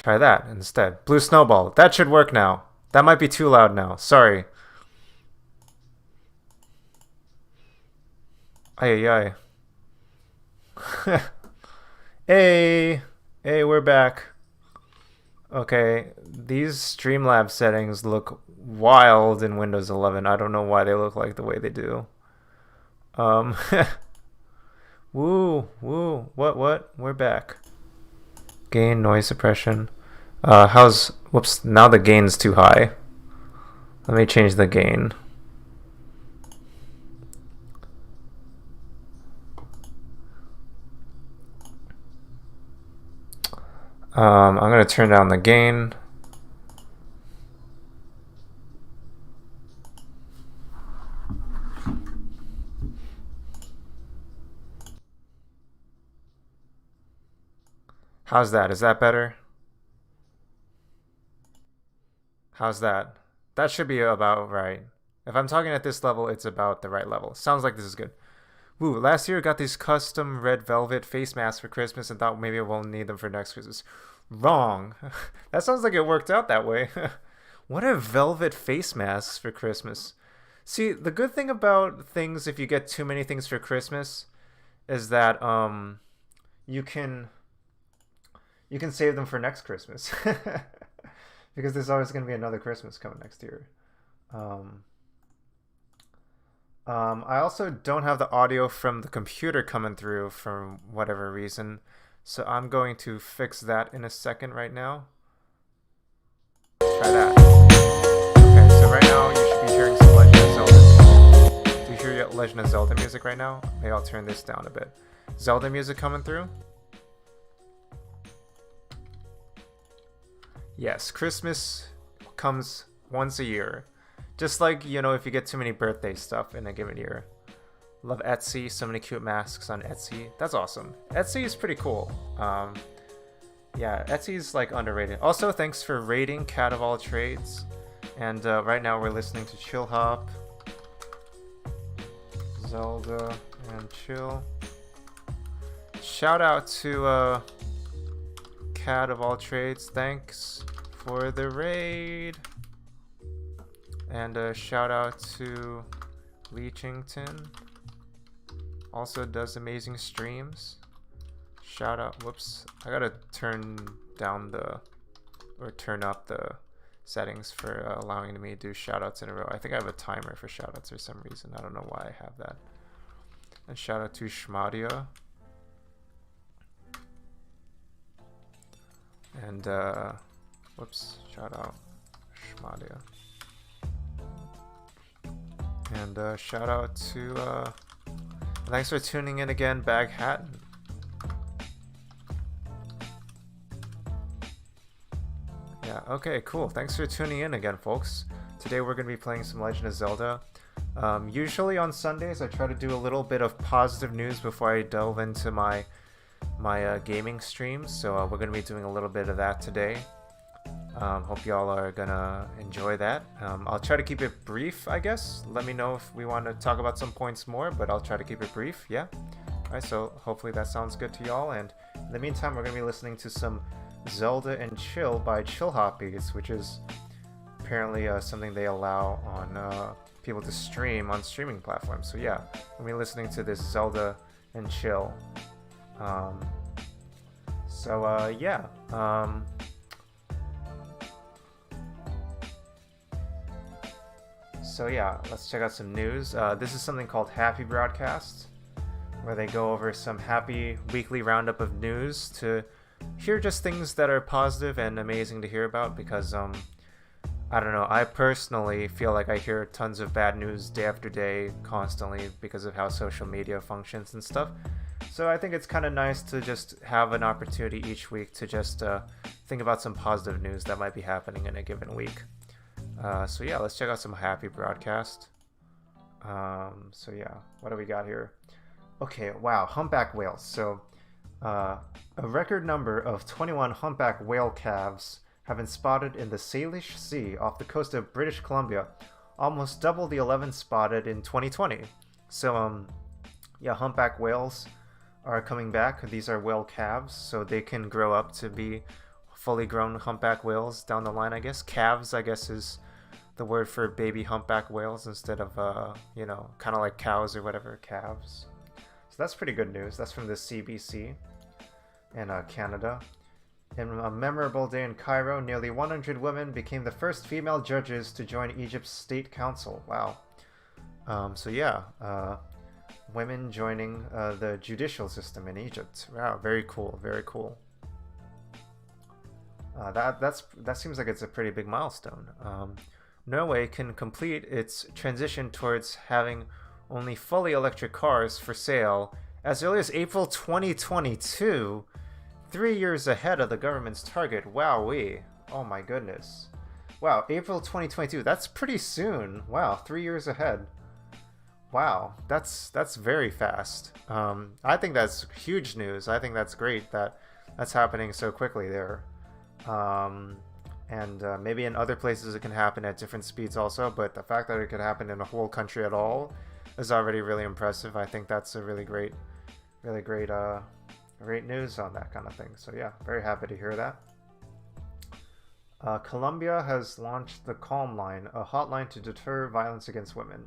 Try that instead. Blue snowball. That should work now. That might be too loud now. Sorry. Ay, ay, ay. Hey. Hey, we're back. Okay, these Streamlabs settings look wild in Windows 11. I don't know why they look like the way they do. Um, woo, woo. What? We're back. Gain, noise suppression. Whoops, now the gain's too high. Let me change the gain. I'm going to turn down the gain. How's that? Is that better? How's that? That should be about right. If I'm talking at this level, it's about the right level. Sounds like this is good. Woo, last year I got these custom red velvet face masks for Christmas and thought maybe I won't need them for next Christmas. Wrong. That sounds like it worked out that way. What are velvet face masks for Christmas? See, the good thing about things if you get too many things for Christmas is that you can save them for next Christmas. Because there's always going to be another Christmas coming next year. I also don't have the audio from the computer coming through for whatever reason, so I'm going to fix that in a second right now. Try that. Okay, so right now you should be hearing some Legend of Zelda. Do you hear Legend of Zelda music right now? Maybe I'll turn this down a bit. Zelda music coming through? Yes, Christmas comes once a year. Just like, if you get too many birthday stuff in a given year. Love Etsy. So many cute masks on Etsy. That's awesome. Etsy is pretty cool. Yeah, Etsy's like underrated. Also, thanks for rating Cat of All Trades. And right now we're listening to Chill Hop, Zelda, and Chill. Shout out to Cat of All Trades. Thanks for the raid. And a shout out to Leechington. Also does amazing streams. Shout out. Whoops. I gotta turn up the settings for allowing me to do shout outs in a row. I think I have a timer for shout outs for some reason. I don't know why I have that. And shout out to Shmadia. And whoops, shout out Shmadia. And shout out to thanks for tuning in again, Bag Hatton. Yeah, okay, cool. Thanks for tuning in again, folks. Today we're going to be playing some Legend of Zelda. Usually on Sundays I try to do a little bit of positive news before I delve into my gaming streams, so we're going to be doing a little bit of that today. Hope y'all are gonna enjoy that. I'll try to keep it brief, I guess. Let me know if we want to talk about some points more, but I'll try to keep it brief, yeah? Alright, so hopefully that sounds good to y'all, and in the meantime we're going to be listening to some Zelda and Chill by Chill Hoppies, which is apparently something they allow on people to stream on streaming platforms. So yeah, we'll be listening to this Zelda and Chill. Yeah. So yeah, let's check out some news. This is something called Happy Broadcast, where they go over some happy weekly roundup of news to hear just things that are positive and amazing to hear about, because I don't know, I personally feel like I hear tons of bad news day after day constantly because of how social media functions and stuff. So I think it's kind of nice to just have an opportunity each week to just think about some positive news that might be happening in a given week. So yeah, let's check out some Happy Broadcast. So yeah, what do we got here? Okay, wow, humpback whales. So a record number of 21 humpback whale calves have been spotted in the Salish Sea off the coast of British Columbia, almost double the 11 spotted in 2020. So yeah, humpback whales are coming back. These are whale calves, so they can grow up to be fully grown humpback whales down the line, I guess. Calves, I guess, is the word for baby humpback whales instead of, kind of like cows or whatever, calves. So that's pretty good news. That's from the CBC in Canada. In a memorable day in Cairo, nearly 100 women became the first female judges to join Egypt's state council. Wow. Women joining the judicial system in Egypt. Wow, very cool, very cool. That seems like it's a pretty big milestone. Norway can complete its transition towards having only fully electric cars for sale as early as April 2022, 3 years ahead of the government's target. Wowee. Oh my goodness. Wow, April 2022. That's pretty soon. Wow, 3 years ahead. Wow, that's very fast. I think that's huge news. I think that's great that that's happening so quickly there. Maybe in other places it can happen at different speeds also, but the fact that it could happen in a whole country at all is already really impressive. I think that's a really great news on that kind of thing. So yeah, very happy to hear that. Colombia has launched the Calm Line, a hotline to deter violence against women.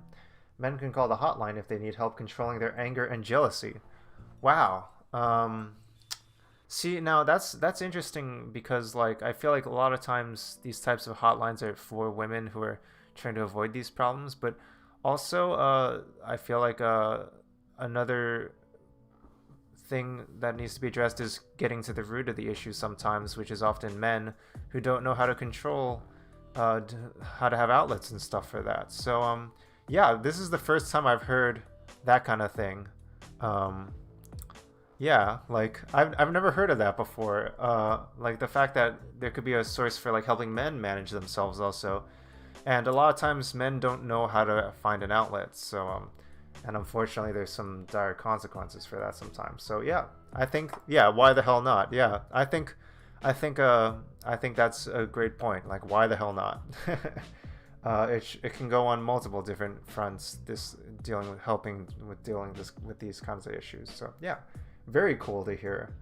Men can call the hotline if they need help controlling their anger and jealousy. Wow. See, now that's interesting because, like, I feel like a lot of times these types of hotlines are for women who are trying to avoid these problems, but also I feel like another thing that needs to be addressed is getting to the root of the issue sometimes, which is often men who don't know how to control how to have outlets and stuff for that. So yeah, this is the first time I've heard that kind of thing. Yeah, like I've never heard of that before. Like the fact that there could be a source for like helping men manage themselves also, and a lot of times men don't know how to find an outlet. So and unfortunately there's some dire consequences for that sometimes. So yeah, I think why the hell not? Yeah, I think that's a great point. Like, why the hell not? It can go on multiple different fronts. Dealing with these kinds of issues. So yeah, very cool to hear.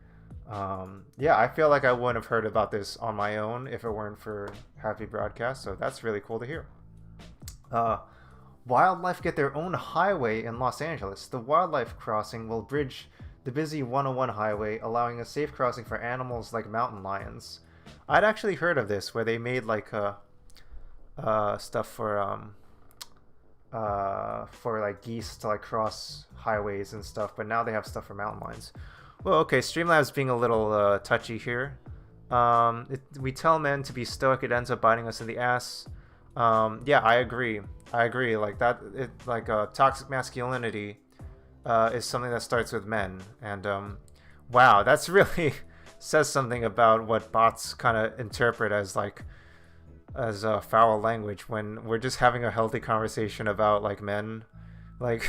Yeah, I feel like I wouldn't have heard about this on my own if it weren't for Happy Broadcast. So that's really cool to hear. Wildlife get their own highway in Los Angeles. The wildlife crossing will bridge the busy 101 highway, allowing a safe crossing for animals like mountain lions. I'd actually heard of this, where they made like stuff for like geese to like cross highways and stuff, but now they have stuff for mountain lions. Well, okay, Streamlabs being a little touchy here. We tell men to be stoic, it ends up biting us in the ass. Yeah, I agree. Like that, toxic masculinity is something that starts with men, and wow, that's really says something about what bots kind of interpret as foul language when we're just having a healthy conversation about like men like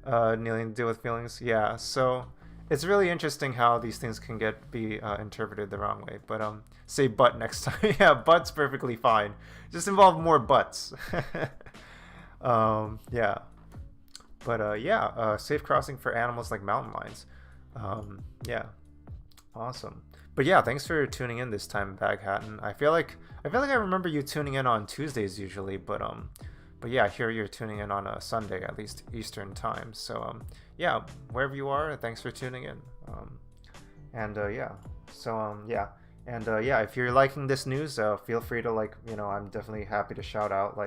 needing to deal with feelings. Yeah, so it's really interesting how these things can be interpreted the wrong way. But say butt next time. Yeah, butt's perfectly fine. Just involve more butts. Yeah. But yeah, safe crossing for animals like mountain lions. Yeah, awesome. But yeah, thanks for tuning in this time, Bag Hatton. I feel like I remember you tuning in on Tuesdays usually, but yeah, here you're tuning in on a Sunday, at least Eastern time. So yeah, wherever you are, thanks for tuning in. Yeah, so yeah, and yeah, if you're liking this news, feel free to I'm definitely happy to shout out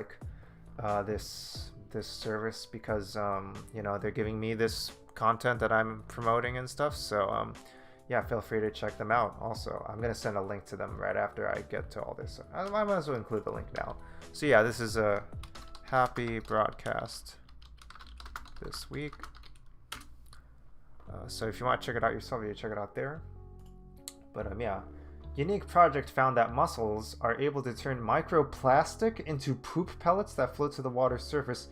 this service because they're giving me this content that I'm promoting and stuff. So yeah, feel free to check them out. Also, I'm gonna send a link to them right after I get to all this. I might as well include the link now. So yeah, this is a Happy Broadcast this week. So if you want to check it out yourself, you check it out there. But yeah, unique project found that mussels are able to turn microplastic into poop pellets that float to the water's surface,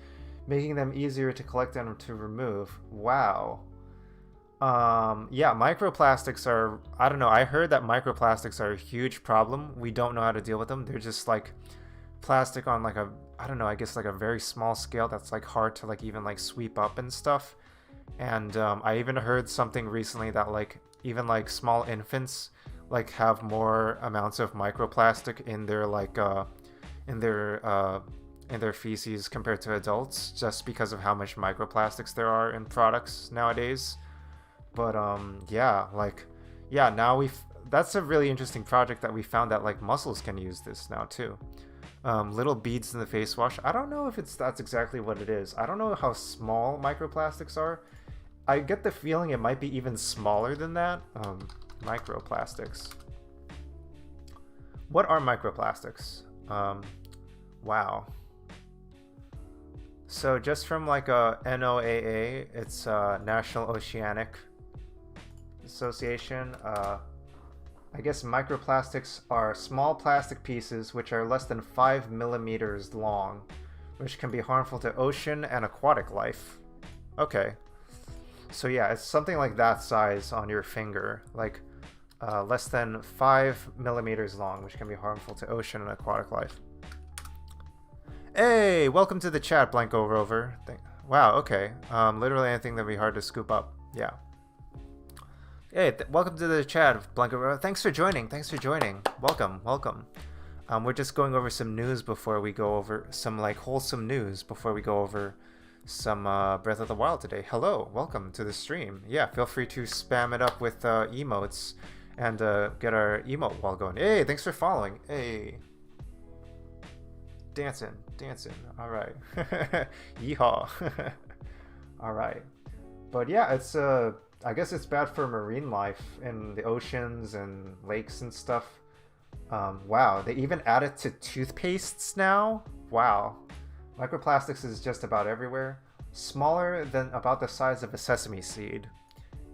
making them easier to collect and to remove. Wow. Yeah, microplastics are, I don't know, I heard that microplastics are a huge problem. We don't know how to deal with them. They're just like plastic on like a, I don't know, I guess like a very small scale that's like hard to even sweep up and stuff. And I even heard something recently that even small infants like have more amounts of microplastic in their in their uh, in their feces compared to adults, just because of how much microplastics there are in products nowadays. But yeah, like yeah, now that's a really interesting project that we found that like muscles can use this now too. Little beads in the face wash. I don't know if that's exactly what it is. I don't know how small microplastics are. I get the feeling it might be even smaller than that. Microplastics. What are microplastics? Wow. So just from like a NOAA, it's National Oceanic Association. I guess microplastics are small plastic pieces which are less than 5 millimeters long, which can be harmful to ocean and aquatic life. Okay. So yeah, it's something like that size on your finger, like less than 5 millimeters long, which can be harmful to ocean and aquatic life. Hey, welcome to the chat, Blanco Rover. Wow, okay. Literally anything that'd be hard to scoop up. Yeah. Hey, welcome to the chat, Blanco Rover. Thanks for joining. Thanks for joining. Welcome, welcome. We're just going over some news before we go over some like wholesome news before we go over some Breath of the Wild today. Hello, welcome to the stream. Yeah, feel free to spam it up with emotes and get our emote wall going. Hey, thanks for following. Hey. Dancing. All right. Yeehaw. All right. But yeah, it's I guess it's bad for marine life in the oceans and lakes and stuff. Wow, they even add it to toothpastes now? Wow. Microplastics is just about everywhere. Smaller than about the size of a sesame seed.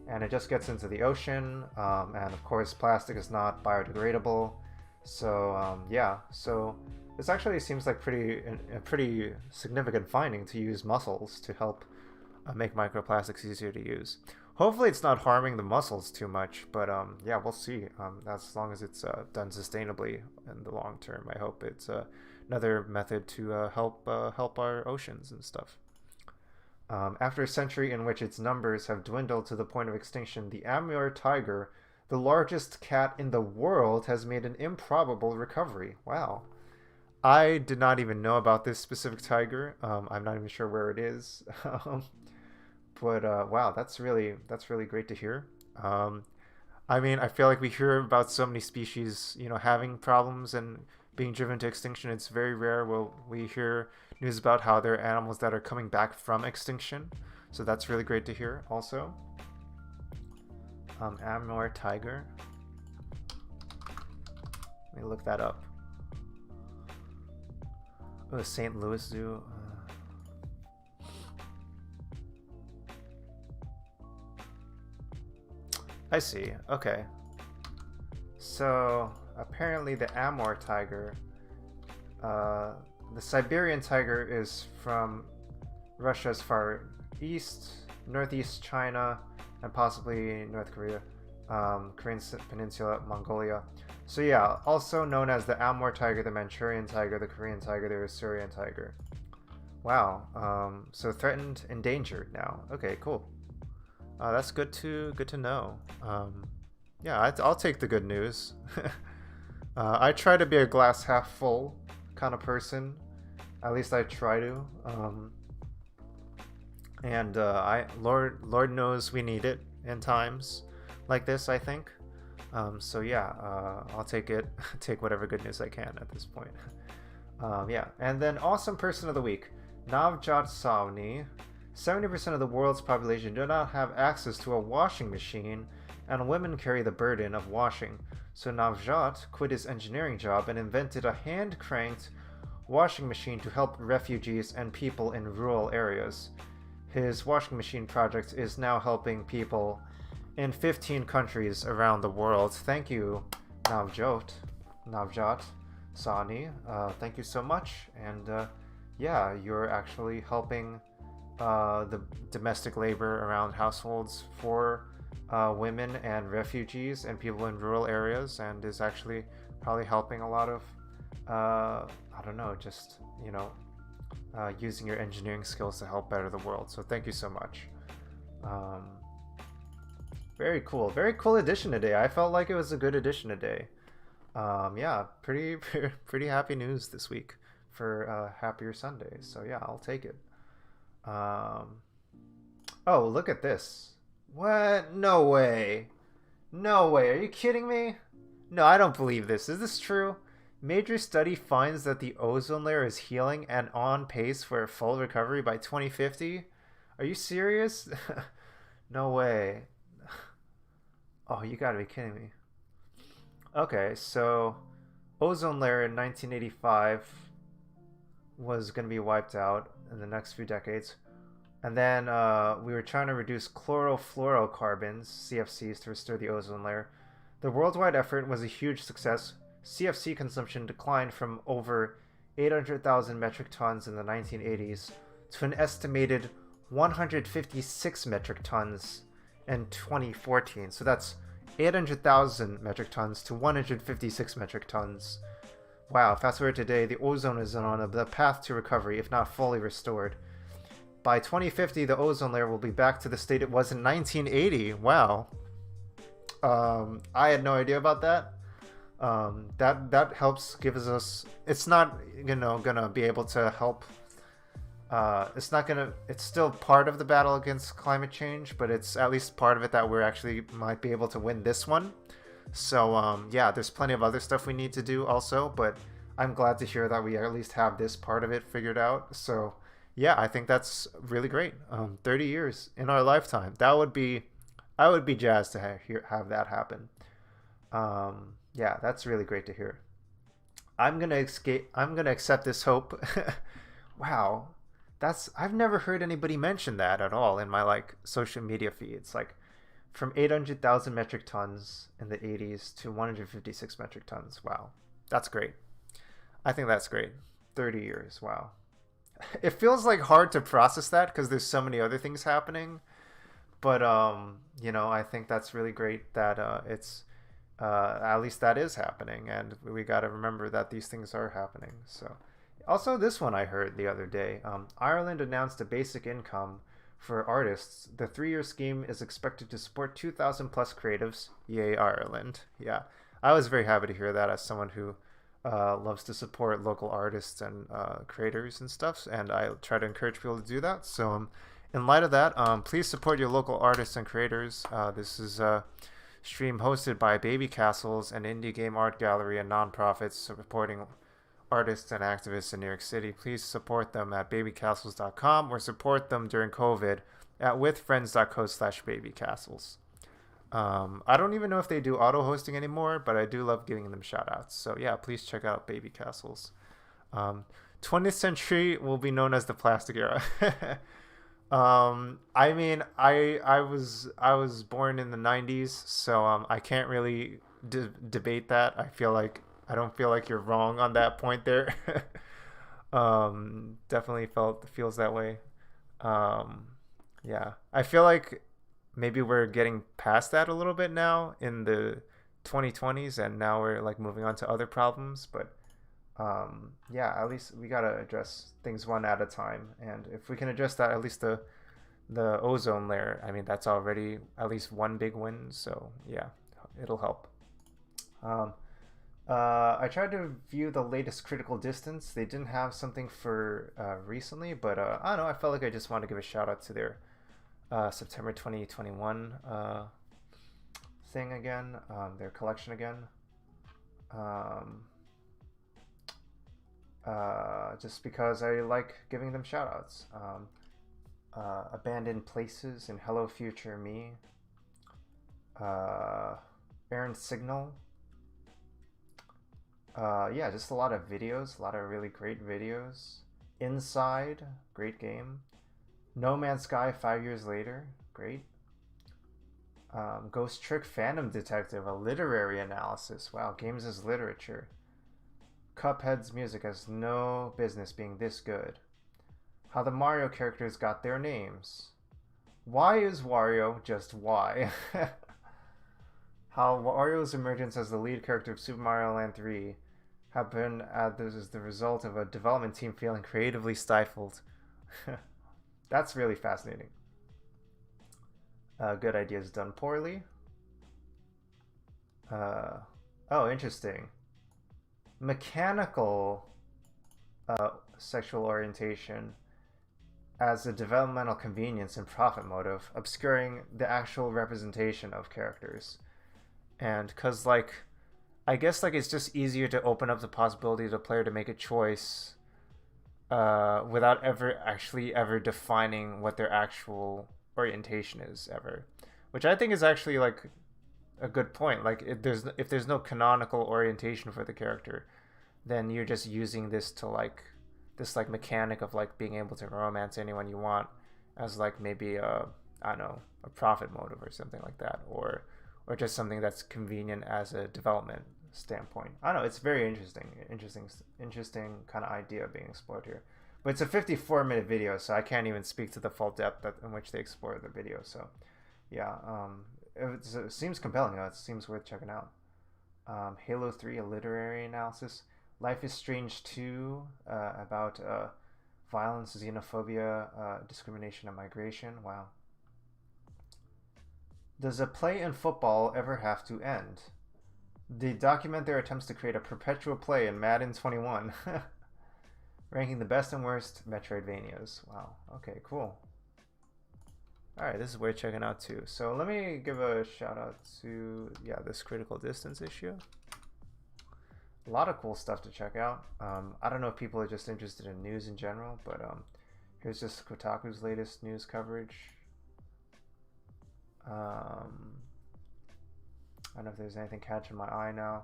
And it just gets into the ocean. And of course, plastic is not biodegradable. So yeah, so this actually seems like a pretty significant finding to use mussels to help make microplastics easier to use. Hopefully it's not harming the mussels too much, but yeah, we'll see. As long as it's done sustainably in the long term, I hope it's another method to help our oceans and stuff. After a century in which its numbers have dwindled to the point of extinction, the Amur tiger, the largest cat in the world, has made an improbable recovery. Wow. I did not even know about this specific tiger. I'm not even sure where it is. But wow, that's really great to hear. I mean, I feel like we hear about so many species, having problems and being driven to extinction. It's very rare will we hear news about how there are animals that are coming back from extinction. So that's really great to hear also. Amur tiger. Let me look that up. Oh, St. Louis Zoo. I see. Okay. So apparently the Amur tiger, the Siberian tiger, is from Russia as far east, northeast China, and possibly North Korea, Korean Peninsula, Mongolia. So yeah, also known as the Amur tiger, the Manchurian tiger, the Korean tiger, the Assyrian tiger. Wow. So threatened, endangered now. Okay, cool. That's good to know. Yeah, I'll take the good news. I try to be a glass half full kind of person. At least I try to. And Lord knows we need it in times like this, I think. So yeah, I'll take it. Take whatever good news I can at this point. Yeah, and then awesome person of the week, Navjot Savni. 70% of the world's population do not have access to a washing machine, and women carry the burden of washing. So Navjot quit his engineering job and invented a hand-cranked washing machine to help refugees and people in rural areas. His washing machine project is now helping people in 15 countries around the world. Thank you, Navjot Sani. Thank you so much. And yeah, you're actually helping the domestic labor around households for women and refugees and people in rural areas, and is actually probably helping a lot of I don't know, just using your engineering skills to help better the world. So thank you so much. Very cool edition today. I felt like it was a good edition today. Yeah, pretty pretty happy news this week for happier Sunday. So yeah, I'll take it. Um, oh, look at this. What? No way. No way. Are you kidding me? No, I don't believe this. Is this true? Major study finds that the ozone layer is healing and on pace for a full recovery by 2050. Are you serious? No way. Oh, you gotta be kidding me. Okay, so ozone layer in 1985 was going to be wiped out in the next few decades. And then we were trying to reduce chlorofluorocarbons, CFCs, to restore the ozone layer. The worldwide effort was a huge success. CFC consumption declined from over 800,000 metric tons in the 1980s to an estimated 156 metric tons in 2014. So that's 800,000 metric tons to 156 metric tons. Wow, fast forward today, the ozone is on the path to recovery, if not fully restored. By 2050, the ozone layer will be back to the state it was in 1980. Wow. I had no idea about that. That helps gives us. It's not gonna be able to help. It's still part of the battle against climate change, but it's at least part of it that we're actually might be able to win this one. So yeah, there's plenty of other stuff we need to do also, but I'm glad to hear that we at least have this part of it figured out. So yeah, I think that's really great. 30 years in our lifetime. I would be jazzed to have that happen. Yeah, that's really great to hear. I'm gonna accept this hope. Wow, I've never heard anybody mention that at all in my like social media feeds. Like from 800,000 metric tons in the 80s to 156 metric tons. Wow, that's great. I think that's great. 30 years. Wow. It feels like hard to process that because there's so many other things happening. But I think that's really great that it's at least that is happening, and we got to remember that these things are happening. So, also this one I heard the other day. Ireland announced a basic income for artists. The 3-year scheme is expected to support 2,000 plus creatives. Yay, Ireland! Yeah, I was very happy to hear that as someone who loves to support local artists and creators and stuff, and I try to encourage people to do that. So, in light of that, please support your local artists and creators. This is a stream hosted by Baby Castles, an indie game art gallery and nonprofits supporting artists and activists in New York City. Please support them at babycastles.com or support them during COVID at withfriends.co/babycastles. I don't even know if they do auto hosting anymore, but I do love giving them shout outs. So yeah, please check out Baby Castles. 20th century will be known as the plastic era. I mean, I was born in the 90s, so I can't really debate that. I don't feel like you're wrong on that point there. Definitely feels that way. Yeah, I feel like maybe we're getting past that a little bit now in the 2020s, and now we're like moving on to other problems, but yeah, at least we gotta address things one at a time, and if we can address that, at least the ozone layer, I mean, that's already at least one big win. So yeah, it'll help. I tried to view the latest critical distance. They didn't have something for recently, but I don't know, I felt like I just want to give a shout out to their September 2021 thing again, their collection again. Just because I like giving them shoutouts. Abandoned Places and Hello Future Me. Aaron Signal. Yeah, just a lot of videos, a lot of really great videos. Inside, great game. No Man's Sky 5 years later, great. Ghost Trick Phantom Detective, a literary analysis. Wow, games as literature. Cuphead's music has no business being this good. How the Mario characters got their names. Why is Wario just why? How Wario's emergence as the lead character of Super Mario Land 3 happened as the result of a development team feeling creatively stifled. That's really fascinating. Good ideas done poorly. Oh, interesting. Mechanical sexual orientation as a developmental convenience and profit motive, obscuring the actual representation of characters. And because, like, I guess, like, it's just easier to open up the possibility to the player to make a choice without ever defining what their actual orientation is ever, which I think is actually like a good point. Like if there's no canonical orientation for the character, then you're just using this to like this like mechanic of like being able to romance anyone you want as like maybe a I don't know a profit motive or something like that, or just something that's convenient as a development standpoint. I don't know. It's very interesting kind of idea being explored here. But it's a 54-minute video, so I can't even speak to the full depth in which they explore the video. So, yeah, it seems compelling. It seems worth checking out. Halo 3, a literary analysis. Life is Strange 2, about violence, xenophobia, discrimination, and migration. Wow. Does a play in football ever have to end? They document their attempts to create a perpetual play in Madden 21, ranking the best and worst Metroidvanias. Wow. Okay, cool. Alright, this is worth checking out too. So let me give a shout out to, yeah, this critical distance issue. A lot of cool stuff to check out. I don't know if people are just interested in news in general, but here's just Kotaku's latest news coverage. I don't know if there's anything catching my eye now.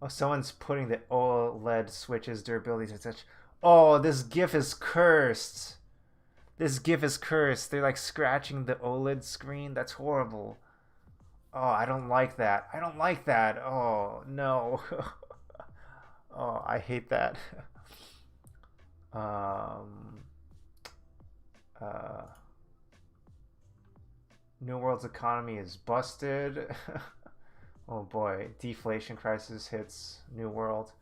Oh, someone's putting the OLED switch's durability to such. Oh, this GIF is cursed. This GIF is cursed. They're like scratching the OLED screen. That's horrible. Oh, I don't like that. I don't like that. Oh, no. Oh, I hate that. New World's economy is busted. Oh boy, deflation crisis hits New World.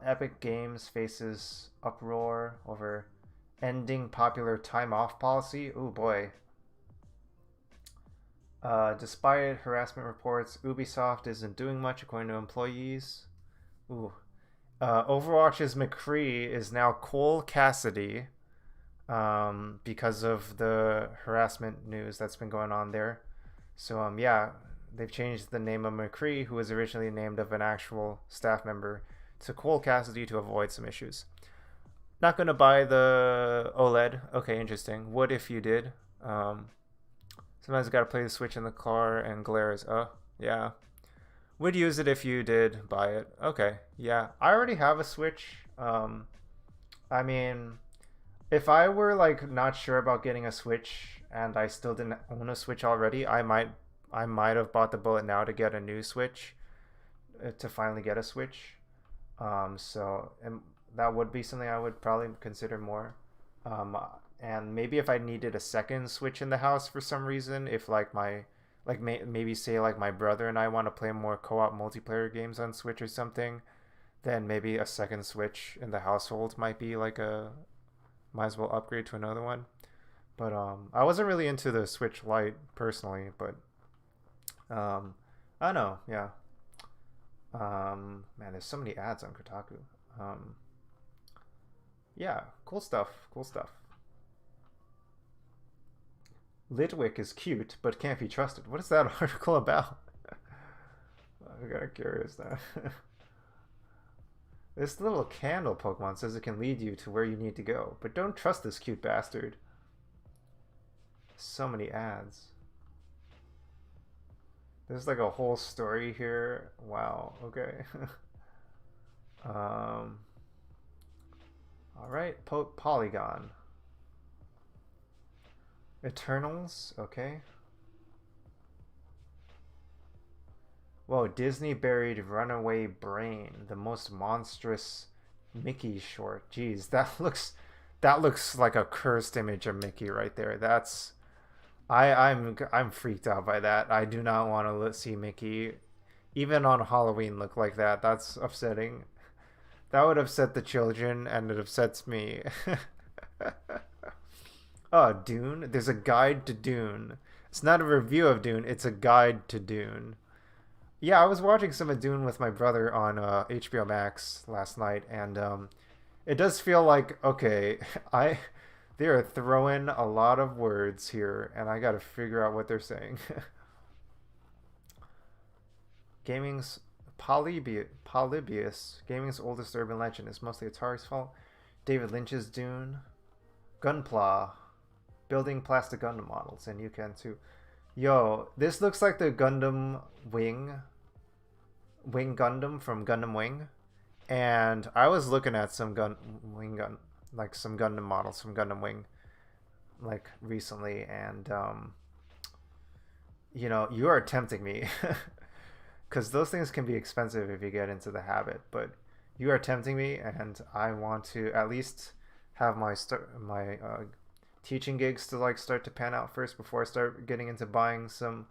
Epic Games faces uproar over ending popular time off policy. Oh boy. Despite harassment reports, Ubisoft isn't doing much according to employees. Ooh. Overwatch's McCree is now Cole Cassidy because of the harassment news that's been going on there. So yeah, they've changed the name of McCree, who was originally named of an actual staff member, to Cole Cassidy to avoid some issues. Not gonna buy the OLED. Okay, interesting. What if you did? Sometimes you gotta play the Switch in the car and glare is yeah. Would use it if you did buy it. Okay, yeah. I already have a Switch. I mean, if I were like not sure about getting a Switch and I still didn't own a Switch already, I might have bought the bullet now to get a new Switch, to finally get a Switch. So and that would be something I would probably consider more. And maybe if I needed a second Switch in the house for some reason, if like maybe say like my brother and I want to play more co-op multiplayer games on Switch or something, then maybe a second Switch in the household might be like might as well upgrade to another one. But I wasn't really into the Switch Lite personally, but I don't know, yeah. Man, there's so many ads on Kotaku. Yeah, cool stuff. Litwick is cute, but can't be trusted. What is that article about? I'm kind of curious now. This little candle Pokemon says it can lead you to where you need to go, but don't trust this cute bastard. So many ads. There's like a whole story here. Wow, okay. Alright, Polygon. Eternals, okay. Whoa, Disney buried Runaway Brain, the most monstrous Mickey short. Jeez, that looks like a cursed image of Mickey right there. That's I'm freaked out by that. I do not want to see Mickey even on Halloween look like that. That's upsetting. That would upset the children and it upsets me. Oh, Dune. There's a guide to Dune. It's not a review of Dune. It's a guide to Dune. Yeah, I was watching some of Dune with my brother on HBO Max last night, and it does feel like okay, I they are throwing a lot of words here, and I got to figure out what they're saying. Gaming's Polybius, gaming's oldest urban legend, is mostly Atari's fault. David Lynch's Dune, Gunpla, building plastic Gundam models, and you can too. Yo, this looks like the Gundam Wing Gundam from Gundam Wing, and I was looking at some like some Gundam models from Gundam Wing, like recently, and you know, you are tempting me, because those things can be expensive if you get into the habit, but you are tempting me, and I want to at least have my teaching gigs to like start to pan out first before I start getting into buying some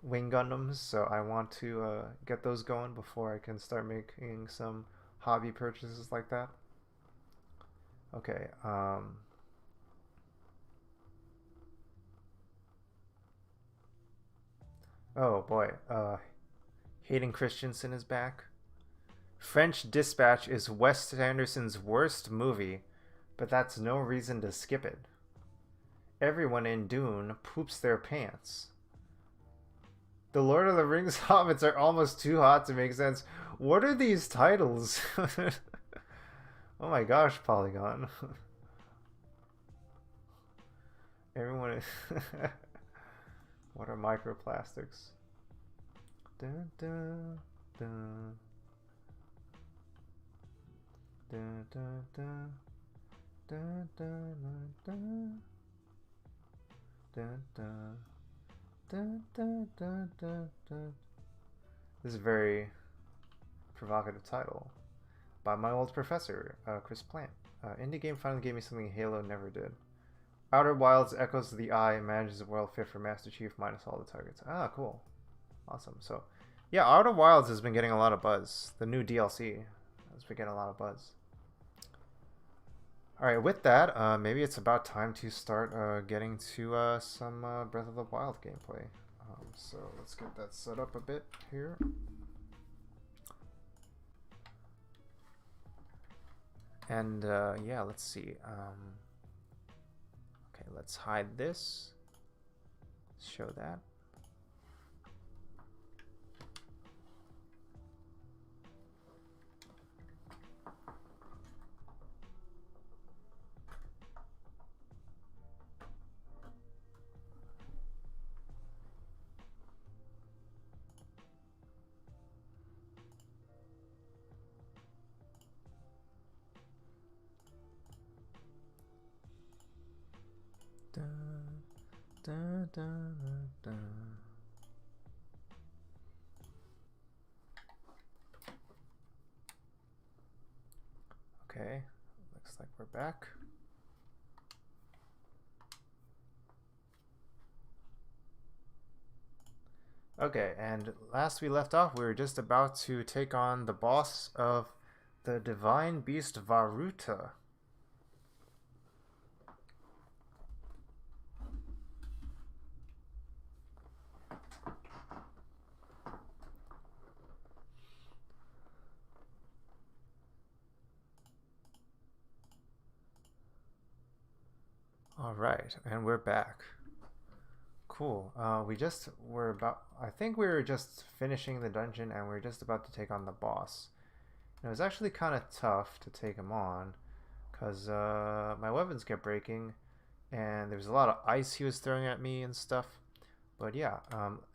Wing Gundams. So I want to get those going before I can start making some hobby purchases like that. Okay. Oh boy. Hayden Christensen is back. French Dispatch is Wes Anderson's worst movie, but that's no reason to skip it. Everyone in Dune poops their pants. The Lord of the Rings hobbits are almost too hot to make sense. What are these titles? Oh my gosh, Polygon. Everyone is what are microplastics? Dun, dun, dun. Dun, dun, dun. Dun, dun, dun, dun. Dun, dun, dun, dun, dun, dun. This is a very provocative title by my old professor, Chris Plant. Indie game finally gave me something Halo never did. Outer Wilds echoes the eye, manages a world fit for Master Chief minus all the targets. Ah, cool. Awesome. So, yeah, Outer Wilds has been getting a lot of buzz. The new DLC has been getting a lot of buzz. Alright, with that, maybe it's about time to start getting to some Breath of the Wild gameplay. So let's get that set up a bit here. And yeah, let's see. Okay, let's hide this. Show that. Da, da, da, da. Okay, looks like we're back. Okay, and last we left off, we were just about to take on the boss of the divine beast Varuta. All right, and we're back. Cool. I think we were just finishing the dungeon and we were just about to take on the boss. And it was actually kind of tough to take him on because my weapons kept breaking and there was a lot of ice he was throwing at me and stuff. But yeah,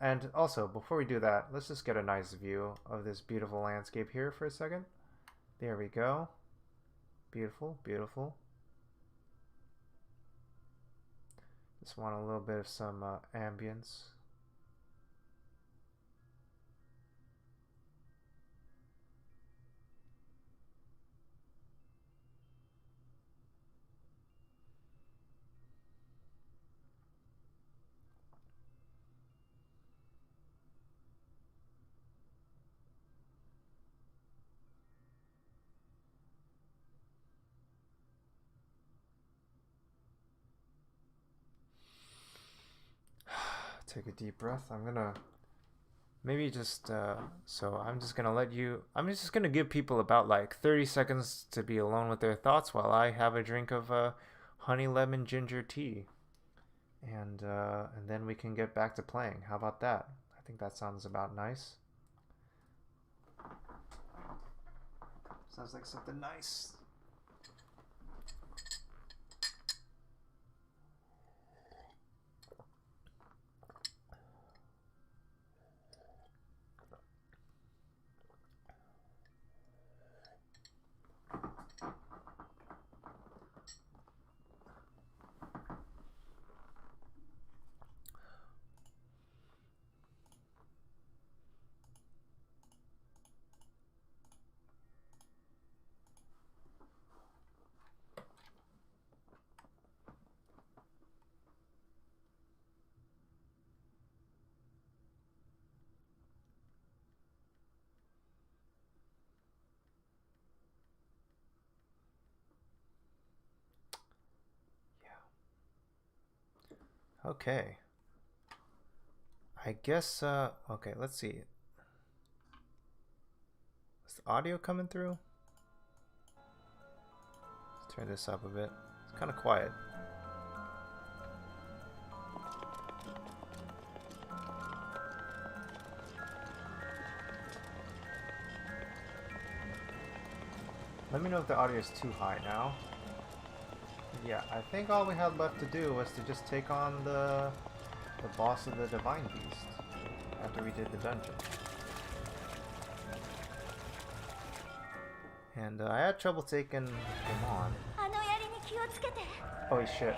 and also before we do that, let's just get a nice view of this beautiful landscape here for a second. There we go. Beautiful, beautiful. Just want a little bit of some ambience. take a deep breath. I'm gonna maybe just so I'm just gonna let you. I'm just gonna give people about like 30 seconds to be alone with their thoughts while I have a drink of honey lemon ginger tea, and then we can get back to playing. How about that? I think that sounds about nice. Sounds like something nice. Okay. I guess, okay, let's see. Is the audio coming through? Let's turn this up a bit. It's kind of quiet. Let me know if the audio is too high now. Yeah, I think all we had left to do was to just take on the boss of the Divine Beast after we did the dungeon. And I had trouble taking him on. Holy shit.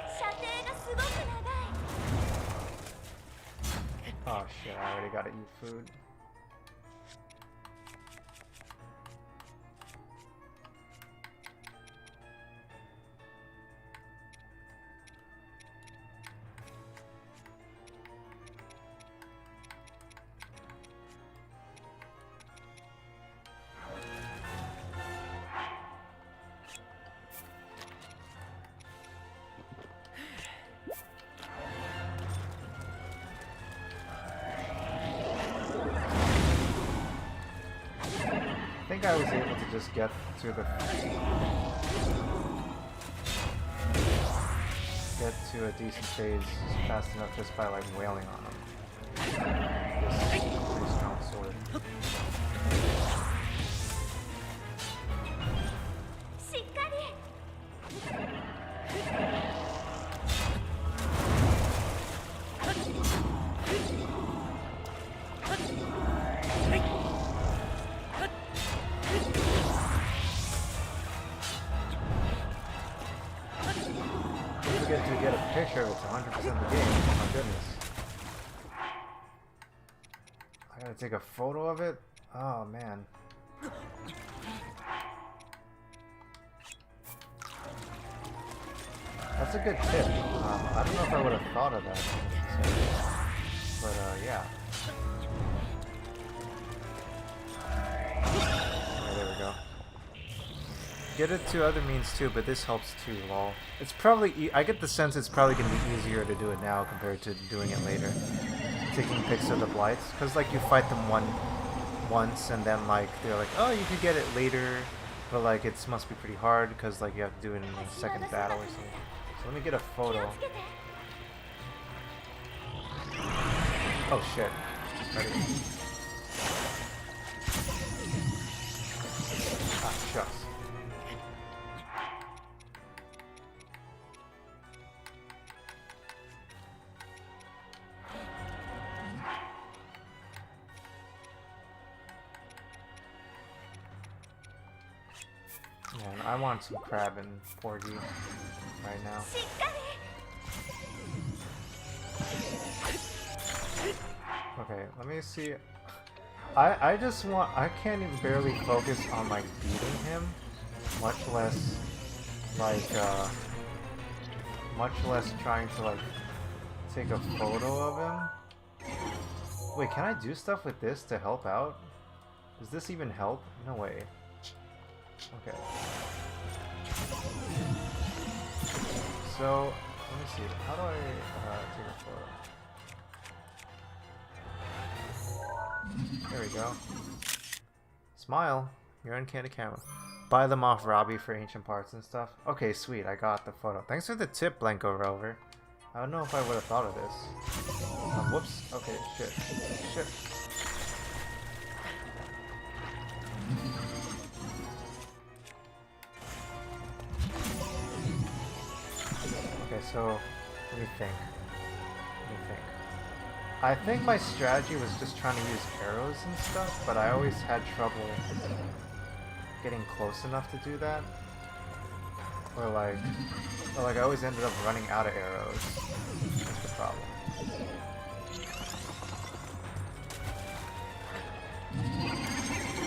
Oh shit, I already gotta eat food. I think I was able to just get to a decent phase fast enough just by like wailing on him. This pretty strong sword. To get a picture of it's 100% the game. Oh my goodness. I gotta take a photo of it? Oh man. That's a good tip. I don't know if I would have thought of that. But yeah. There we go. Get it to other means too, but this helps too, lol. It's probably, I get the sense it's probably going to be easier to do it now compared to doing it later. Taking pics of the blights, because like you fight them once and then like they're like, oh, you could get it later, but like it must be pretty hard because like you have to do it in a second battle or something. So let me get a photo. Oh shit. Ready? Ah, shucks. Man, I want some crab and porgy right now. Okay, let me see. I just want, I can't even barely focus on like beating him, much less trying to like take a photo of him. Wait, can I do stuff with this to help out? Does this even help? No way. Okay. So, let me see. How do I take a photo? we go. Smile. You're uncanny camera. Buy them off Robbie for ancient parts and stuff. Okay, sweet. I got the photo. Thanks for the tip, Blanco Rover. I don't know if I would have thought of this. Whoops. Okay, shit. Shit. Okay, so let me think. I think my strategy was just trying to use arrows and stuff, but I always had trouble getting close enough to do that. Or like I always ended up running out of arrows. That's the problem.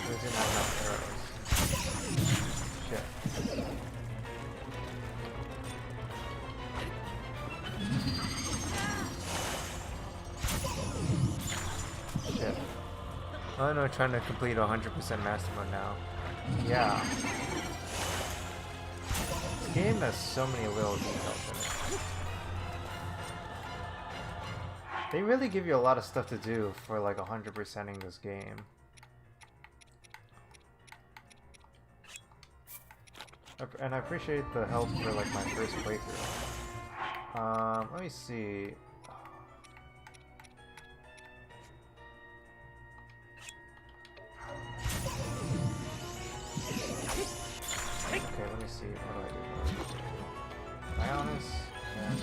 There's not enough arrows. Shit. Shit. Oh no, trying to complete 100% master mode now. Yeah. This game has so many little details in it. They really give you a lot of stuff to do for like 100%ing this game. And I appreciate the help for like my first playthrough. Let me see. Okay, let me see. What do I do? Ionis? Yeah.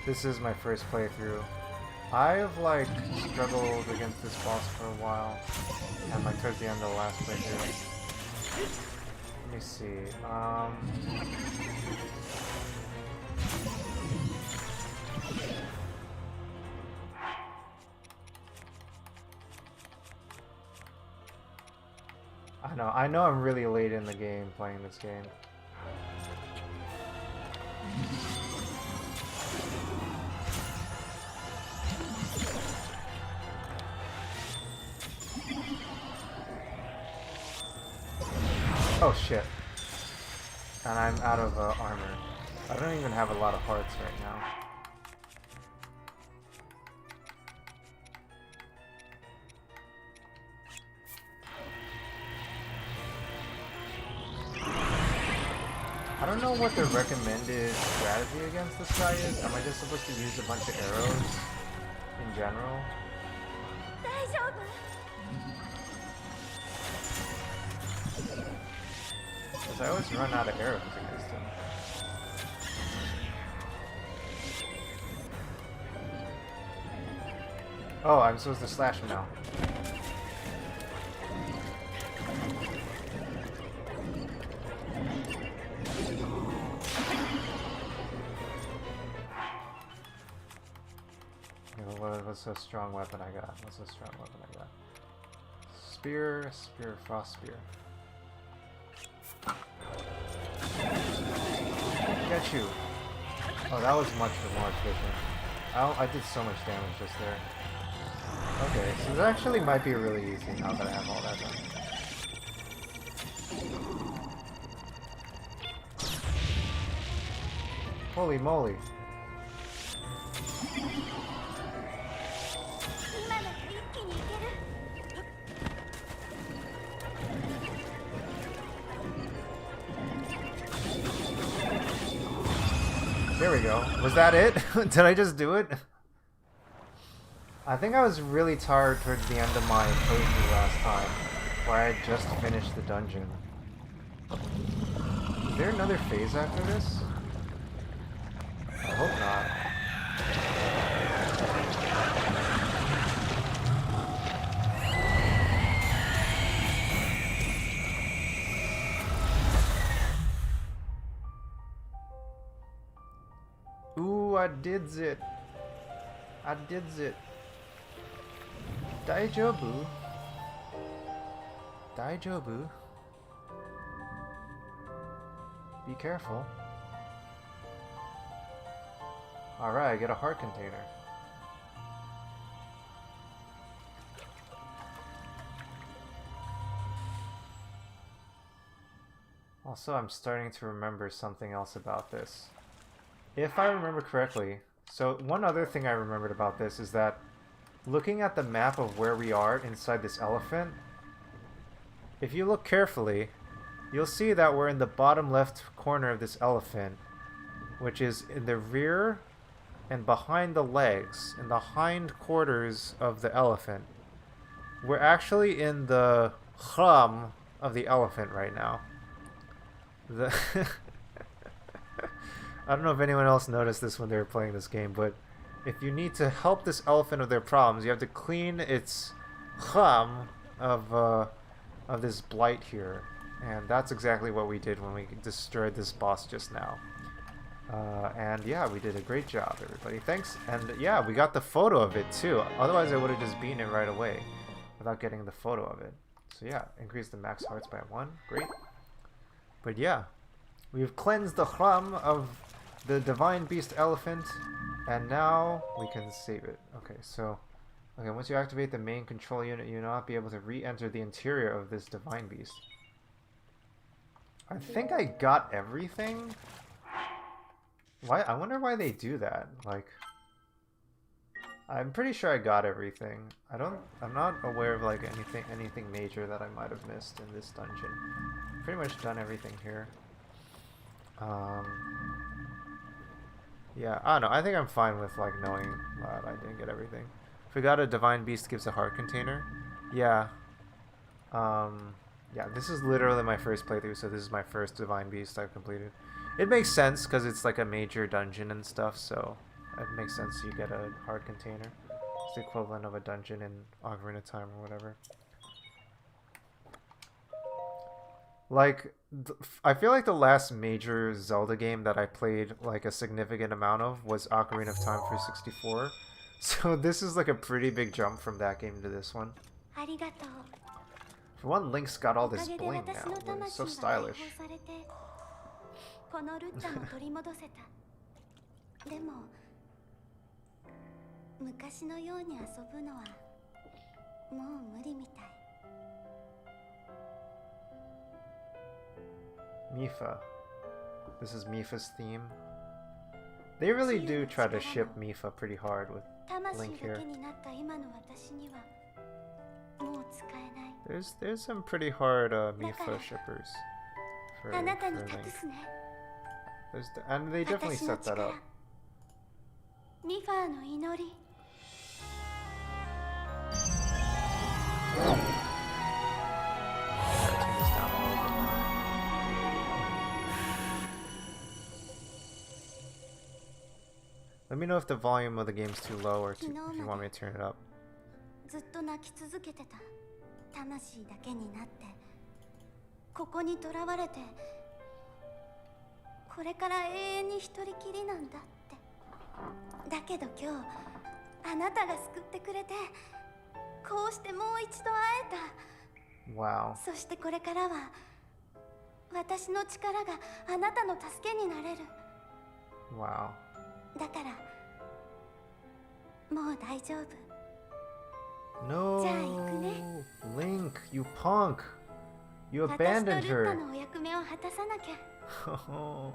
This is my first playthrough. I have like struggled against this boss for a while, and like towards the end of the last playthrough. Let me see. I know I'm really late in the game playing this game. Oh shit. And I'm out of armor. I don't even have a lot of hearts right now. I don't know what the recommended strategy against this guy is. Am I just supposed to use a bunch of arrows in general? Because I always run out of arrows against him. Oh, I'm supposed to slash him now. What's a strong weapon I got? What's a strong weapon I got? Spear, frost spear. Get you! Oh, that was much more efficient. I did so much damage just there. Okay, so this actually might be really easy now that I have all that done. Holy moly! There we go. Was that it? Did I just do it? I think I was really tired towards the end of my playthrough last time, where I had just finished the dungeon. Is there another phase after this? I hope not. Ooh, I did it. I did it. Daijobu. Daijobu. Be careful. Alright, I get a heart container. Also, I'm starting to remember something else about this. If I remember correctly, so one other thing I remembered about this is that looking at the map of where we are inside this elephant, if you look carefully, you'll see that we're in the bottom left corner of this elephant, which is in the rear and behind the legs, in the hind quarters of the elephant. We're actually in the hram of the elephant right now. I don't know if anyone else noticed this when they were playing this game, but if you need to help this elephant with their problems, you have to clean its hram of this blight here. And that's exactly what we did when we destroyed this boss just now. And yeah, we did a great job, everybody. Thanks. And yeah, we got the photo of it too. Otherwise, I would have just beaten it right away without getting the photo of it. So yeah, increase the max hearts by 1. Great. But yeah, we've cleansed the hram of the divine beast elephant, and now we can save it. Okay, so once you activate the main control unit, you'll not be able to re-enter the interior of this divine beast. I think I got everything. Why? I wonder why they do that. Like, I'm pretty sure I got everything. I'm not aware of like anything major that I might have missed in this dungeon. Pretty much done everything here. Yeah, I don't know. I think I'm fine with like knowing that I didn't get everything. Forgot a divine beast gives a heart container. Yeah. Yeah, this is literally my first playthrough, so this is my first divine beast I've completed. It makes sense because it's like a major dungeon and stuff, so it makes sense you get a heart container. It's the equivalent of a dungeon in Ocarina of Time or whatever. Like, I feel like the last major Zelda game that I played like a significant amount of was Ocarina of Time for 64. So this is like a pretty big jump from that game to this one. For one, Link's got all this bling now. It's so stylish. Mipha. This is Mipha's theme. They really do try to ship Mipha pretty hard with Link here. There's some pretty hard Mipha shippers for Link. And they definitely set that up. Let me know if the volume of the game's too low or if you want me to turn it up. Wow. Wow. No, Link, you punk! You abandoned her. Oh.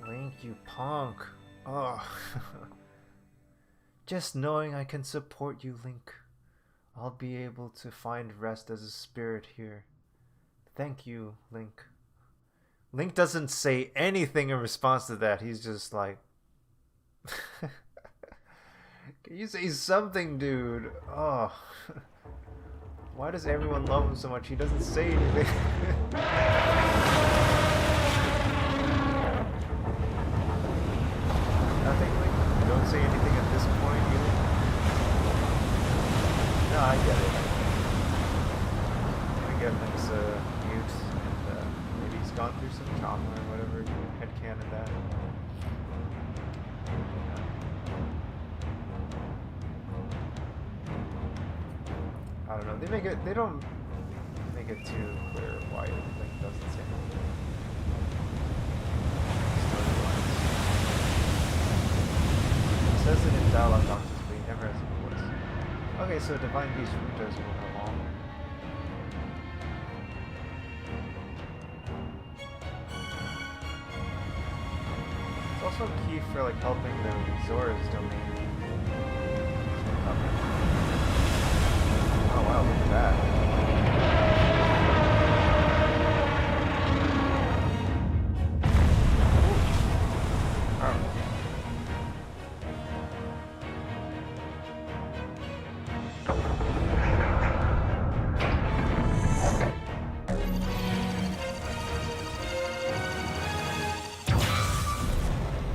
Link, you punk. Oh. Just knowing I can support you, Link. I'll be able to find rest as a spirit here. Thank you, Link. Link doesn't say anything in response to that. He's just like... Can you say something, dude? Oh. Why does everyone love him so much? He doesn't say anything. Nothing, Link? Don't say anything at this point, either? No, I get it. I get Link's mute, and maybe he's gone through some trauma or whatever. Headcanon that. I don't know. They don't make it too clear why Link doesn't say anything. It says it in dialogue boxes, but he never has a voice. Okay, so Divine Beast Ruta is moving along. It's also key for like helping the Zora's domain. Oh wow, look at that.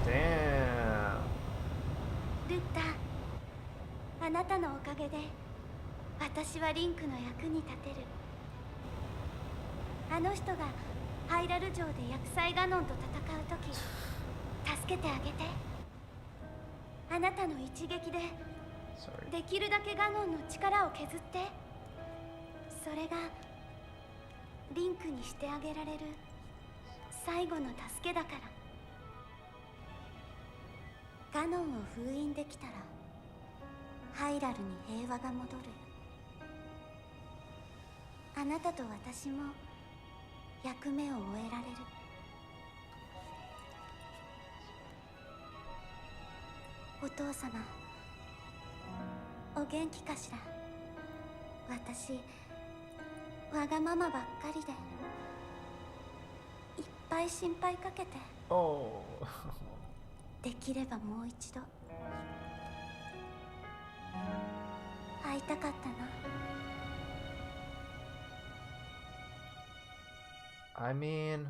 Damn. ルッタ、あなたのおかげで私はリンクの役に立てる。あの人がハイラル城で薬剤ガノンと戦う時、助けてあげて。あなたの一撃でできるだけガノンの力を削って、それがリンクにしてあげられる最後の助けだから。ガノンを封印できたらハイラルに平和が戻る。あなたと私も役目を終えられる。お父様、お元気かしら。私、わがままばっかりでいっぱい心配かけて。できればもう一度会いたかったな。I mean,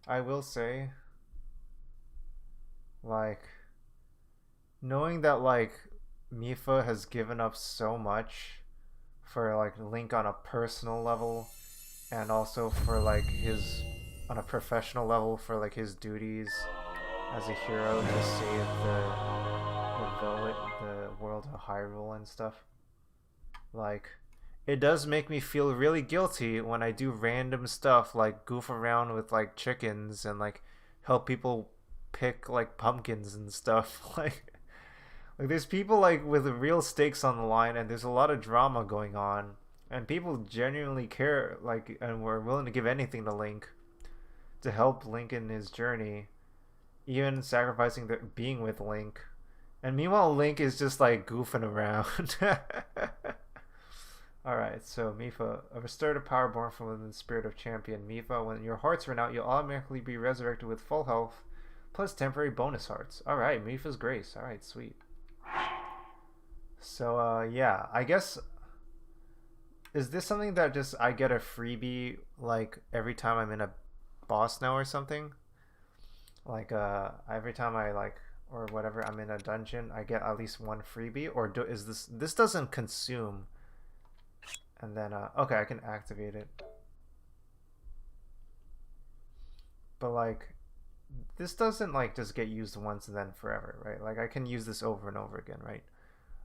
I will say, like, knowing that, like, Mipha has given up so much for, like, Link on a personal level, and also for, like, his, on a professional level, for, like, his duties as a hero to save the world of Hyrule and stuff. Like, it does make me feel really guilty when I do random stuff like goof around with like chickens and like help people pick like pumpkins and stuff. like there's people like with real stakes on the line, and there's a lot of drama going on, and people genuinely care, like, and we're willing to give anything to Link to help Link in his journey, even sacrificing being with Link. And meanwhile Link is just like goofing around. Alright, so Mipha, a restorative power born from within the spirit of champion. Mipha, when your hearts run out, you'll automatically be resurrected with full health, plus temporary bonus hearts. Alright, Mipha's Grace. Alright, sweet. So, yeah, I guess, is this something that just I get a freebie, like, every time I'm in a boss now or something? Like, every time I, like, or whatever, I'm in a dungeon, I get at least one freebie? Or is this doesn't consume? And then, okay, I can activate it. But, like, this doesn't, like, just get used once and then forever, right? Like, I can use this over and over again, right?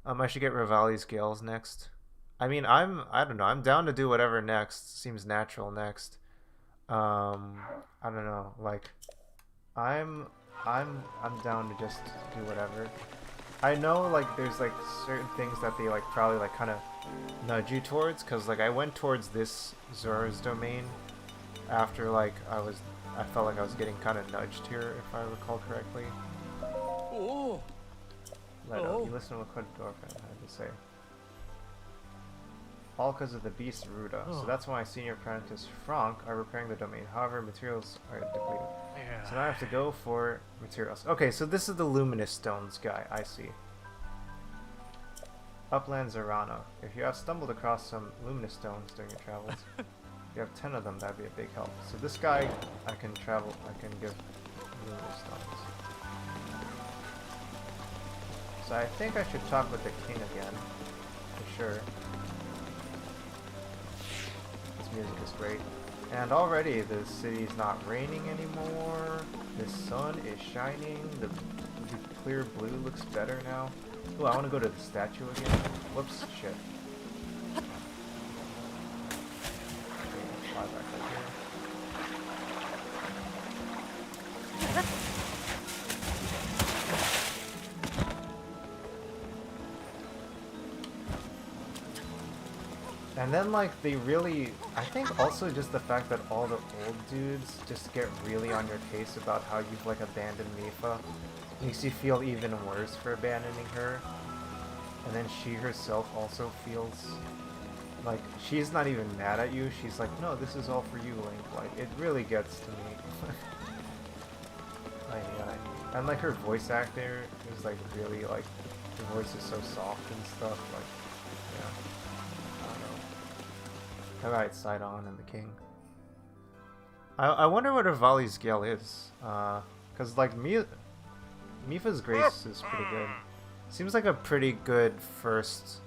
I should get Revali's Gales next. I mean, I don't know, I'm down to do whatever next. Seems natural next. I don't know, like, I'm down to just do whatever. I know, like, there's, like, certain things that they, like, probably, like, kind of nudge you towards, because, like, I went towards this Zora's domain after, like, I felt like I was getting kind of nudged here, if I recall correctly. Oh. Leto, you listen to what Dorfin had to say. All because of the beast Ruta. So that's why senior apprentice Franck are repairing the domain. However, materials are depleted. So now I have to go for materials. Okay, so this is the Luminous Stones guy. I see. Upland Zarana. If you have stumbled across some Luminous Stones during your travels, if you have 10 of them, that'd be a big help. So this guy, I can give Luminous Stones. So I think I should talk with the king again, for sure. Music is great. And already the city's not raining anymore. The sun is shining. The clear blue looks better now. Ooh, I want to go to the statue again. Whoops, shit. And then like they really, I think also just the fact that all the old dudes just get really on your case about how you've like abandoned Mifa makes you feel even worse for abandoning her. And then she herself also feels like she's not even mad at you. She's like, no, this is all for you, Link. Like, it really gets to me. And like her voice actor is like really like, the voice is so soft and stuff. Like, yeah. I don't know. Alright, Sidon and the King. I wonder what Rivali's scale is. Cause like Mifa's Grace is pretty good. Seems like a pretty good first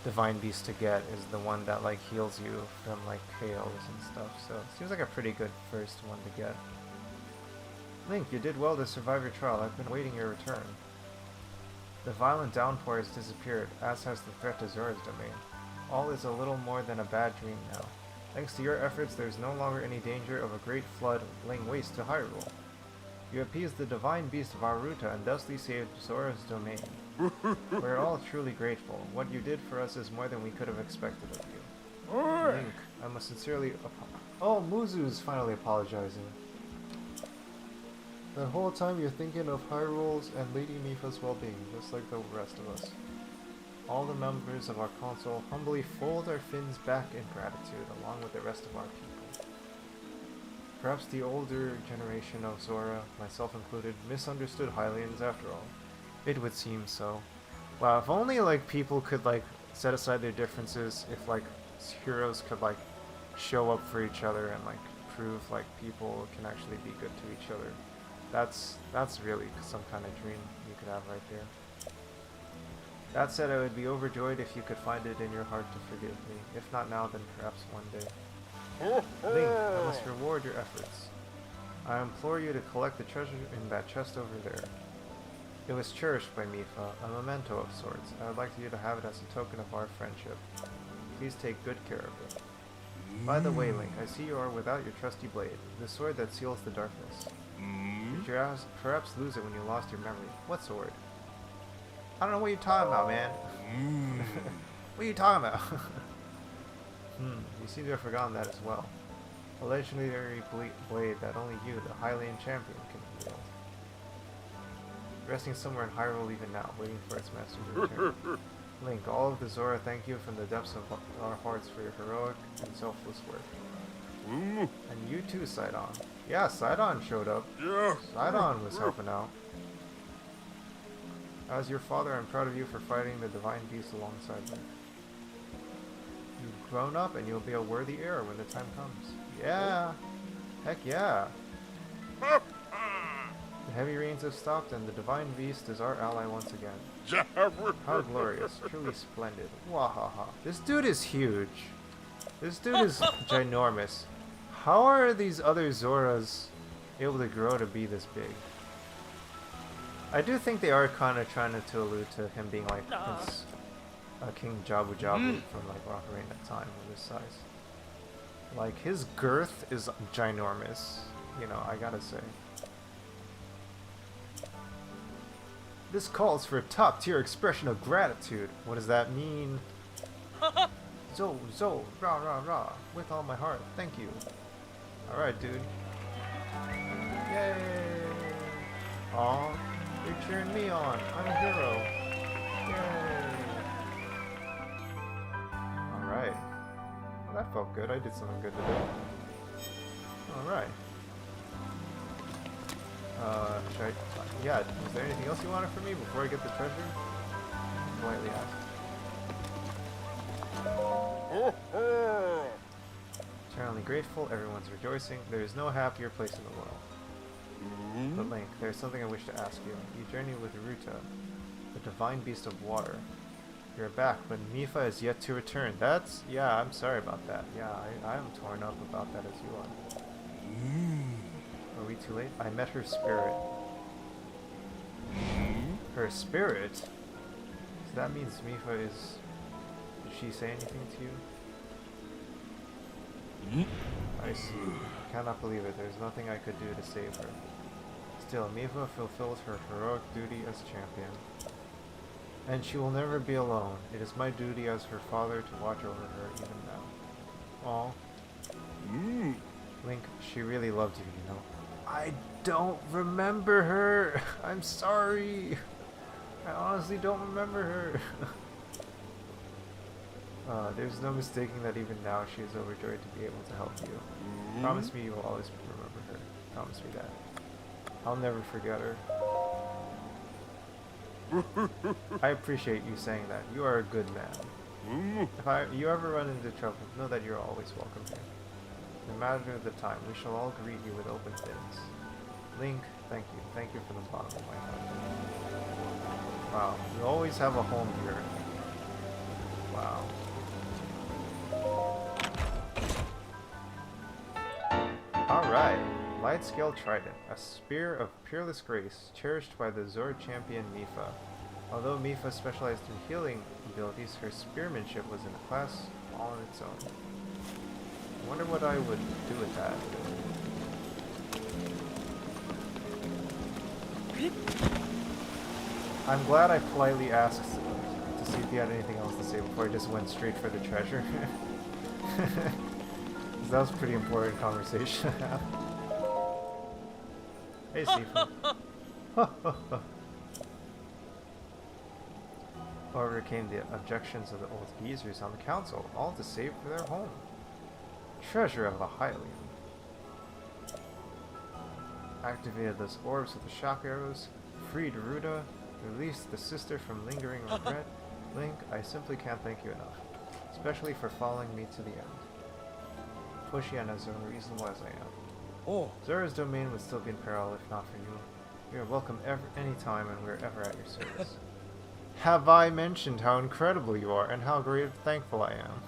Divine Beast to get is the one that like heals you from like KOs and stuff. So seems like a pretty good first one to get. Link, you did well to survive your trial. I've been waiting your return. The violent downpour has disappeared, as has the threat to Zora's domain. All is a little more than a bad dream now. Thanks to your efforts, there is no longer any danger of a great flood laying waste to Hyrule. You appeased the divine beast of our Ruta and thusly saved Zora's domain. We are all truly grateful. What you did for us is more than we could have expected of you. Link, I must sincerely Oh, Muzu's finally apologizing. The whole time you're thinking of Hyrule's and Lady Mifa's well-being, just like the rest of us. All the members of our council humbly fold our fins back in gratitude, along with the rest of our people. Perhaps the older generation of Zora, myself included, misunderstood Hylians after all. It would seem so. Wow, if only like people could like set aside their differences, if like heroes could like show up for each other and like prove like people can actually be good to each other. That's really some kind of dream you could have right there. That said, I would be overjoyed if you could find it in your heart to forgive me. If not now, then perhaps one day. Link, I must reward your efforts. I implore you to collect the treasure in that chest over there. It was cherished by Mifa, a memento of sorts. I would like you to have it as a token of our friendship. Please take good care of it. By the way, Link, I see you are without your trusty blade, the sword that seals the darkness. Did you perhaps lose it when you lost your memory? What sword? I don't know what you're talking about, man. What are you talking about? You seem to have forgotten that as well. A legendary blade that only you, the Hylian champion, can wield. Resting somewhere in Hyrule even now, waiting for its master to return. Link, all of the Zora thank you from the depths of our hearts for your heroic and selfless work. And you too, Sidon. Yeah, Sidon showed up. Yeah. Sidon was helping out. As your father, I'm proud of you for fighting the divine beast alongside me. You've grown up and you'll be a worthy heir when the time comes. Yeah! Heck yeah! The heavy rains have stopped and the divine beast is our ally once again. How glorious, truly splendid. Wahaha. This dude is huge. This dude is ginormous. How are these other Zoras able to grow to be this big? I do think they are kind of trying to allude to him being like Prince, King Jabu Jabu from like Ocarina of Time with his size. Like his girth is ginormous, you know, I gotta say. This calls for a top tier expression of gratitude. What does that mean? Zo, rah rah rah, with all my heart, thank you. Alright, dude. Yay! Aw, you're cheering me on. I'm a hero. Yay! Alright. Well, that felt good. I did something good today. Alright. Should I... Yeah, is there anything else you wanted from me before I get the treasure? Politely asked. Eternally grateful, everyone's rejoicing. There is no happier place in the world. But Link, there is something I wish to ask you. You journeyed with Ruta, the divine beast of water. You're back, but Mifa is yet to return. That's... yeah, I'm sorry about that. Yeah, I am torn up about that as you are. Are we too late? I met her spirit. Her spirit? So that means Mifa is... Did she say anything to you? I see. I cannot believe it. There's nothing I could do to save her. Still, Mifa fulfills her heroic duty as champion. And she will never be alone. It is my duty as her father to watch over her even now. Aw. Link, she really loved you, you know. I don't remember her. I'm sorry. I honestly don't remember her. There's no mistaking that even now she is overjoyed to be able to help you. Promise me you will always remember her. Promise me that. I'll never forget her. I appreciate you saying that. You are a good man. If you ever run into trouble, know that you're always welcome here. No matter the time, we shall all greet you with open fists. Link, thank you. Thank you from the bottom of my heart. Wow, you always have a home here. Wow. Alright, Light Scale Trident, a spear of peerless grace, cherished by the Zord champion Mipha. Although Mipha specialized in healing abilities, her spearmanship was in a class all on its own. I wonder what I would do with that. I'm glad I politely asked to see if he had anything else to say before I just went straight for the treasure. That was a pretty important conversation to have. Hey, Sifu. Overcame the objections of the old geezers on the council, all to save for their home. Treasure of the Hylian. Activated those orbs with the shock arrows, freed Ruta, released the sister from lingering regret. Link, I simply can't thank you enough, especially for following me to the end. Pushy and as unreasonable as I am. Oh. Zora's domain would still be in peril if not for you. You are welcome anytime and we're ever at your service. Have I mentioned how incredible you are and how great thankful I am?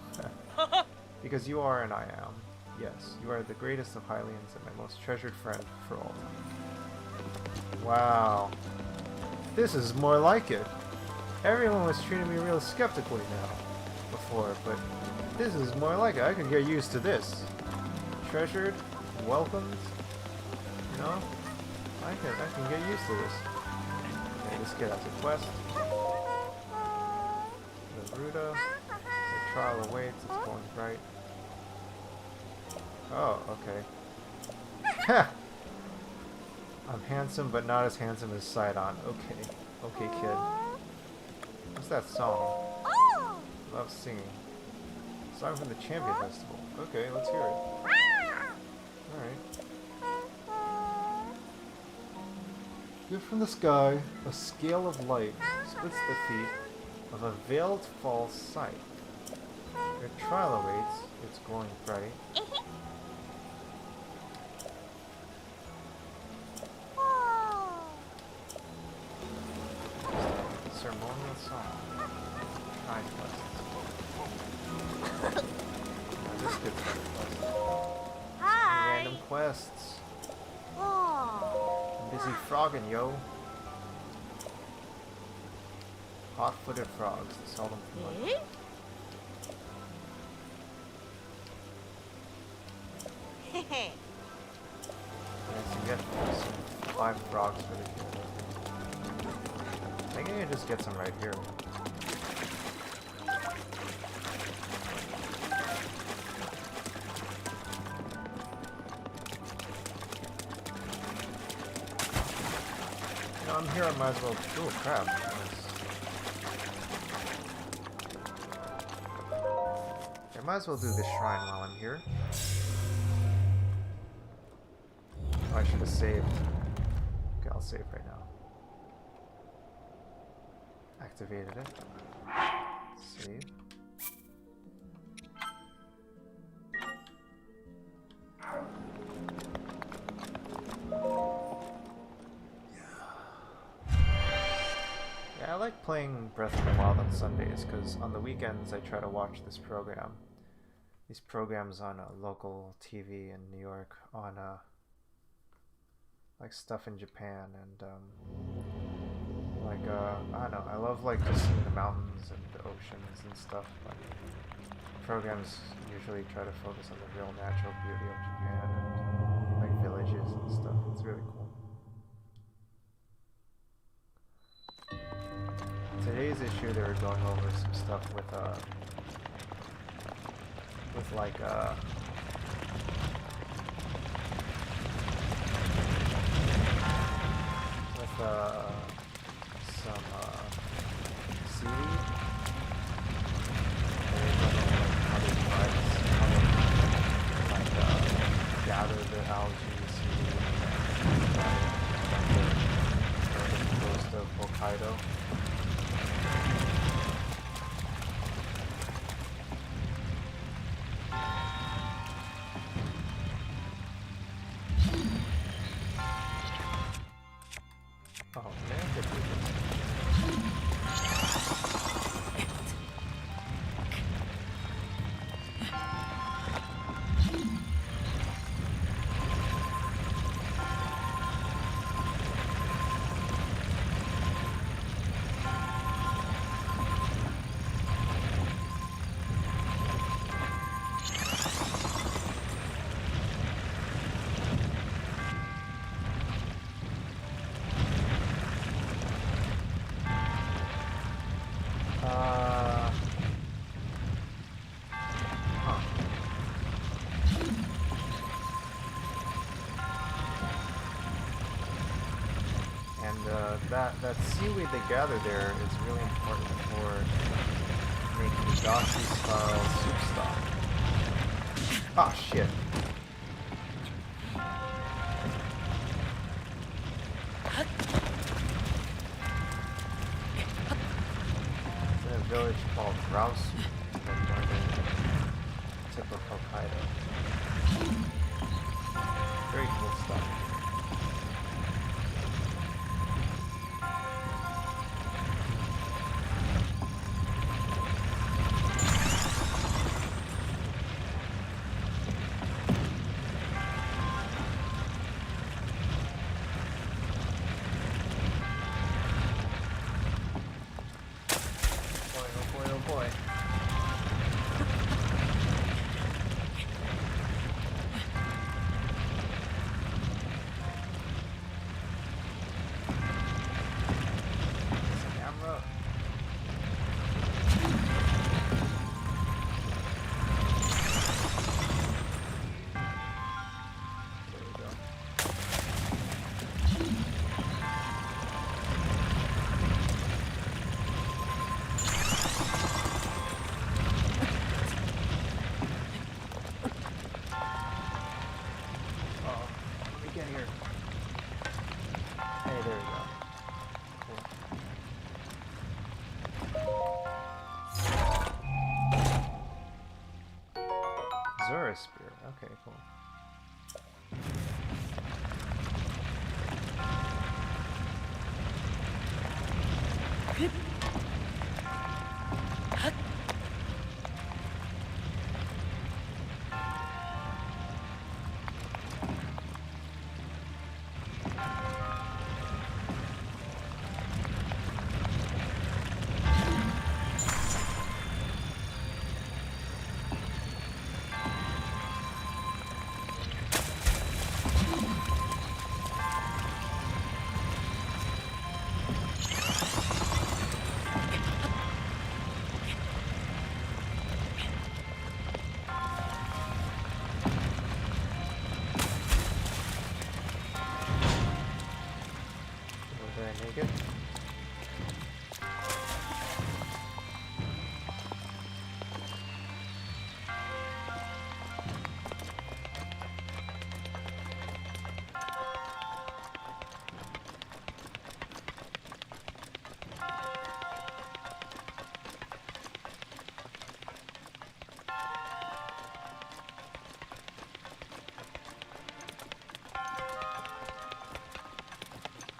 Because you are and I am. Yes, you are the greatest of Hylians and my most treasured friend for all time. Wow. This is more like it. Everyone was treating me real skeptically now before, but this is more like it. I could get used to this. Treasured, welcomed, you know? I can get used to this. Okay, this kid has a quest. The Ruta. The trial awaits, it's going right. Oh, okay. I'm handsome, but not as handsome as Sidon. Okay. Okay, kid. What's that song? Love singing. Song from the Champion Festival. Okay, let's hear it. Alright. Gift from the sky, a scale of light, splits the feet of a veiled false sight. Your trial awaits, it's glowing bright. Ceremonial song. Shrine quests. This kid's got quests. Hi. Random quests. Oh. I'm busy frogging, yo. Hot-footed frogs. Sell them for money. Yes, you get some 5 frogs for the kid. I think I can just get some right here. You know, I'm here, I might as well. Oh crap. Nice. I might as well do this shrine while I'm here. Oh, I should have saved. Okay, I'll save right now. Activated it. Save. Yeah, I like playing Breath of the Wild on Sundays because on the weekends I try to watch this program. These programs on local TV in New York on like stuff in Japan and like I don't know, I love like just seeing the mountains and the oceans and stuff, but programs usually try to focus on the real natural beauty of Japan and like villages and stuff. It's really cool. today's issue they were going over some stuff with like some seaweed. And they don't know like how they gather the algae, seaweed, and the coast of Hokkaido. Oh man, that seaweed they gather there is really important for making dashi style soup stock. Ah shit. It's in a village called Rouse, in the northern tip of Hokkaido. Very cool stuff. Spear. Okay, cool.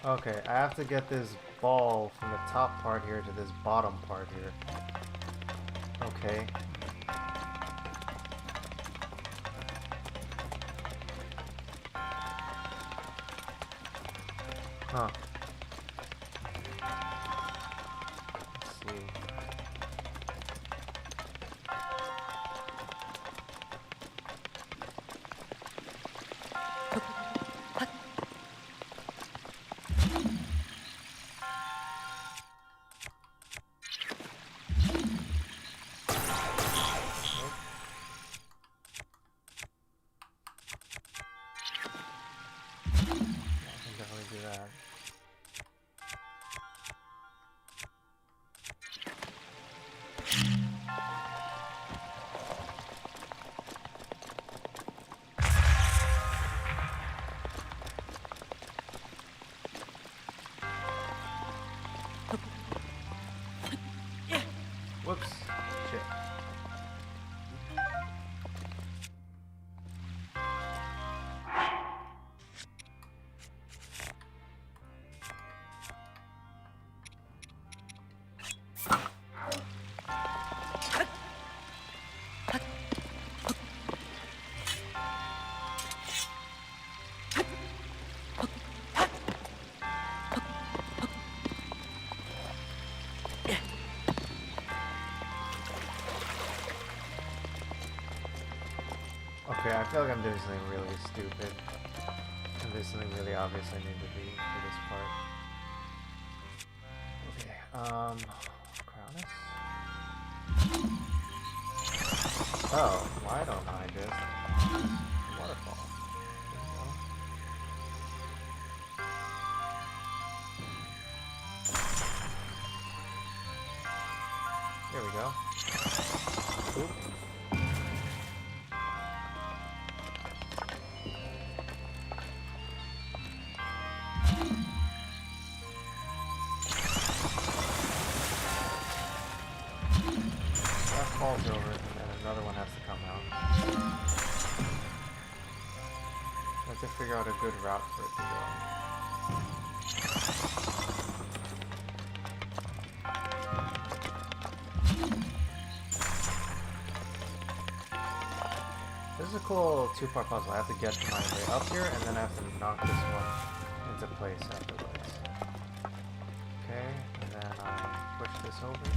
Okay, I have to get this ball from the top part here to this bottom part here. Okay. Huh. Let's see. Whoops. Shit. Okay, I feel like I'm doing something really stupid. And there's something really obvious I need to do for this part. Okay, Cronus? Oh, why don't I just... Waterfall. There we go. Oop. Falls over, and then another one has to come out. I have to figure out a good route for it to go. This is a cool two-part puzzle. I have to get my way up here, and then I have to knock this one into place afterwards. Okay, and then I push this over.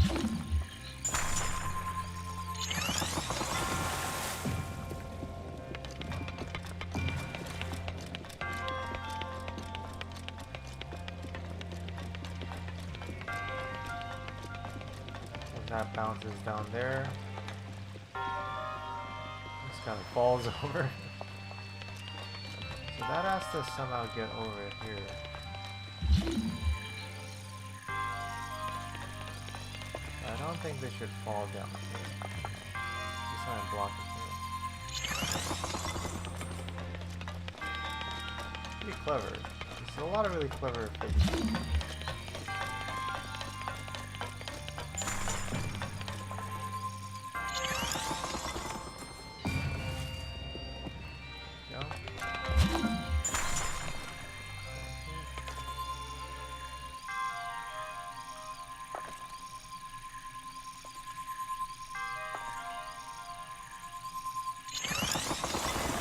That bounces down there. This kind of falls over. So that has to somehow get over here. I don't think they should fall down here. Just trying to block it here. Pretty clever. There's a lot of really clever things.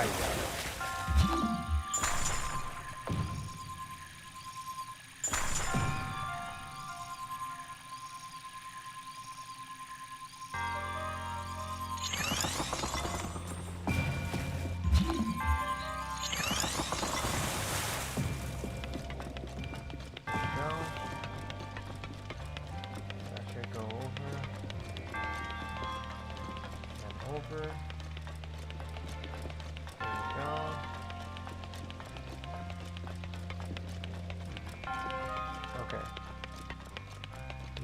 I got it. That should go over. And over. Okay.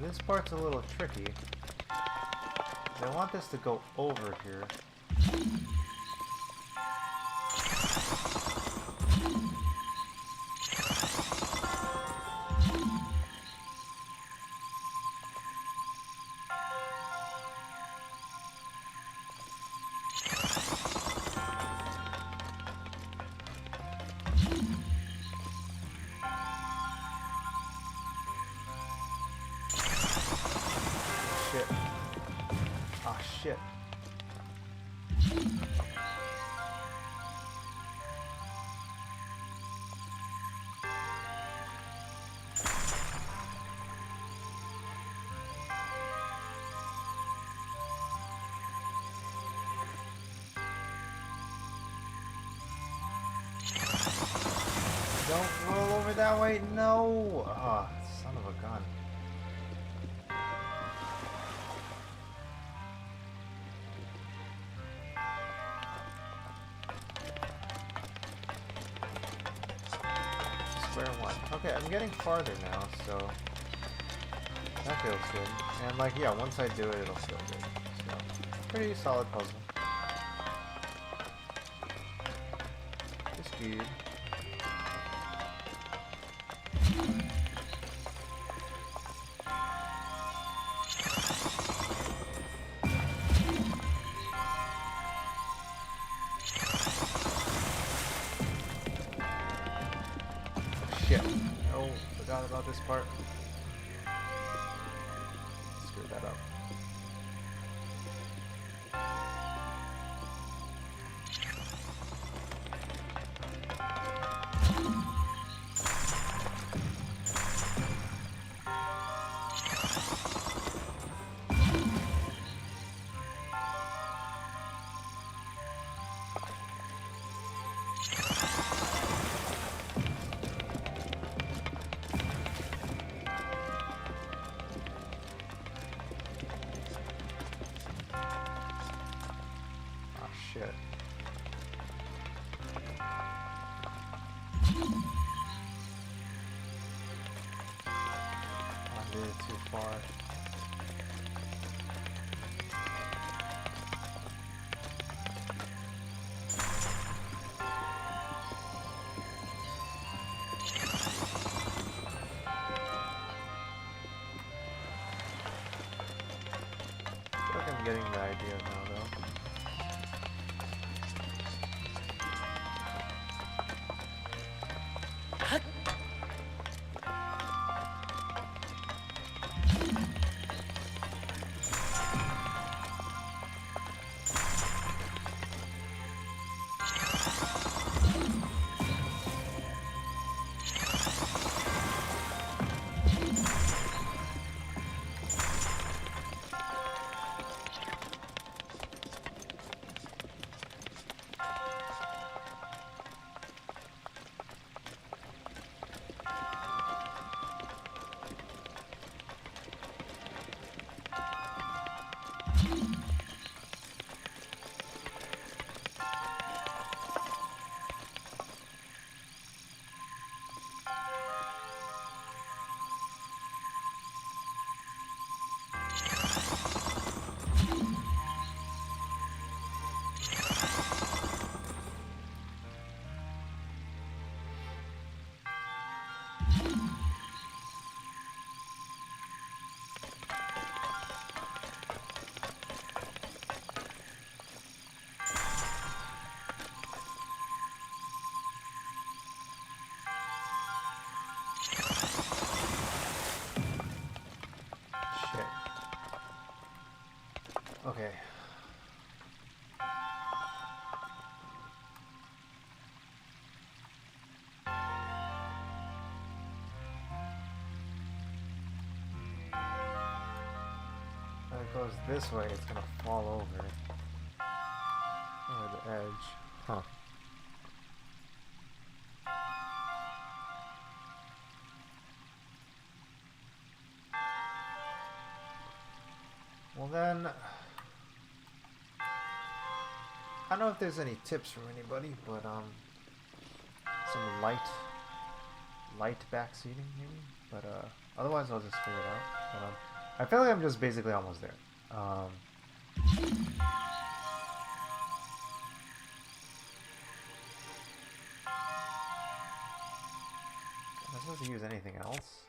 This part's a little tricky. I want this to go over here. Shit. Ah, shit. Don't roll over that way. No. Ah, son of a gun. Square one. Okay, I'm getting farther now, so that feels good. And like, yeah, once I do it, it'll feel good. So, pretty solid puzzle. It's good. Forgot about this part. Screwed that up. Shit. I did it too far. I feel like I'm getting the idea now, though. Okay. If it goes this way, it's gonna fall over. Or the edge. Huh. Well then, I don't know if there's any tips from anybody, but some light backseating maybe. But otherwise, I'll just figure it out. But, I feel like I'm just basically almost there. Am I supposed to use anything else?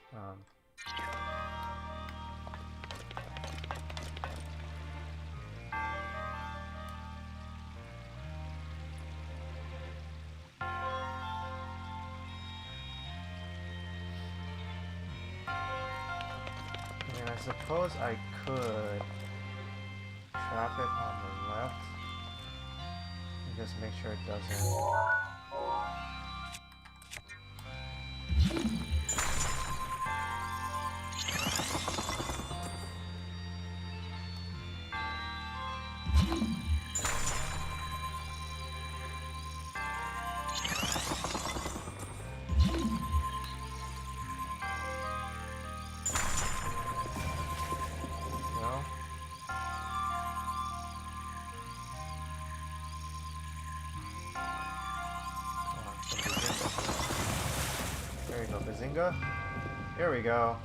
I suppose I could trap it on the left and just make sure it doesn't. There we go, Bazinga. There we go.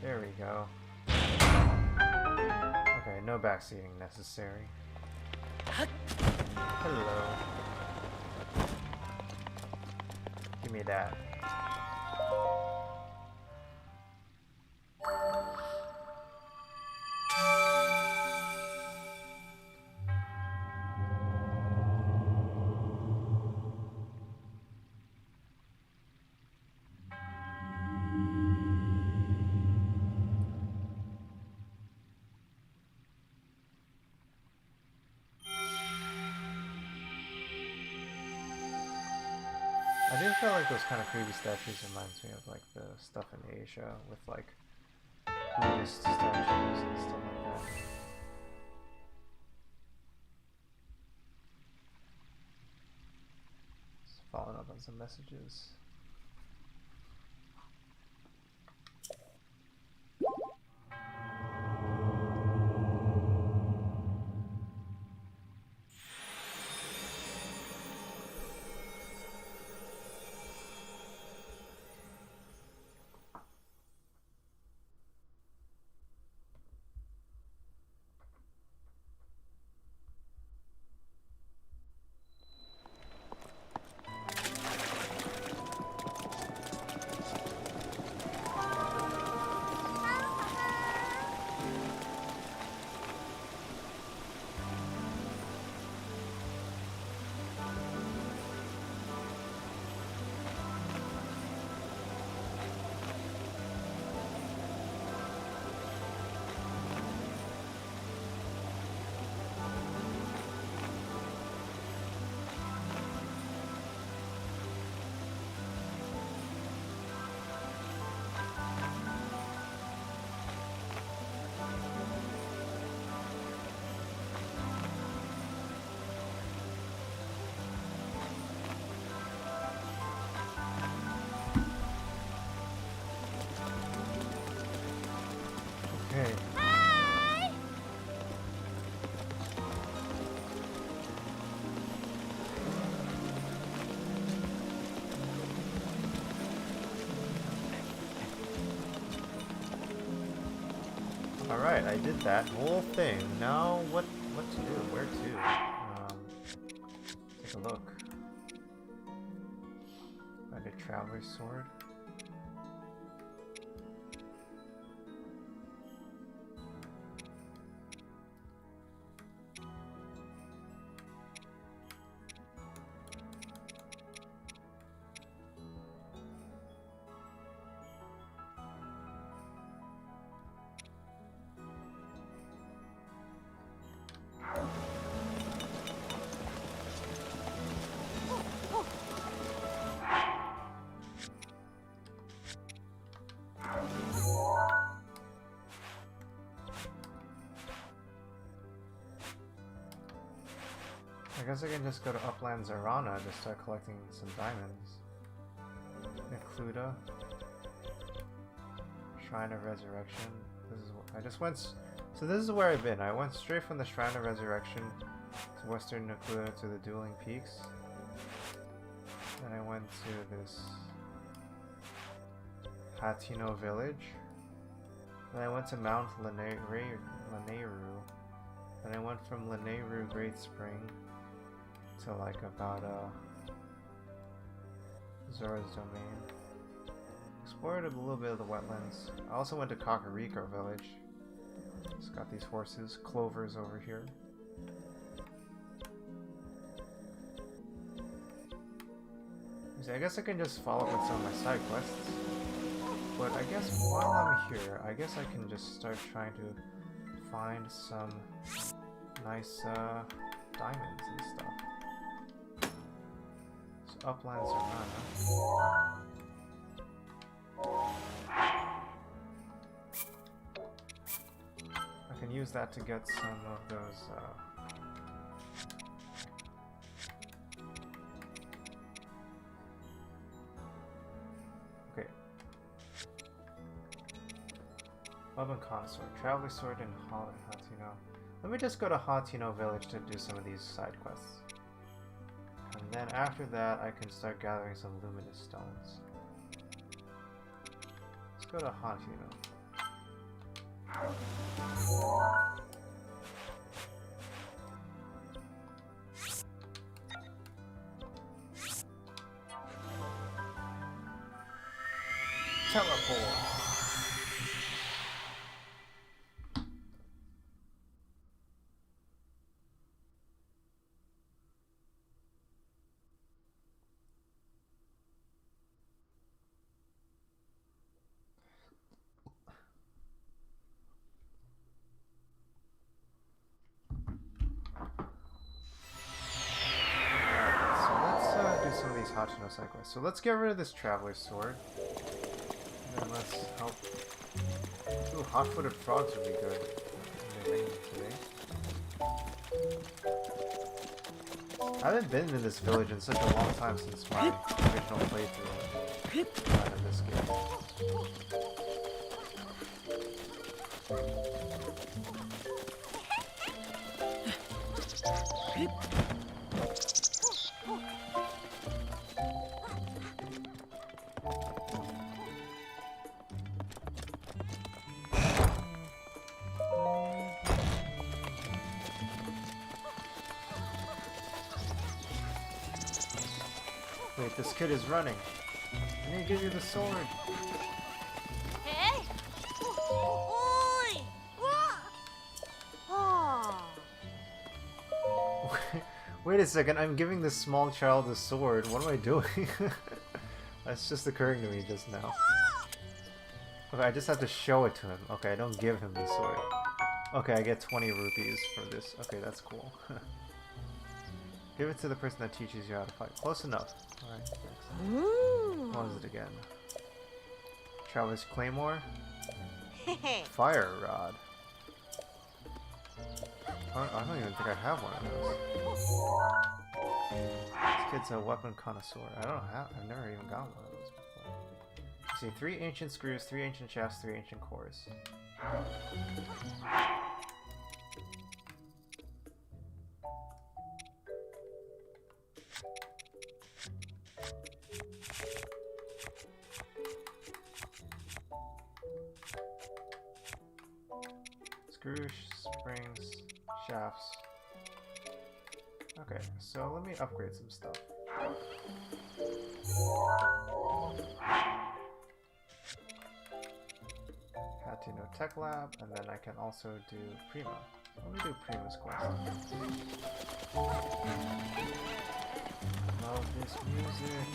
There we go. Okay, no backseating necessary. Hello. Give me that. feel like those kind of creepy statues reminds me of like the stuff in Asia with like Buddhist statues and stuff like that. Just following up on some messages. Okay. Alright, I did that whole thing. Now what to do? Where to? Take a look. Find a traveler's sword. I guess I can just go to Upland Zarana to start collecting some diamonds. Necluda. Shrine of Resurrection. This is I just went. So this is where I've been. I went straight from the Shrine of Resurrection to Western Necluda to the Dueling Peaks. Then I went to this Hatino village. Then I went to Mount Lanayru. Then I went from Lanayru Great Spring to like about Zora's Domain. Explored a little bit of the wetlands. I also went to Kakariko village. Just got these horses, clovers over here. See, I guess I can just follow up with some of my side quests. But I guess while I'm here, I guess I can just start trying to find some nice diamonds and stuff. So Upland Zarana. I can use that to get some of those okay. Love and Connoisseur. Traveler Sword in Hatino. Let me just go to Hatino village to do some of these side quests. And then after that I can start gathering some luminous stones. Let's go to Hatino. Teleport. Tachino side quest. So let's get rid of this Traveler's Sword. And then let's help. Ooh, hot-footed frogs would be good in the rain today. I haven't been in this village in such a long time since my original playthrough of this game. Wait, this kid is running. I need to give you the sword. Hey! Oi! Wait a second, I'm giving this small child a sword. What am I doing? That's just occurring to me just now. Okay, I just have to show it to him. Okay, I don't give him the sword. Okay, I get 20 rupees for this. Okay, that's cool. Give it to the person that teaches you how to fight. Close enough. Alright, thanks. What is it again? Traveler's Claymore? Fire Rod. I don't even think I have one of those. This kid's a weapon connoisseur. I've never even got one of those before. You see, 3 ancient screws, 3 ancient shafts, 3 ancient cores. Screws, springs, shafts. Okay, so let me upgrade some stuff. Hatino Tech Lab, and then I can also do Prima. Let me do Prima's quest. Love this music.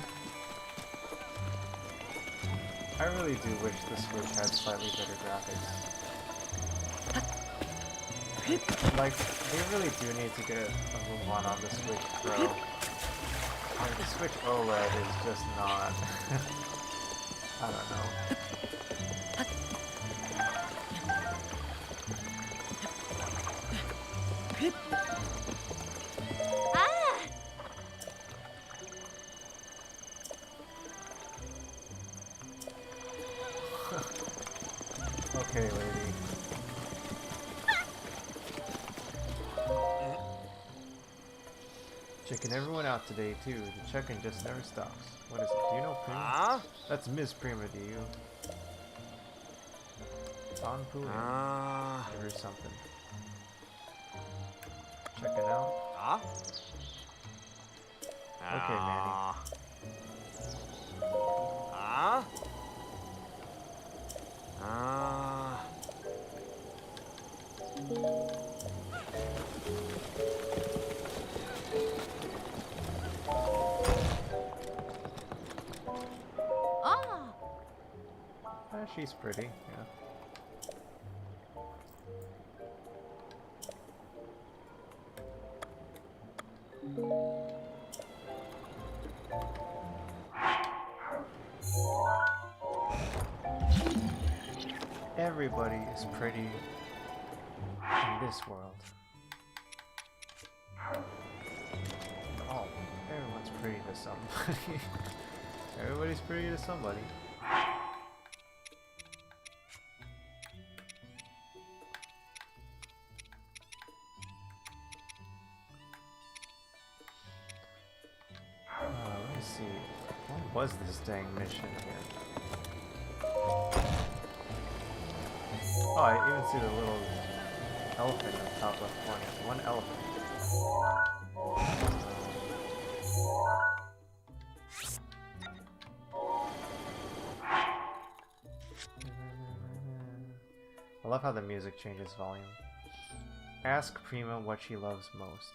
I really do wish the Switch had slightly better graphics. Like, they really do need to get a move on the Switch Pro. Like, the Switch OLED is just not... I don't know. Okay, lady. Checking everyone out today, too. The checking just never stops. What is it? Do you know Prima? That's Miss Prima, do you? Tanpu? Give her something. Checking out? Okay, Manny. She's pretty, yeah. Everybody is pretty in this world. Oh, everyone's pretty to somebody. Everybody's pretty to somebody. Let me see. What was this dang mission here? Oh, I even see the little elephant on top left corner. One elephant. I love how the music changes volume. Ask Prima what she loves most.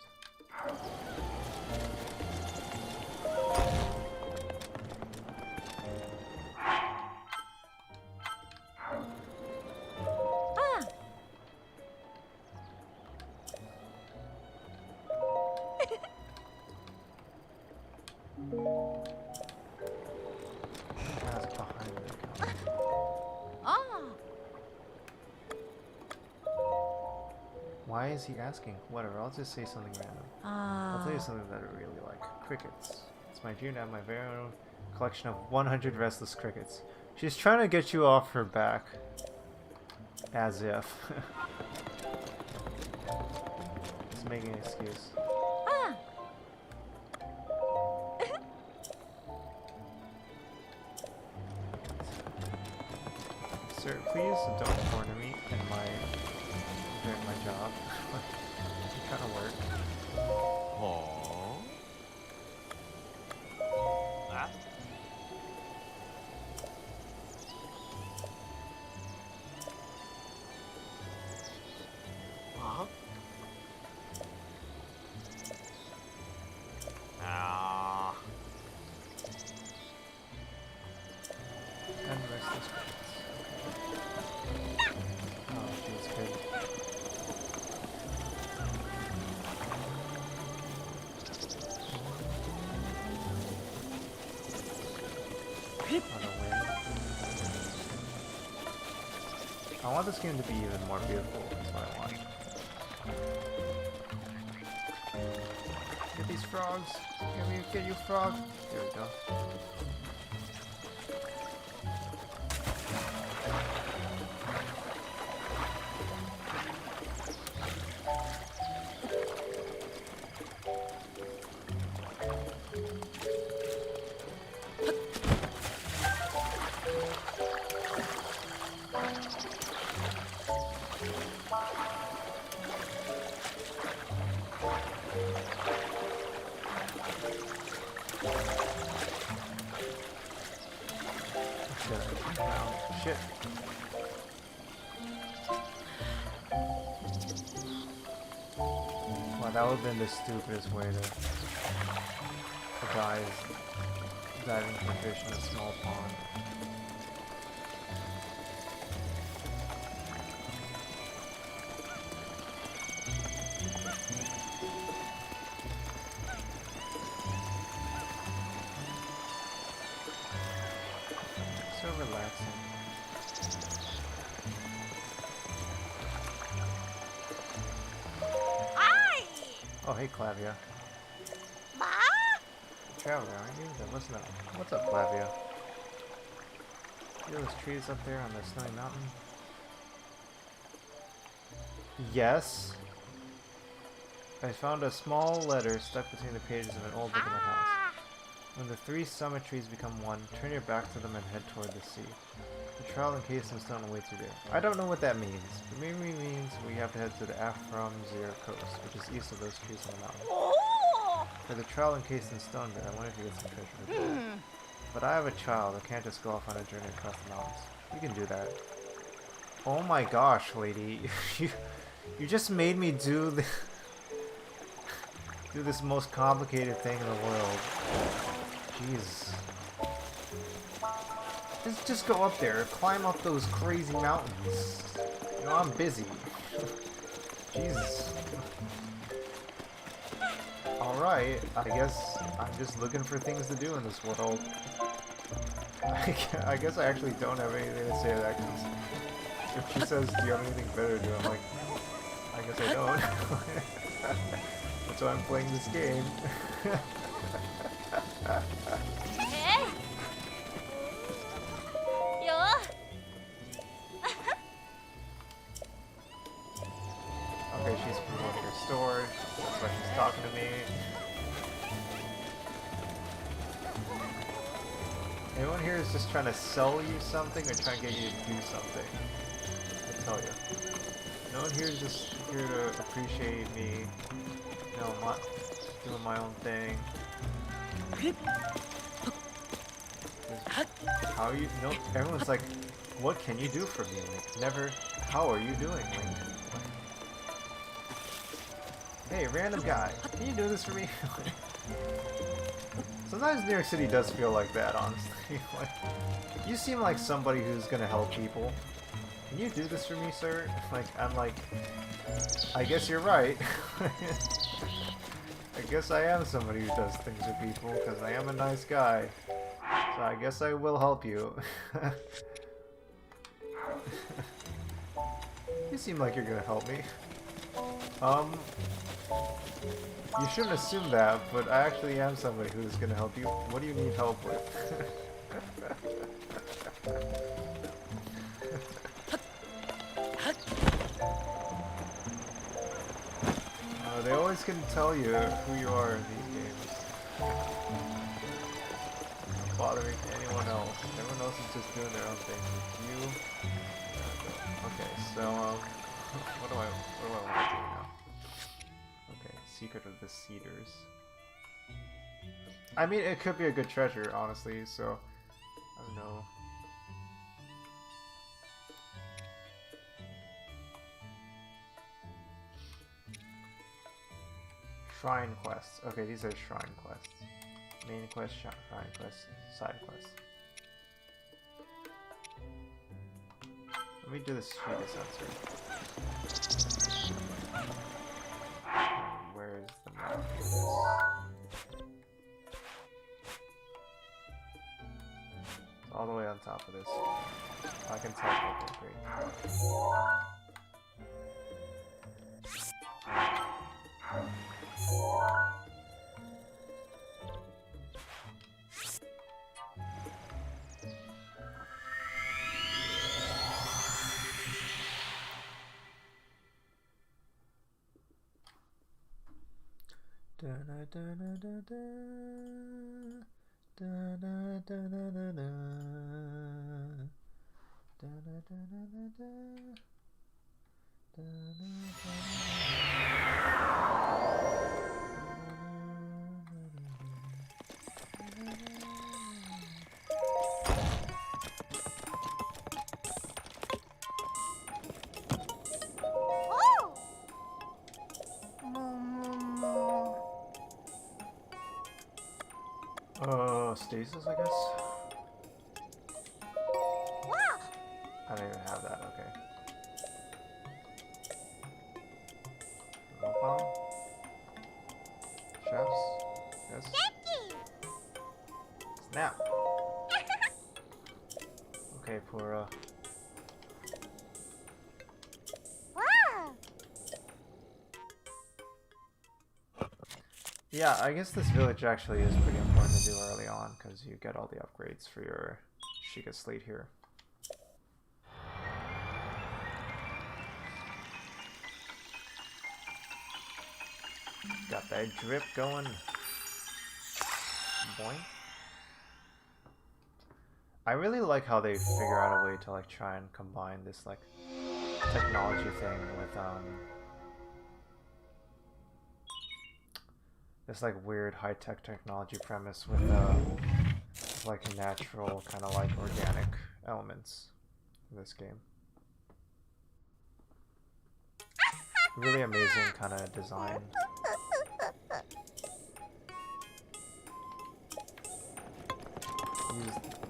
Why is he asking? Whatever, I'll just say something random. I'll tell you something that I really like. Crickets. It's my dream to have my very own collection of 100 restless crickets. She's trying to get you off her back. As if. Just making an excuse. Sir, please don't corner me during my job. I'm trying to work. Aww. Ah. Huh? Ah. And restless crickets. Oh, jeez, good. On a win. I want this game to be even more beautiful. That's what I want. Get these frogs. Get you frog. There we go. Shit. Wow, that would have been the stupidest way to die is diving for fish in a small pond. So relaxing. Oh, hey, Clavia. Traveler, aren't you? Then listen up. What's up, Clavia? See those trees up there on the snowy mountain? Yes. I found a small letter stuck between the pages of an old book in the house. When the three summit trees become one, turn your back to them and head toward the sea. The trial encased in stone awaits you there. I don't know what that means, but maybe it means we have to head to the Aframzir coast, which is east of those trees on the mountain. For the trial encased in stone there, I wonder if you get some treasure with that. But I have a child, I can't just go off on a journey across the mountains. You can do that. Oh my gosh, lady. you just made me do this most complicated thing in the world. Jeez. Just go up there, climb up those crazy mountains. You know, I'm busy. Jesus. Alright, I guess I'm just looking for things to do in this world. I guess I actually don't have anything to say to that, because if she says, do you have anything better to do, I'm like, I guess I don't. That's why I'm playing this game. Okay, she's promoting her store. That's why she's talking to me. Anyone here is just trying to sell you something or trying to get you to do something? I tell you. No one here is just here to appreciate me. You know, doing my own thing. How are you? No, everyone's like, what can you do for me? Like, never. How are you doing? Like, hey, random guy, can you do this for me? Sometimes New York City does feel like that, honestly. Like, you seem like somebody who's gonna help people. Can you do this for me, sir? Like, I'm like, I guess you're right. I guess I am somebody who does things for people, because I am a nice guy. So I guess I will help you. You seem like you're gonna help me. Um, you shouldn't assume that, but I actually am somebody who's gonna help you. What do you need help with? They always can tell you who you are in these games. Not bothering anyone else. Everyone else is just doing their own thing. You. Okay, so what do I want to do now? Okay, Secret of the Cedars. I mean, it could be a good treasure, honestly. So I don't know. Shrine quests. Okay, these are shrine quests. Main quest, shrine quests, side quests. Let me do this Shiga sensor. Where is the map for this? It's all the way on top of this. I can tell. Okay, great. Da da da da da da da da da da da da da da da stasis, I guess? I don't even have that, okay. Robot? Chefs? Yes? Snap! Okay, poor, yeah, I guess this village actually is pretty important to do early on, because you get all the upgrades for your Shiga Slate here. Got that drip going. Boing. I really like how they figure out a way to like try and combine this like technology thing with this like weird high-tech technology premise with like natural kind of like organic elements in this game. Really amazing kind of design.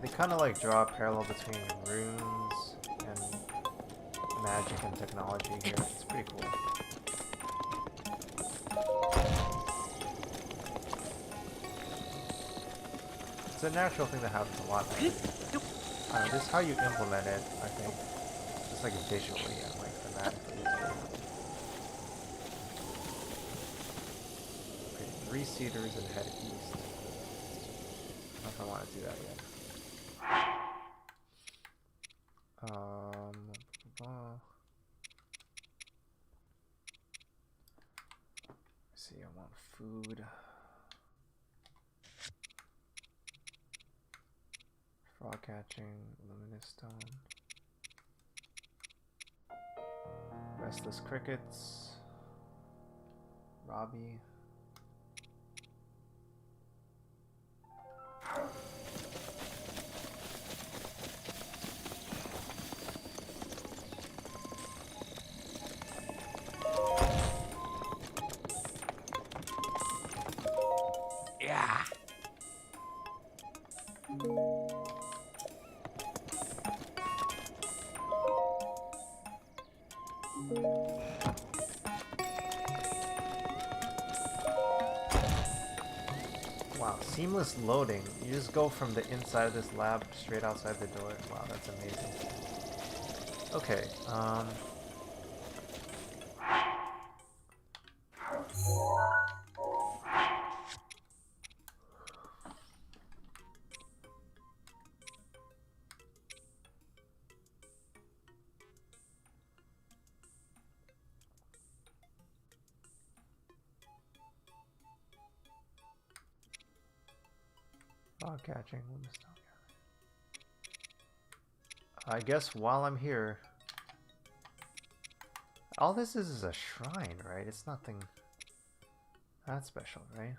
They kind of like draw a parallel between runes and magic and technology here. It's pretty cool. It's a natural thing that happens a lot. Just how you implement it, I think, just like visually and like thematically. Okay, 3 cedars and head east. I don't know if I want to do that yet. Let's see, I want food. Frog catching, luminous stone. Restless crickets. Robbie. Yeah. Wow, seamless loading. You just go from the inside of this lab straight outside the door. Wow, that's amazing. Okay, Log catching. I guess while I'm here, all this is a shrine, right? It's nothing that special, right?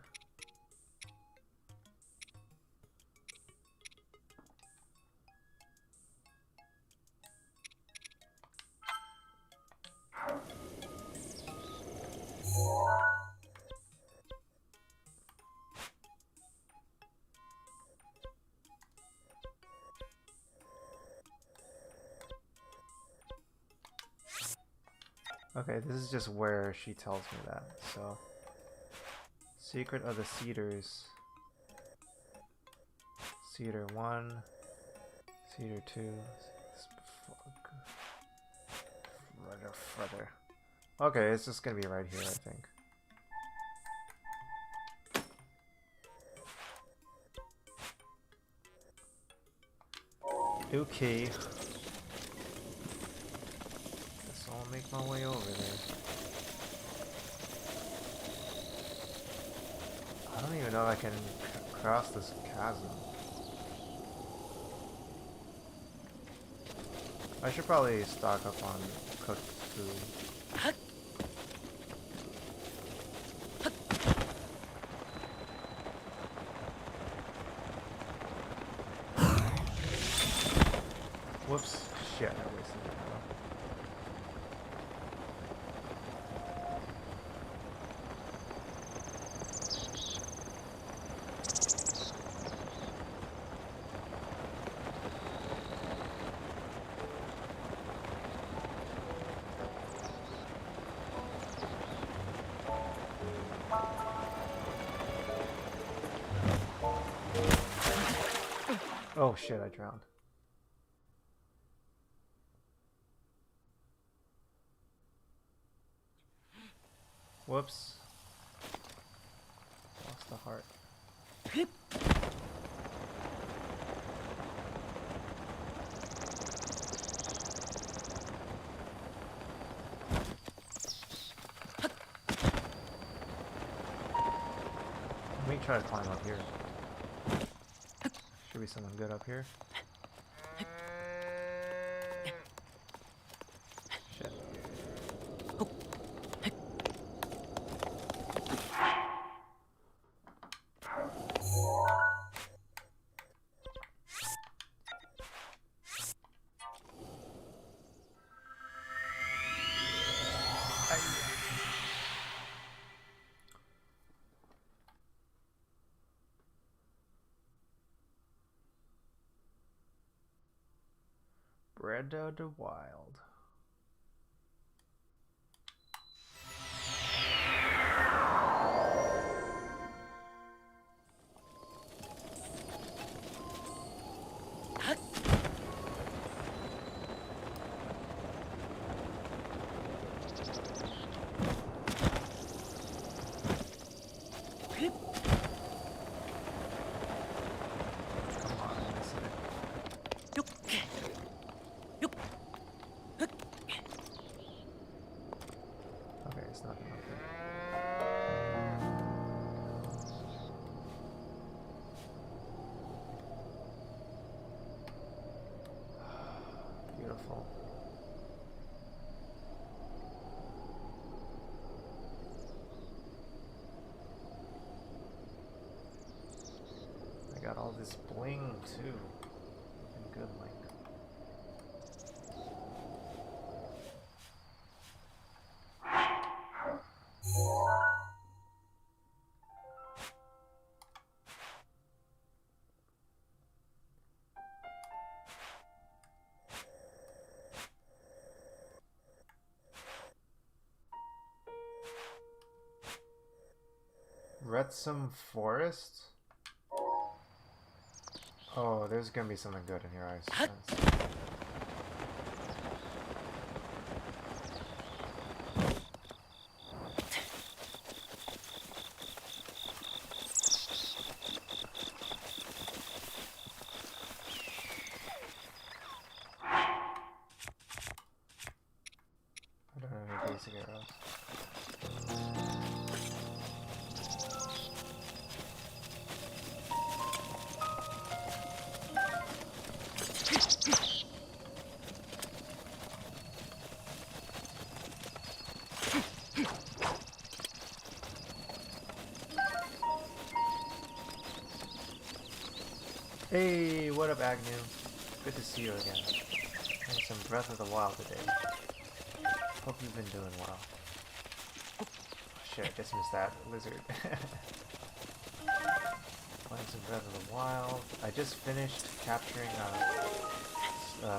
Okay, this is just where she tells me that, so... Secret of the Cedars. Cedar 1, Cedar 2, further. Okay, it's just gonna be right here, I think. Okay. Guess I'll make my way over there. I don't even know if I can cross this chasm. I should probably stock up on cooked food. Whoops. Shit, I wasted it. Oh shit, I drowned. Whoops. Lost the heart. Let me try to climb up here. Should be something good up here. Shit. Bred of the Wild. Got all this bling too. And good link. Wholesome Forest? Oh, there's gonna be something good in here, I sense. I don't have any basic arrows. Hey, what up, Agnew? Good to see you again. Playing some Breath of the Wild today. Hope you've been doing well. Oh, shit, I just missed that lizard. Playing some Breath of the Wild. I just finished capturing,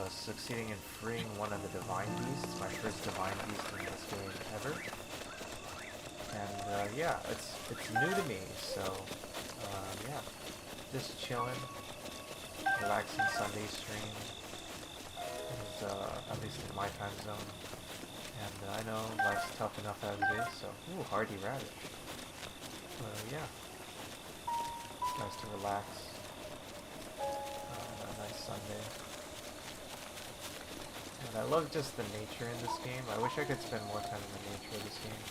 succeeding in freeing one of the Divine Beasts. My first Divine Beast in this game ever. And, yeah, it's new to me, so, yeah. Just chilling. Relaxing Sunday stream. It's, at least in my time zone. And I know life's tough enough as it is, so... Ooh, hardy rabbit. Yeah. It's nice to relax. A nice Sunday. And I love just the nature in this game. I wish I could spend more time in the nature of this game.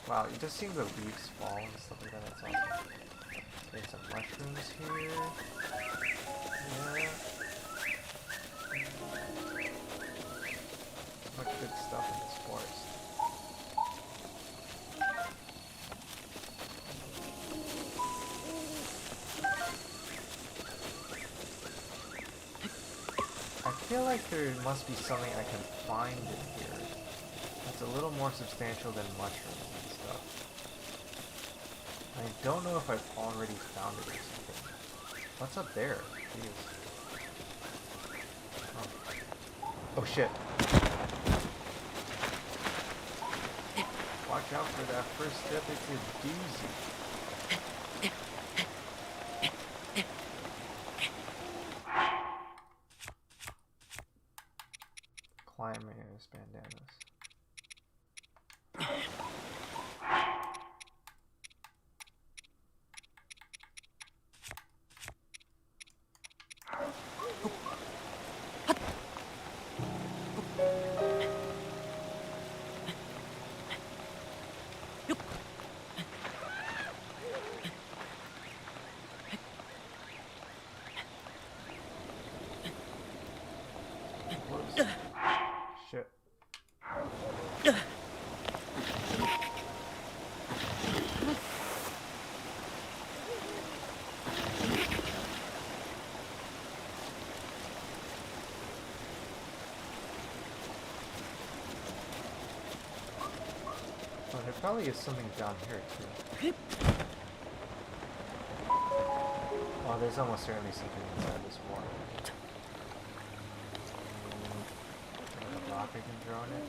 Wow, you just seeing the leaves fall and stuff like that, that's awesome. There's some mushrooms here. Yeah. Much good stuff in this forest. I feel like there must be something I can find in here that's a little more substantial than mushrooms and stuff. I don't know if I've already found it or something. What's up there? Jeez. Oh shit. Watch out for that first step, it's a doozy. Climbers, bandanas. Shit. Oh, there probably is something down here too. Oh, there's almost certainly something inside this water. A rock I can throw in it.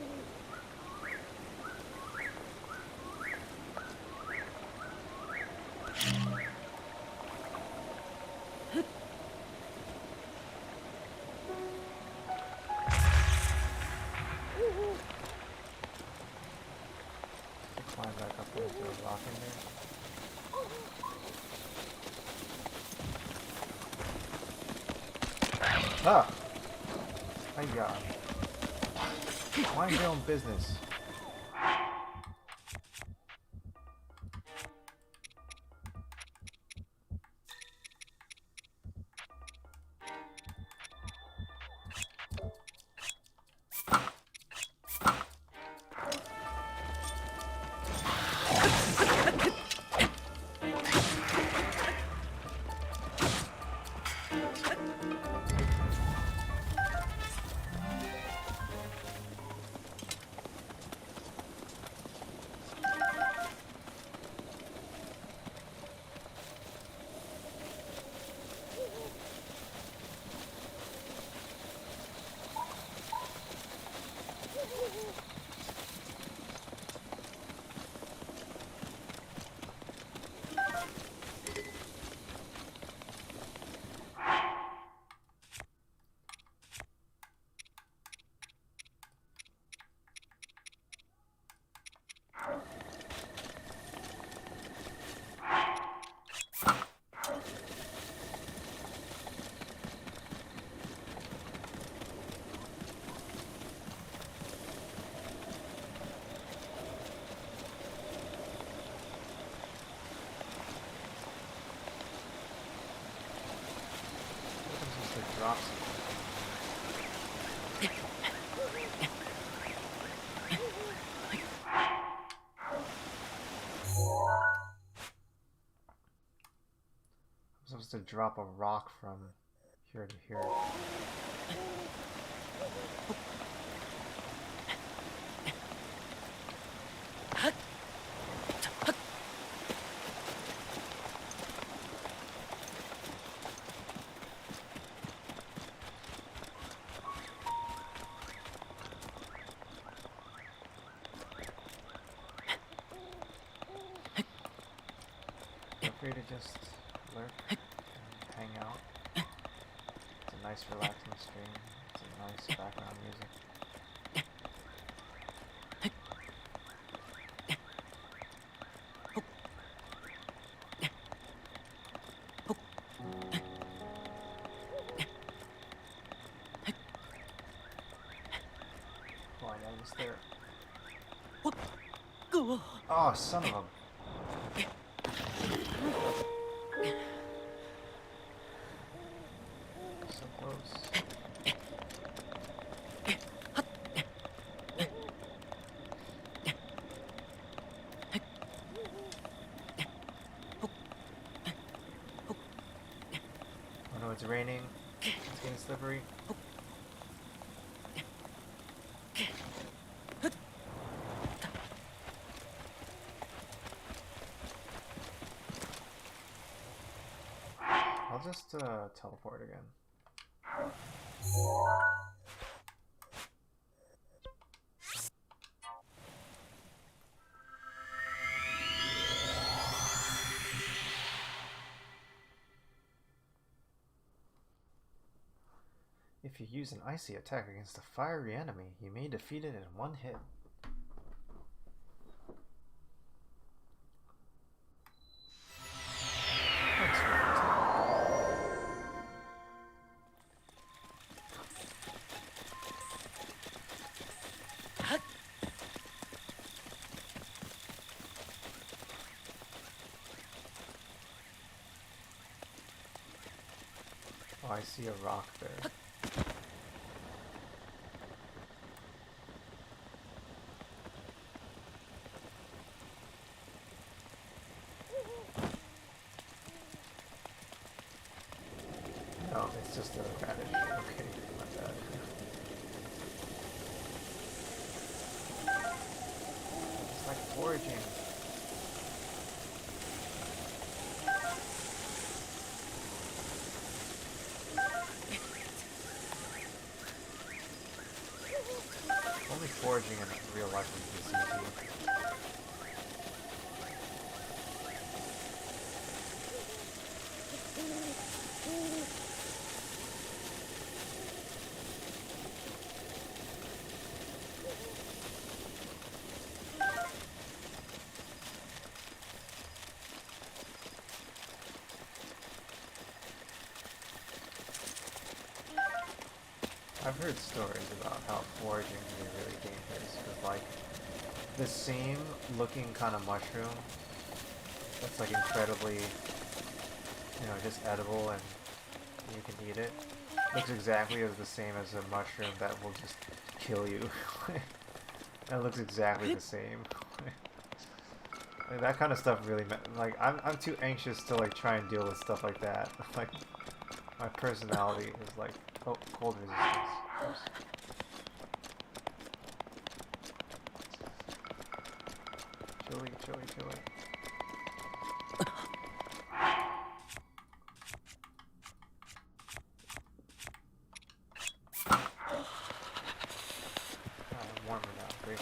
Climb back up there, throw a rock in there. Ah! My god. Mind your own business. drop a rock from here to here. Feel free to just lurk and hang out. It's a nice relaxing stream. It's a nice background music. Oh, I know, was there. Oh, son of a. So close. Oh no, it's raining. It's getting slippery. I'll just teleport again. If you use an icy attack against a fiery enemy, you may defeat it in one hit. Thanks, oh, I see a rock there. No, it's just a radish. Okay, my bad. It's like foraging. Only foraging in real life is this easy. I've heard stories about how foraging can be really dangerous with like the same looking kind of mushroom that's like incredibly, you know, just edible and you can eat it. Looks exactly as the same as a mushroom that will just kill you. It looks exactly the same. Like, that kind of stuff really, like I'm too anxious to like try and deal with stuff like that. Like my personality is like, oh, cold resistance. Oops. Chilly, chilly, chilly. I'm warmer now, great.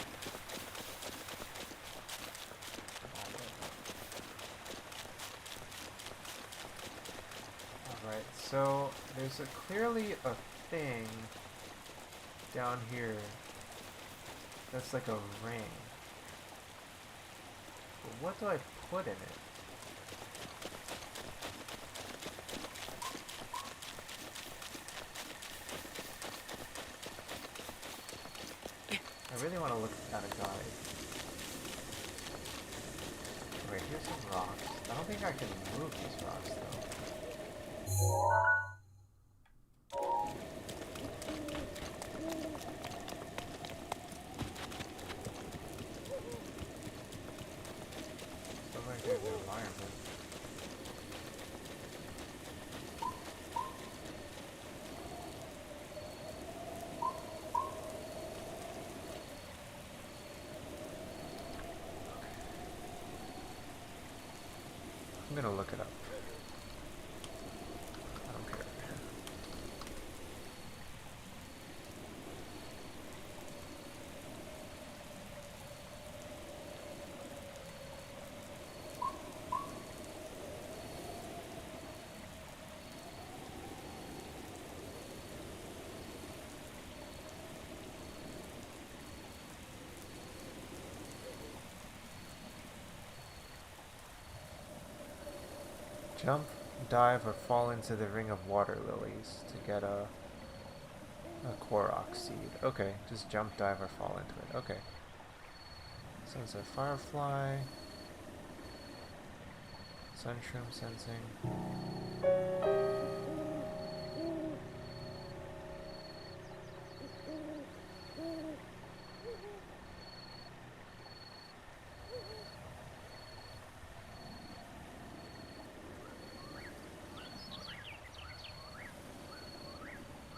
Alright, so there's clearly a thing down here that's like a ring. But what do I put in it? I really want to look at a guide. Wait, here's some rocks. I don't think I can move these rocks though. Still like there's the environment. gonna look it up. I don't care. Jump, dive, or fall into the ring of water lilies to get a Korok seed. Okay, just jump, dive, or fall into it. Okay. Sunset Firefly. Sunshroom sensing.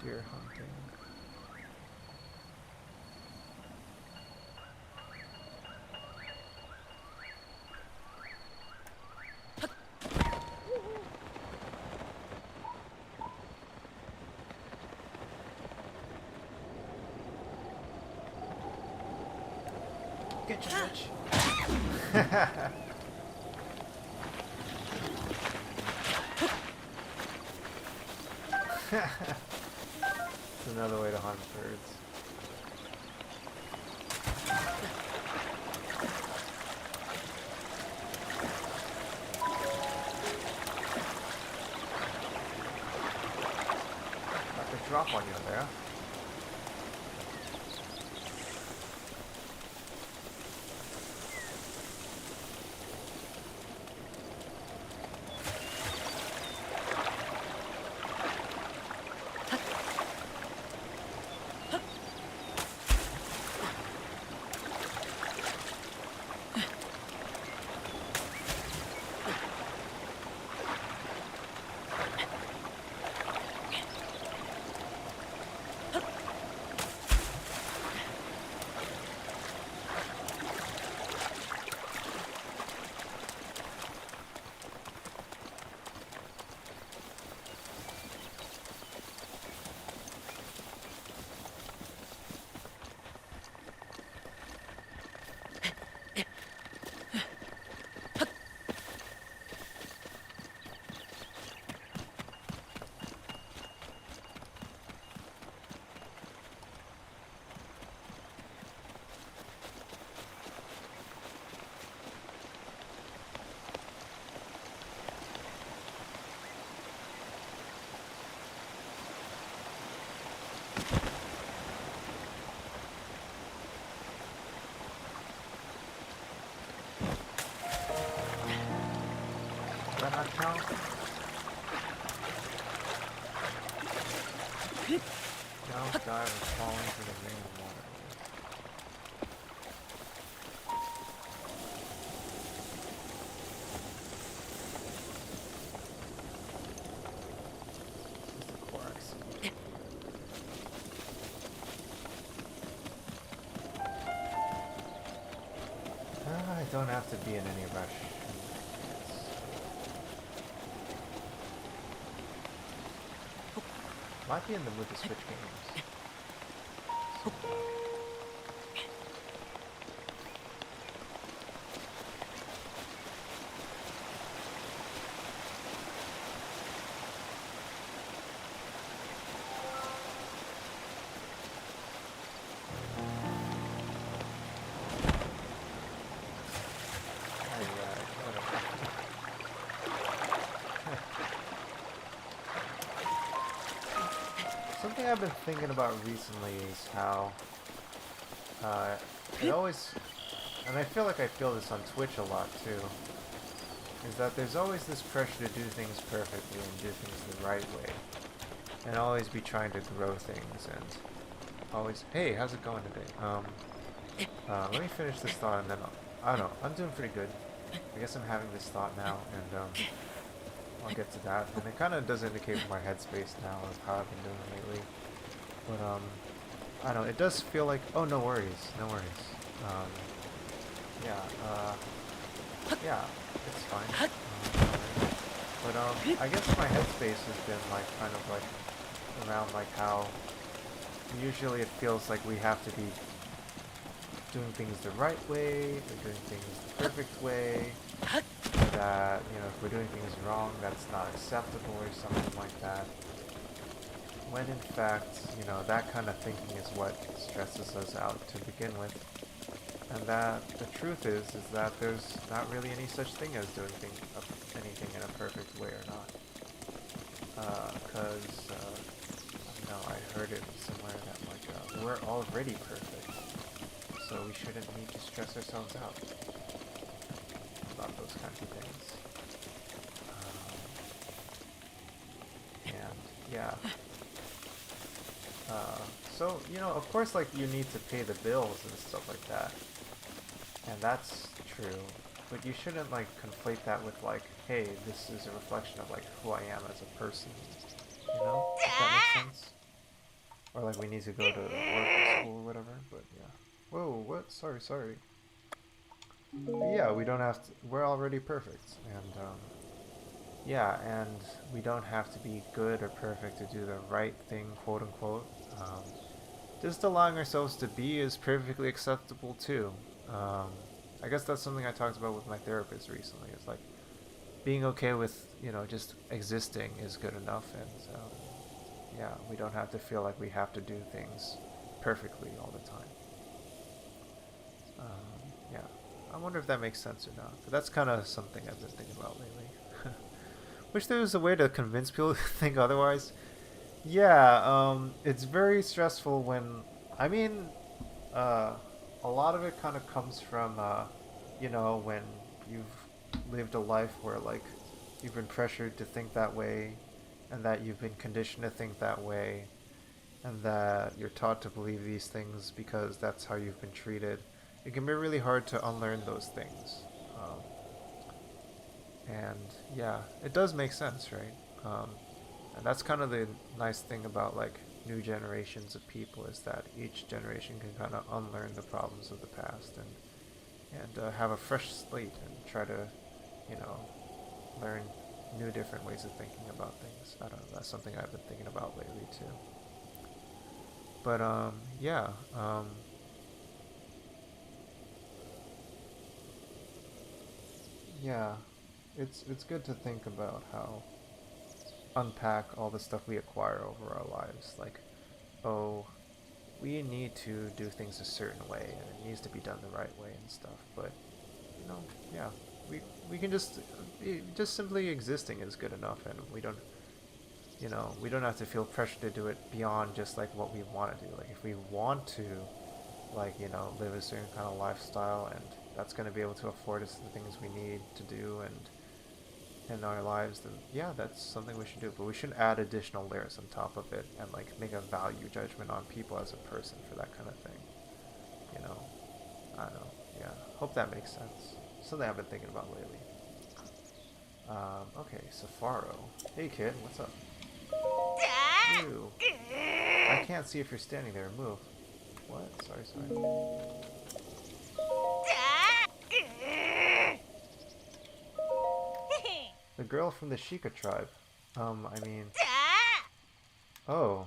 Deer hunting. Get your bitch. It's another way to hunt birds. Not to drop on you there. Does that not count? Jump, dive, and fall into the ring of water. This is the Korok seed. I don't have to be in any rush. Might be in the mood to switch games. Something I've been thinking about recently is how it always, and I feel like I feel this on Twitch a lot too, is that there's always this pressure to do things perfectly and do things the right way, and always be trying to grow things and always, hey, how's it going today? Let me finish this thought and then I don't know, I'm doing pretty good. I guess I'm having this thought now, and I'll get to that. And it kind of does indicate my headspace now of how I've been doing lately. But I don't know, it does feel like, oh, no worries, no worries. Yeah, it's fine. But I guess my headspace has been like kind of like around like how usually it feels like we have to be doing things the right way, or doing things the perfect way, that, you know, if we're doing things wrong, that's not acceptable or something like that. When in fact, you know, that kind of thinking is what stresses us out to begin with. And that the truth is that there's not really any such thing as doing anything in a perfect way or not. Because, I don't know, I heard it somewhere that like, we're already perfect. So we shouldn't need to stress ourselves out about those kinds of things. And yeah. So, you know, of course, like, you need to pay the bills and stuff like that. And that's true. But you shouldn't, like, conflate that with, like, hey, this is a reflection of, like, who I am as a person. You know? If that makes sense? Or, like, we need to go to work or school or whatever. But, yeah. Whoa, what? Sorry. But yeah, we don't have to... We're already perfect. And, yeah, and we don't have to be good or perfect to do the right thing, quote unquote. Just allowing ourselves to be is perfectly acceptable too. I guess that's something I talked about with my therapist recently. It's like being okay with, you know, just existing is good enough, and yeah, we don't have to feel like we have to do things perfectly all the time. Yeah, I wonder if that makes sense or not. But that's kind of something I've been thinking about lately. Wish there was a way to convince people to think otherwise. Yeah, it's very stressful when, I mean, a lot of it kind of comes from, you know, when you've lived a life where, like, you've been pressured to think that way, and that you've been conditioned to think that way, and that you're taught to believe these things because that's how you've been treated. It can be really hard to unlearn those things. And yeah, it does make sense, right? And that's kind of the nice thing about like new generations of people, is that each generation can kind of unlearn the problems of the past and have a fresh slate and try to, you know, learn new different ways of thinking about things. I don't know, that's something I've been thinking about lately too. But yeah, yeah, it's good to think about how unpack all the stuff we acquire over our lives. Like, oh, we need to do things a certain way, and it needs to be done the right way and stuff. But, you know, yeah, we can just simply existing is good enough, and we don't, you know, we don't have to feel pressure to do it beyond just like what we want to do. Like, if we want to, like, you know, live a certain kind of lifestyle, and that's going to be able to afford us the things we need to do and in our lives, then yeah, that's something we should do. But we shouldn't add additional layers on top of it and like make a value judgment on people as a person for that kind of thing. You know, I don't know. Yeah, hope that makes sense. Something I've been thinking about lately. Okay, Safaro. Hey kid, what's up? Ew. I can't see if you're standing there. Move. What? Sorry. The girl from the Sheikah tribe. I mean... Oh.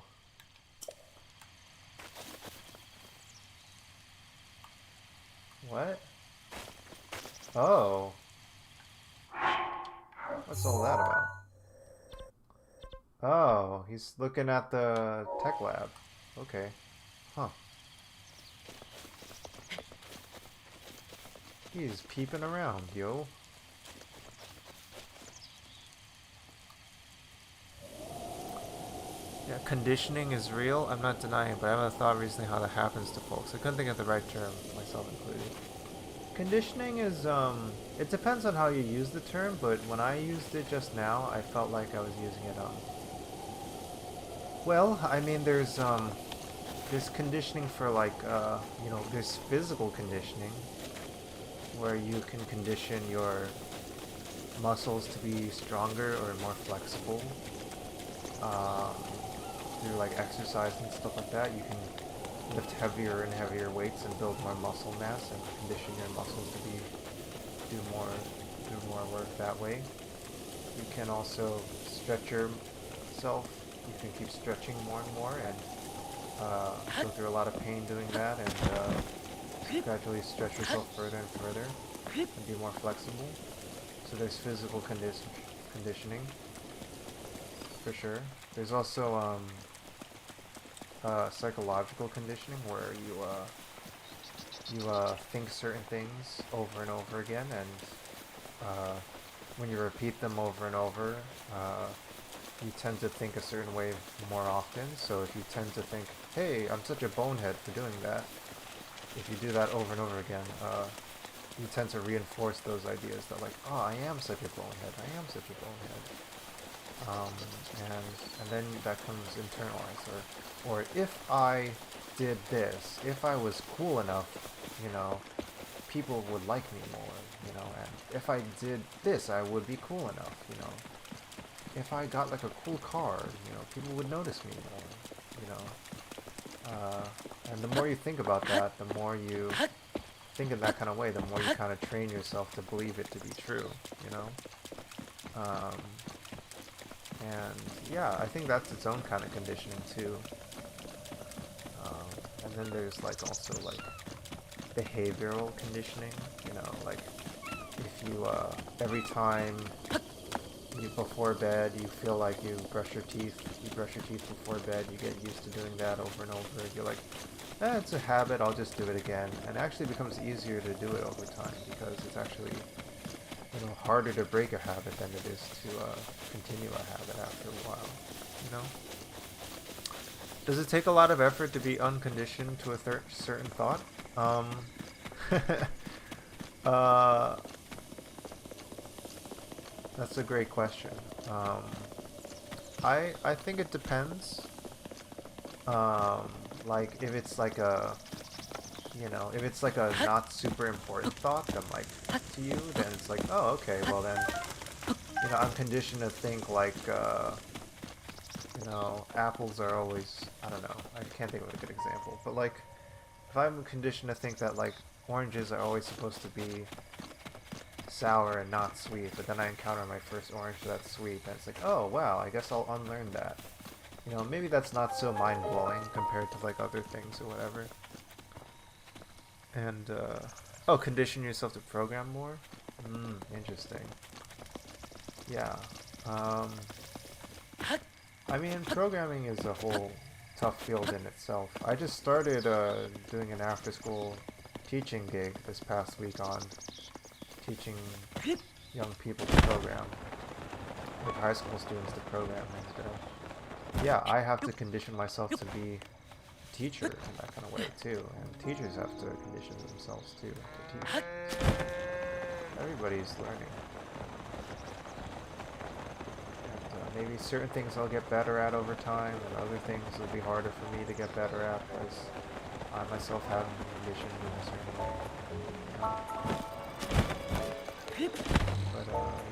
What? Oh. What's all that about? Oh, he's looking at the tech lab. Okay. Huh. He's peeping around, yo. Yeah, conditioning is real. I'm not denying it, but I haven't thought recently how that happens to folks. I couldn't think of the right term, myself included. Conditioning is, it depends on how you use the term, but when I used it just now, I felt like I was using it, well, I mean, there's conditioning for, like, you know, there's physical conditioning, where you can condition your muscles to be stronger or more flexible, through like exercise and stuff like that. You can lift heavier and heavier weights and build more muscle mass and condition your muscles to do more work that way. you can also stretch yourself. You can keep stretching more and more and go through a lot of pain doing that, and gradually stretch yourself further and further and be more flexible. So there's physical conditioning for sure. There's also psychological conditioning where you think certain things over and over again, and when you repeat them over and over, you tend to think a certain way more often. So if you tend to think, hey, I'm such a bonehead for doing that, if you do that over and over again, you tend to reinforce those ideas that like, oh, I am such a bonehead, I am such a bonehead. And then that comes internalized. Or if I did this, if I was cool enough, you know, people would like me more, you know, and if I did this, I would be cool enough, you know. If I got like a cool car, you know, people would notice me more, you know. And the more you think about that, the more you think in that kind of way, the more you kind of train yourself to believe it to be true, you know. And yeah, I think that's its own kind of conditioning too. And then there's like also like behavioral conditioning, you know, like if you every time before bed you feel like you brush your teeth before bed, you get used to doing that over and over. You're like, it's a habit, I'll just do it again. And it actually becomes easier to do it over time because it's actually, you know, harder to break a habit than it is to continue a habit after a while, you know? Does it take a lot of effort to be unconditioned to a certain thought? That's a great question. I think it depends. Like if it's like a, you know, if it's like a not super important thought, then like to you, then it's like, oh, okay, well then, you know, I'm conditioned to think like, you know, apples are always, I don't know, I can't think of a good example, but like, if I'm conditioned to think that like oranges are always supposed to be sour and not sweet, but then I encounter my first orange that's sweet, and it's like, oh wow, I guess I'll unlearn that. You know, maybe that's not so mind-blowing compared to like other things or whatever. And oh, condition yourself to program more? Interesting. Yeah. I mean, programming is a whole tough field in itself. I just started doing an after-school teaching gig this past week on teaching young people to program, like high school students to program, and yeah, I have to condition myself to be a teacher in that kind of way too, and teachers have to condition themselves too to teach. So everybody's learning, and maybe certain things I'll get better at over time, and other things will be harder for me to get better at because I myself haven't been conditioned in a certain way. But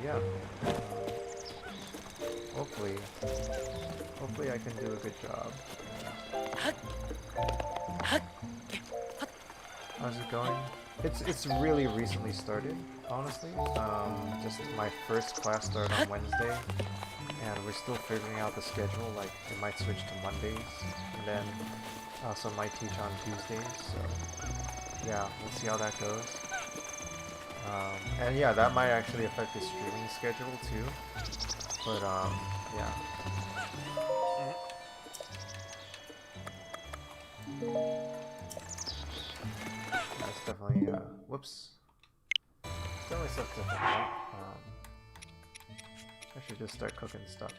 yeah, hopefully I can do a good job. How's it going? It's really recently started, honestly. Just my first class started on Wednesday, and we're still figuring out the schedule. Like it might switch to Mondays, and then also might teach on Tuesdays. So yeah, we'll see how that goes. And yeah, that might actually affect the streaming schedule too. But yeah. That's definitely whoops. It's definitely stuff to think about. I should just start cooking stuff.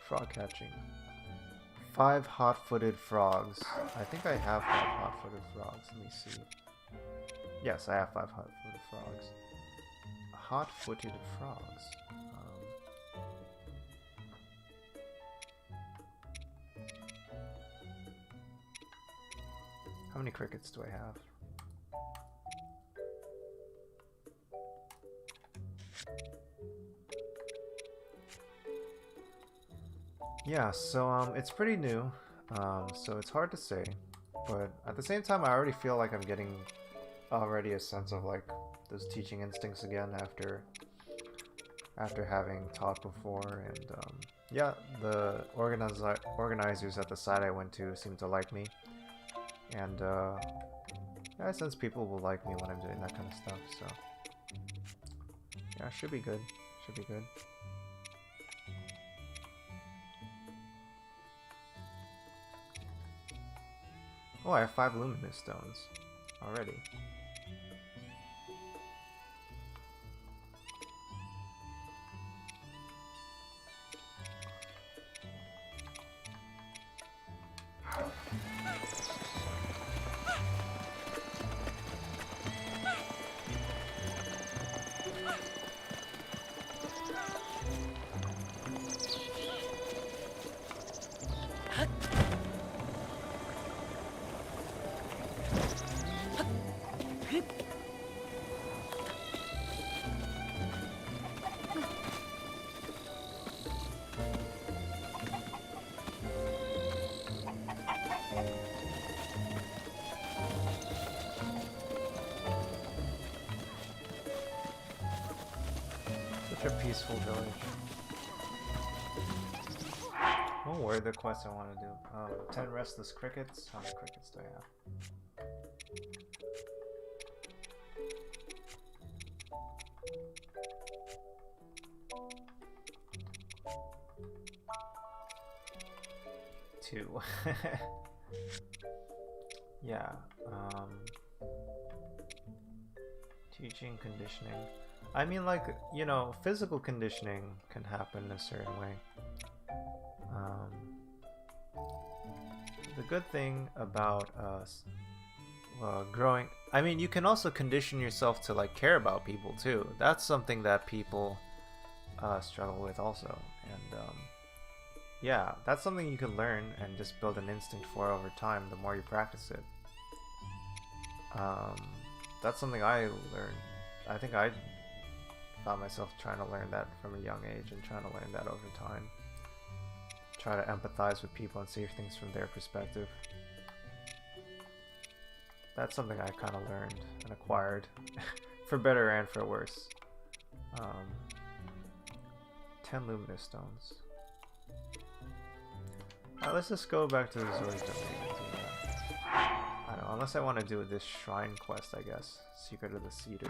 Frog catching. 5 hot-footed frogs. I think I have 5 hot-footed frogs. Let me see. Yes, I have 5 hot-footed frogs. Hot-footed frogs. How many crickets do I have? Yeah, so it's pretty new, so it's hard to say, but at the same time I already feel like I'm getting already a sense of like those teaching instincts again after having taught before, and yeah, the organizers at the site I went to seem to like me, and yeah, I sense people will like me when I'm doing that kind of stuff, so yeah, should be good, should be good. Oh, I have 5 luminous stones already. Such a peaceful village. Oh, where are the quests I want to do? 10 restless crickets. How many crickets do I have? Two. Yeah. Teaching, conditioning. I mean, like, you know, physical conditioning can happen in a certain way. The good thing about growing, I mean, you can also condition yourself to like care about people too. That's something that people struggle with also, and yeah, that's something you can learn and just build an instinct for over time the more you practice it. That's something I learned. I think I found myself trying to learn that from a young age and trying to learn that over time. Try to empathize with people and see things from their perspective. That's something I kind of learned and acquired, for better and for worse. 10 luminous stones. Alright, let's just go back to the Zoe's domain. I don't know, unless I want to do this shrine quest, I guess. Secret of the Cedars.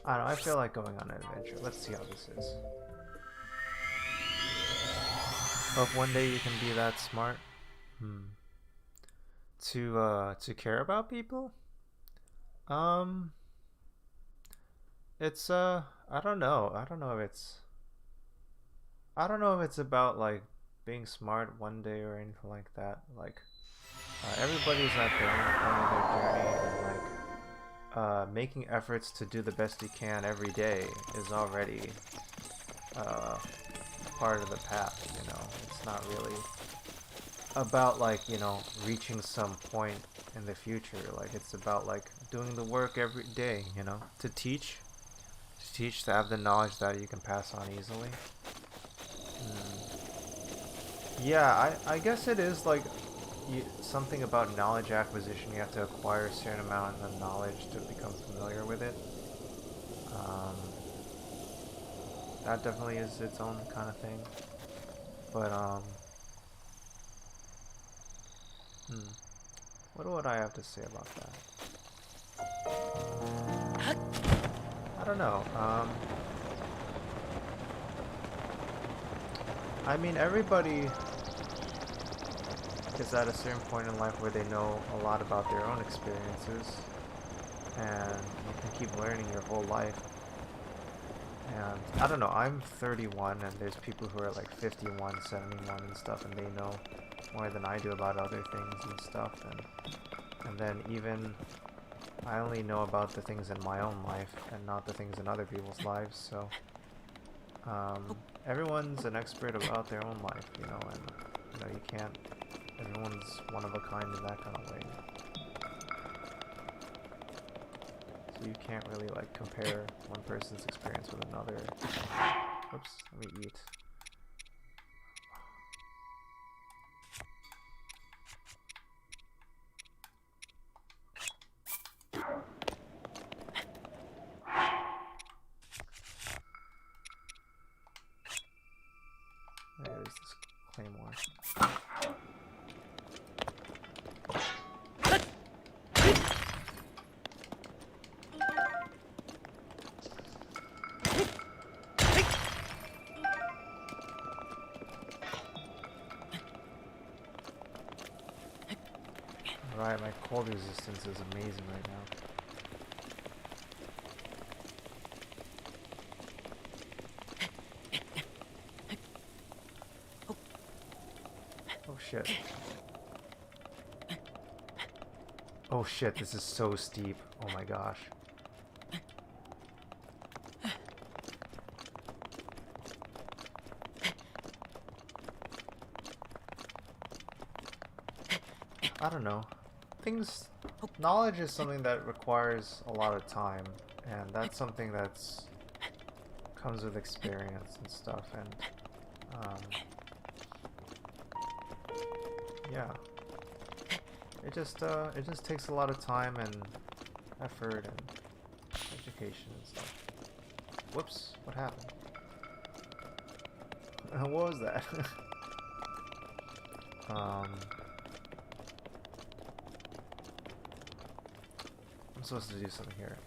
I don't know, I feel like going on an adventure. Let's see how this is. Hope one day you can be that smart. To care about people? It's I don't know. I don't know if it's about like being smart one day or anything like that. Like everybody's at their own journey, and like making efforts to do the best you can every day is already part of the path, you know. It's not really about like, you know, reaching some point in the future. Like it's about like doing the work every day, you know, to teach, to have the knowledge that you can pass on easily. Yeah, I guess it is like something about knowledge acquisition. You have to acquire a certain amount of knowledge to become familiar with it. That definitely is its own kind of thing. But what would I have to say about that? I don't know. I mean, everybody is at a certain point in life where they know a lot about their own experiences, and you can keep learning your whole life. And I don't know, I'm 31 and there's people who are like 51, 71 and stuff, and they know more than I do about other things and stuff. And then even I only know about the things in my own life and not the things in other people's lives, so everyone's an expert about their own life, you know, and you know, you can't, everyone's one of a kind in that kind of way. So you can't really like compare one person's experience with another. Oops, let me eat. There's this claymore. Alright, my cold resistance is amazing right now. Oh shit. Oh shit, this is so steep. Oh my gosh. I don't know. Knowledge is something that requires a lot of time, and that's something that's comes with experience and stuff, and yeah, it just takes a lot of time and effort and education and stuff. Whoops, what happened? What was that? I'm supposed to do something here.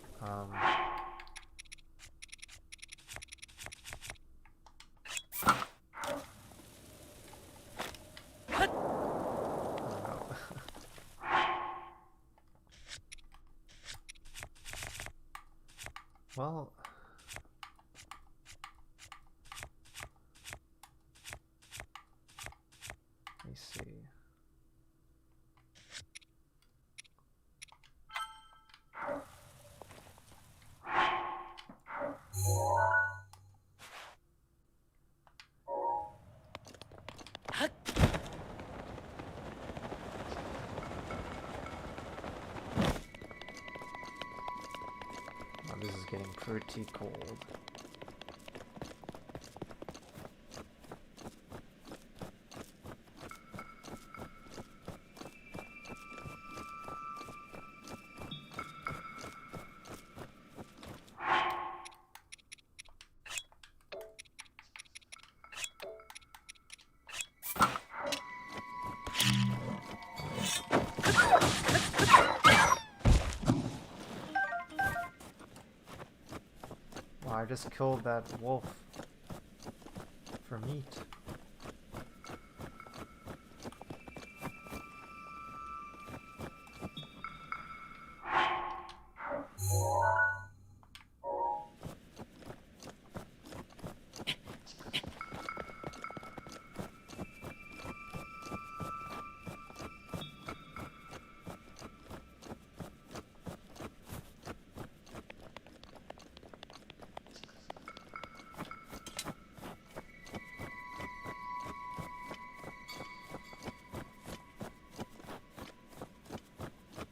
Well, let me see. Oh, this is getting pretty cold. I just killed that wolf for meat.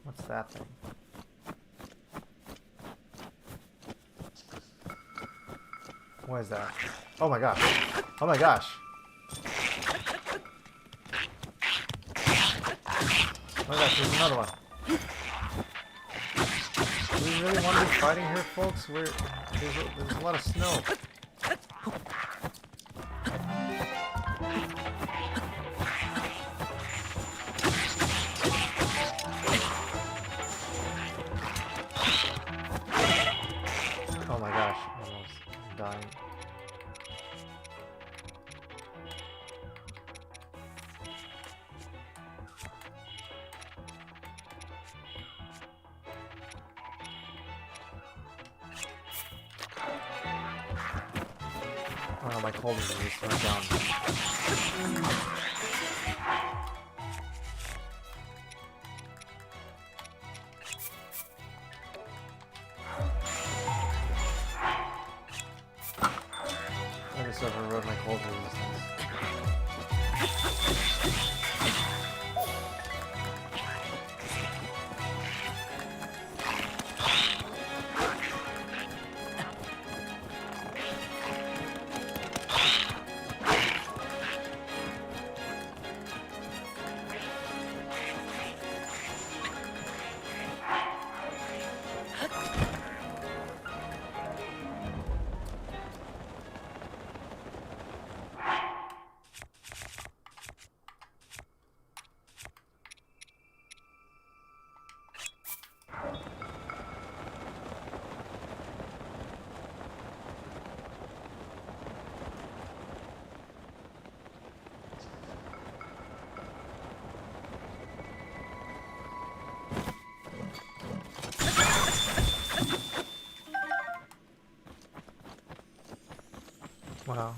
What's that thing? What is that? Oh my gosh. Oh my gosh. Oh my gosh, there's another one. Do we really want to be fighting here, folks? There's a lot of snow. Oh my gosh, almost dying. Oh, my cold just went down. I just overrode my cold resistance. Wow.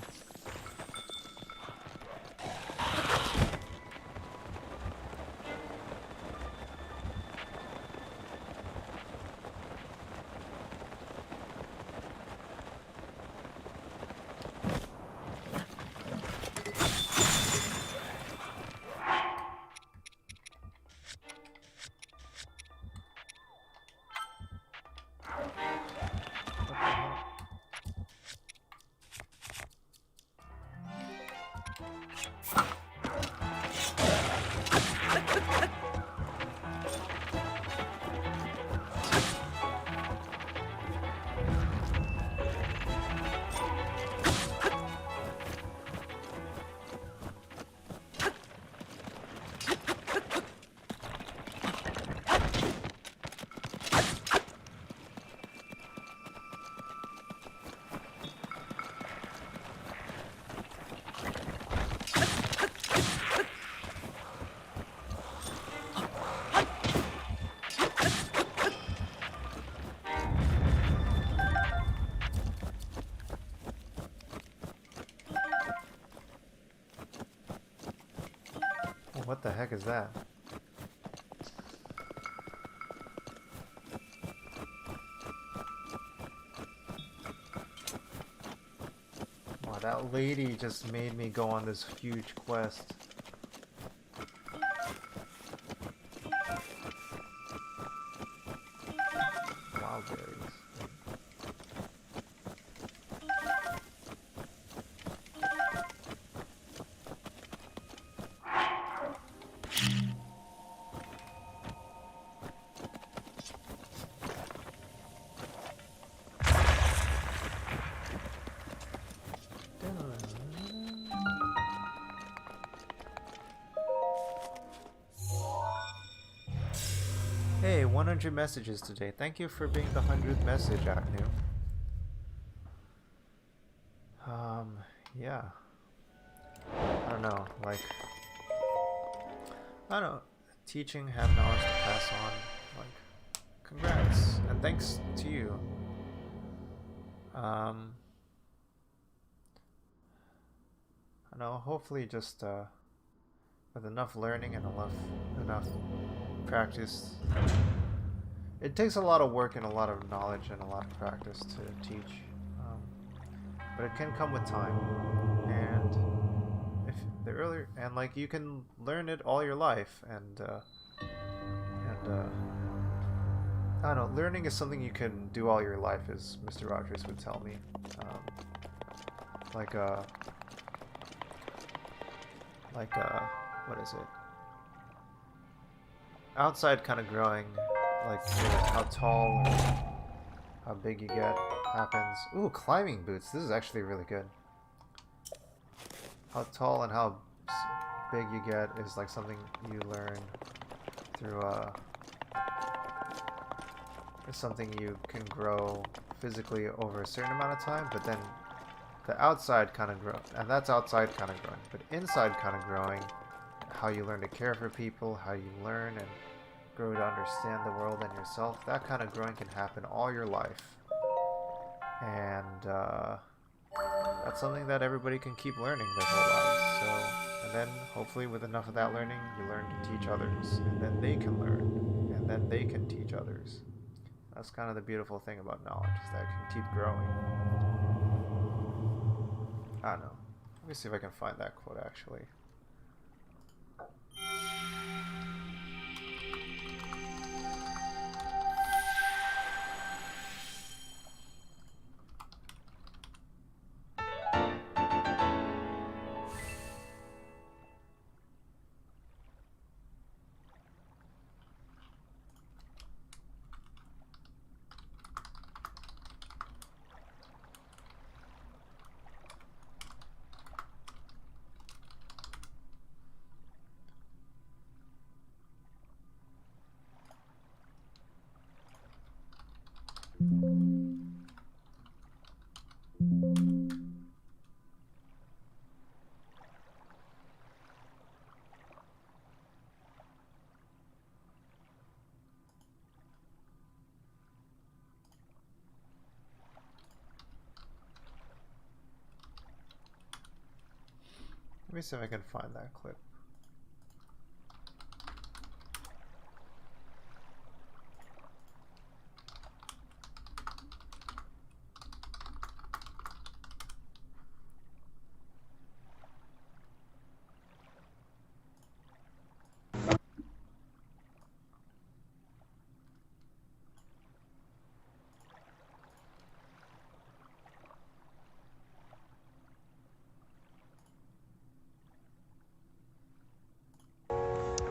What the heck is that? Wow, that lady just made me go on this huge quest. Wild berries. Hey, 100 messages today. Thank you for being the 100th message, Agnew. Yeah. I don't know, like... I don't know. Teaching, have knowledge to pass on. Like, congrats. And thanks to you. I don't know, hopefully just, with enough learning and enough practice. It takes a lot of work and a lot of knowledge and a lot of practice to teach, but it can come with time. And if the earlier, and like you can learn it all your life, and I don't know, learning is something you can do all your life, as Mr. Rogers would tell me. What is it? Outside kind of growing, like how tall or how big you get happens. Ooh, climbing boots. This is actually really good. How tall and how big you get is like something you learn through it's something you can grow physically over a certain amount of time, but then the outside kind of grow, and that's outside kind of growing, but inside kind of growing, how you learn to care for people, how you learn and grow to understand the world and yourself, that kind of growing can happen all your life. And that's something that everybody can keep learning their whole lives. So, and then hopefully with enough of that learning, you learn to teach others, and then they can learn, and then they can teach others. That's kind of the beautiful thing about knowledge, is that it can keep growing. I don't know. Let me see if I can find that quote actually. Let me see if I can find that clip.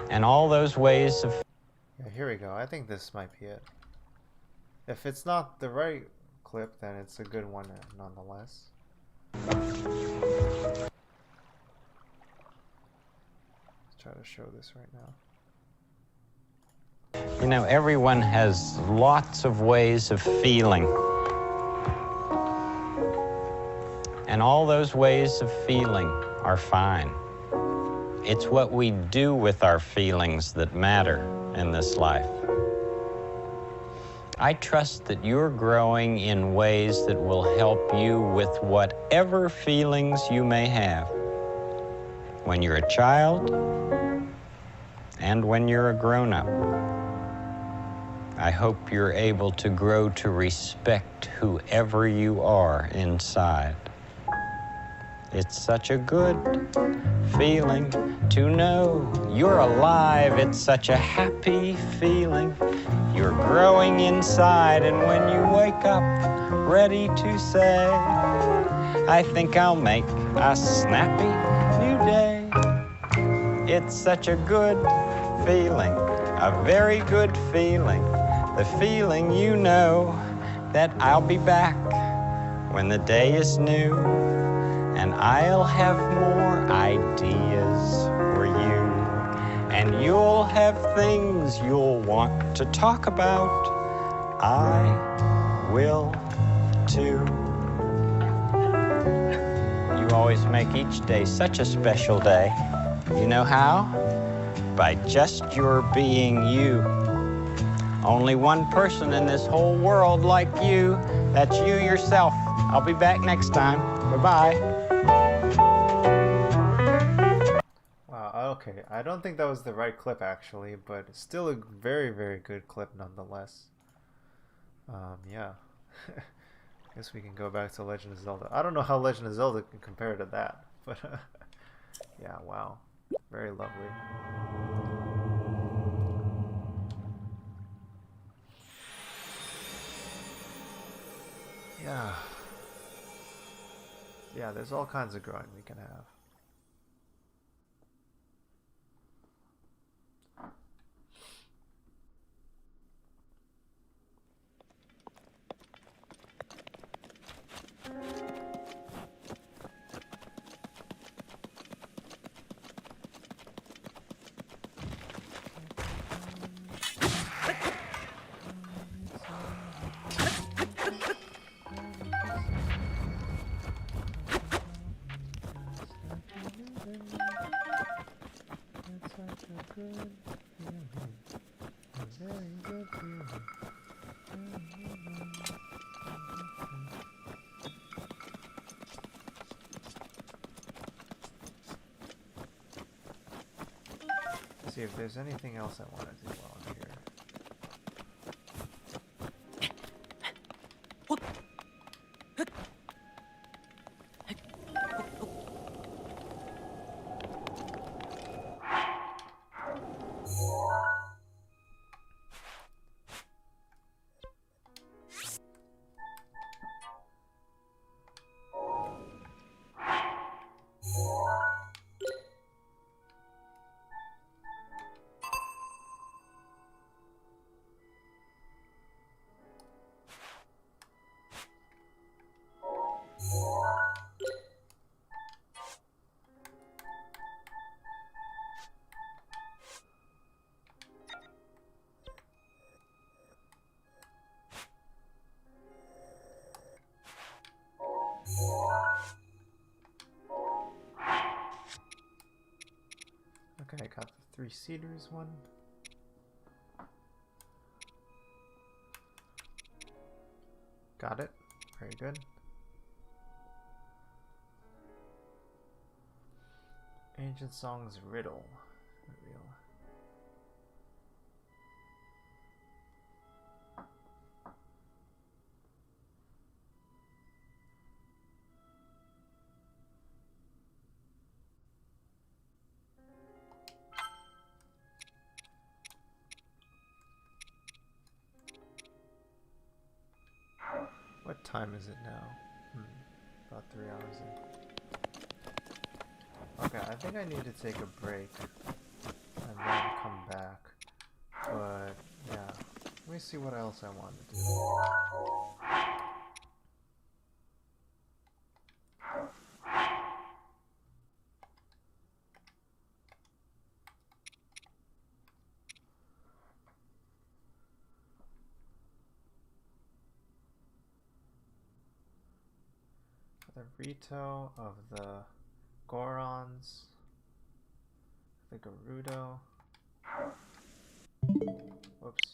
And all those ways of... Yeah, here we go. I think this might be it. If it's not the right clip, then it's a good one nonetheless. Let's try to show this right now. You know, everyone has lots of ways of feeling. And all those ways of feeling are fine. It's what we do with our feelings that matter in this life. I trust that you're growing in ways that will help you with whatever feelings you may have when you're a child and when you're a grown-up. I hope you're able to grow to respect whoever you are inside. It's such a good feeling to know you're alive. It's such a happy feeling. You're growing inside, and when you wake up ready to say, I think I'll make a snappy new day. It's such a good feeling, a very good feeling. The feeling you know that I'll be back when the day is new. And I'll have more ideas for you. And you'll have things you'll want to talk about. I will too. You always make each day such a special day. You know how? By just your being you. Only one person in this whole world like you. That's you yourself. I'll be back next time. Bye-bye. Wow, okay. I don't think that was the right clip actually, but it's still a very, very good clip nonetheless. Yeah. Guess we can go back to Legend of Zelda. I don't know how Legend of Zelda can compare to that, but yeah, wow. Very lovely. Yeah. Yeah, there's all kinds of growing we can have. see if there's anything else I want to do while I'm here. Okay, I got the 3-seaters one. Got it. Very good. Ancient Songs Riddle. Reveal. What time is it now? About 3 hours in. Okay, I think I need to take a break and then come back. But yeah, let me see what else I want to do. The Rito of the Gorons, the Gerudo. Whoops.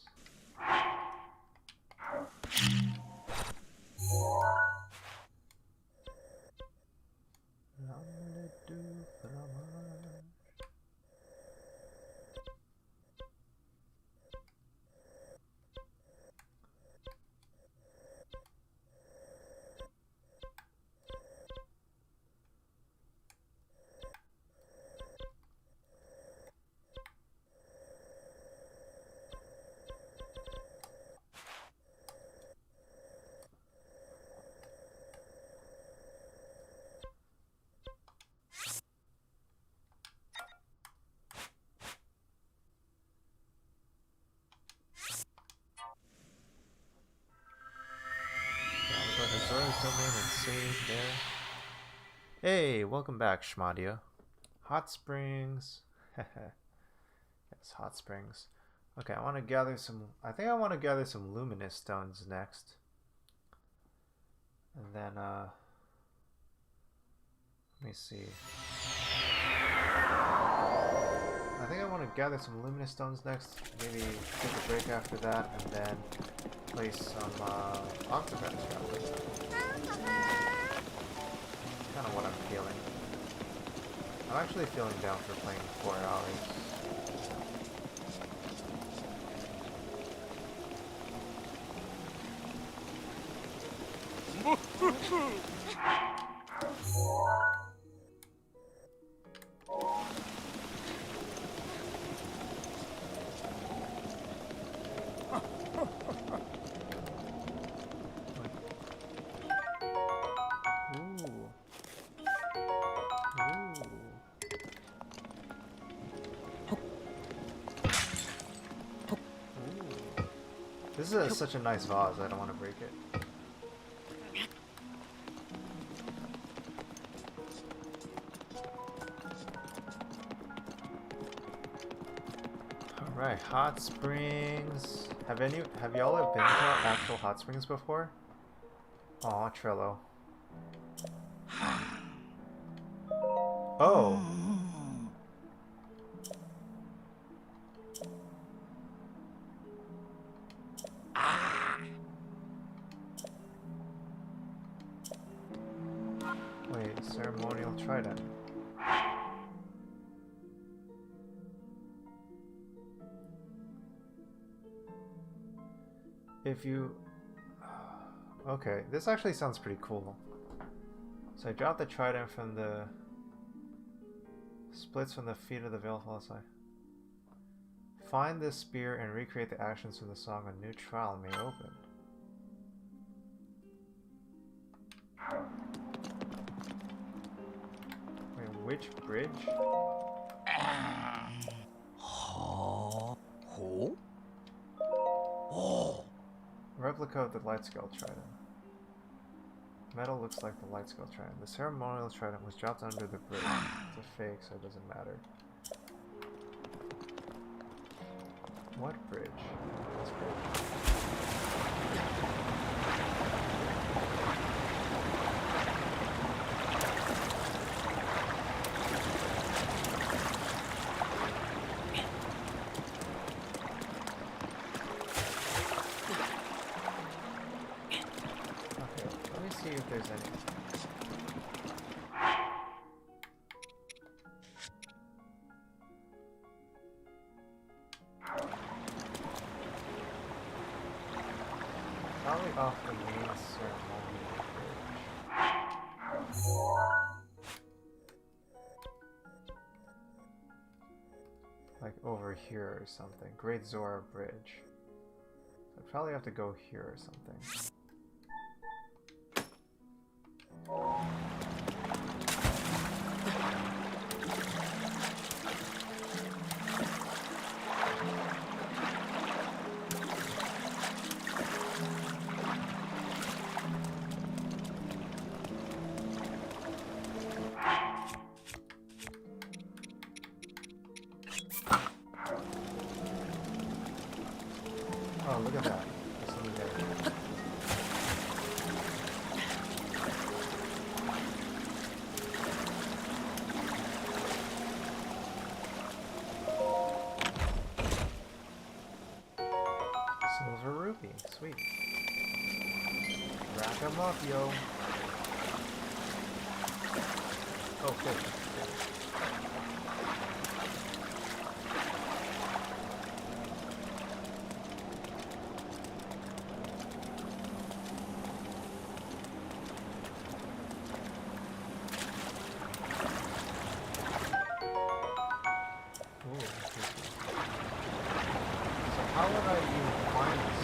Domain and save there. Hey, welcome back, Shmadia. Hot Springs. Yes, Hot Springs. Okay, I want to gather some. I think I want to gather some luminous stones next. And then, let me see. I think I want to gather some luminous stones next. Maybe take a break after that, and then play some Octopath Chapter. Kind of what I'm feeling. I'm actually feeling down for playing 4 hours. This is such a nice vase, I don't want to break it. Alright, hot springs. Have y'all ever been to actual hot springs before? Aw, Trello. Oh! Wait, ceremonial trident. If you... Okay, this actually sounds pretty cool. So I dropped the trident from the... Splits from the feet of the Veilful outside. Find this spear and recreate the actions from the song. A new trial may open. Wait, which bridge? Replica of the light scale trident. Metal looks like the light scale trident. The ceremonial trident was dropped under the bridge. It's a fake, so it doesn't matter. What bridge? This bridge. If there's any. Probably off the main ceremonial bridge. Like over here or something. Great Zora Bridge. So I probably have to go here or something. Oh, look at that. There's something there. Silver rupee. Sweet. Rack 'em up, yo. Oh, fish. How would I even find this?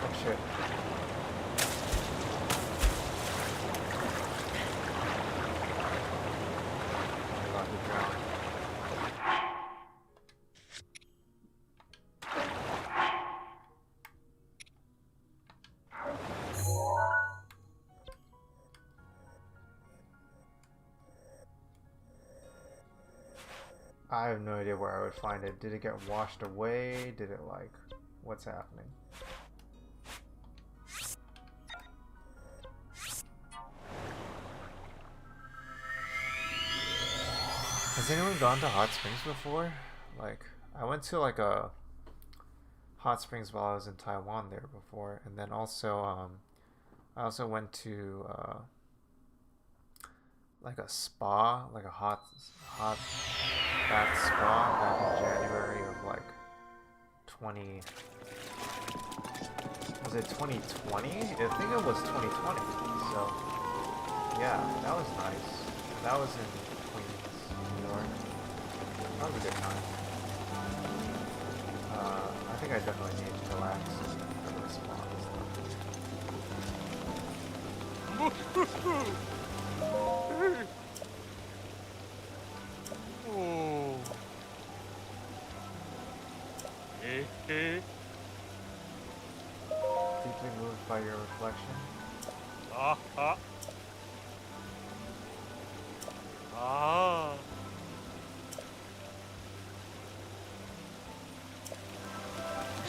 Oh shit. I'm about to drown. I have no idea where I would find it. Did it get washed away? Did it like... What's happening? Has anyone gone to hot springs before? Like, I went to like a hot springs while I was in Taiwan there before, and then also I also went to like a spa, like a hot bath spa back in January of like 20. Was it 2020? I think it was 2020. So yeah, that was nice. That was in Queens, New York. That was a good time. I think I definitely need to relax and go to the spa and stuff. Deeply moved by your reflection.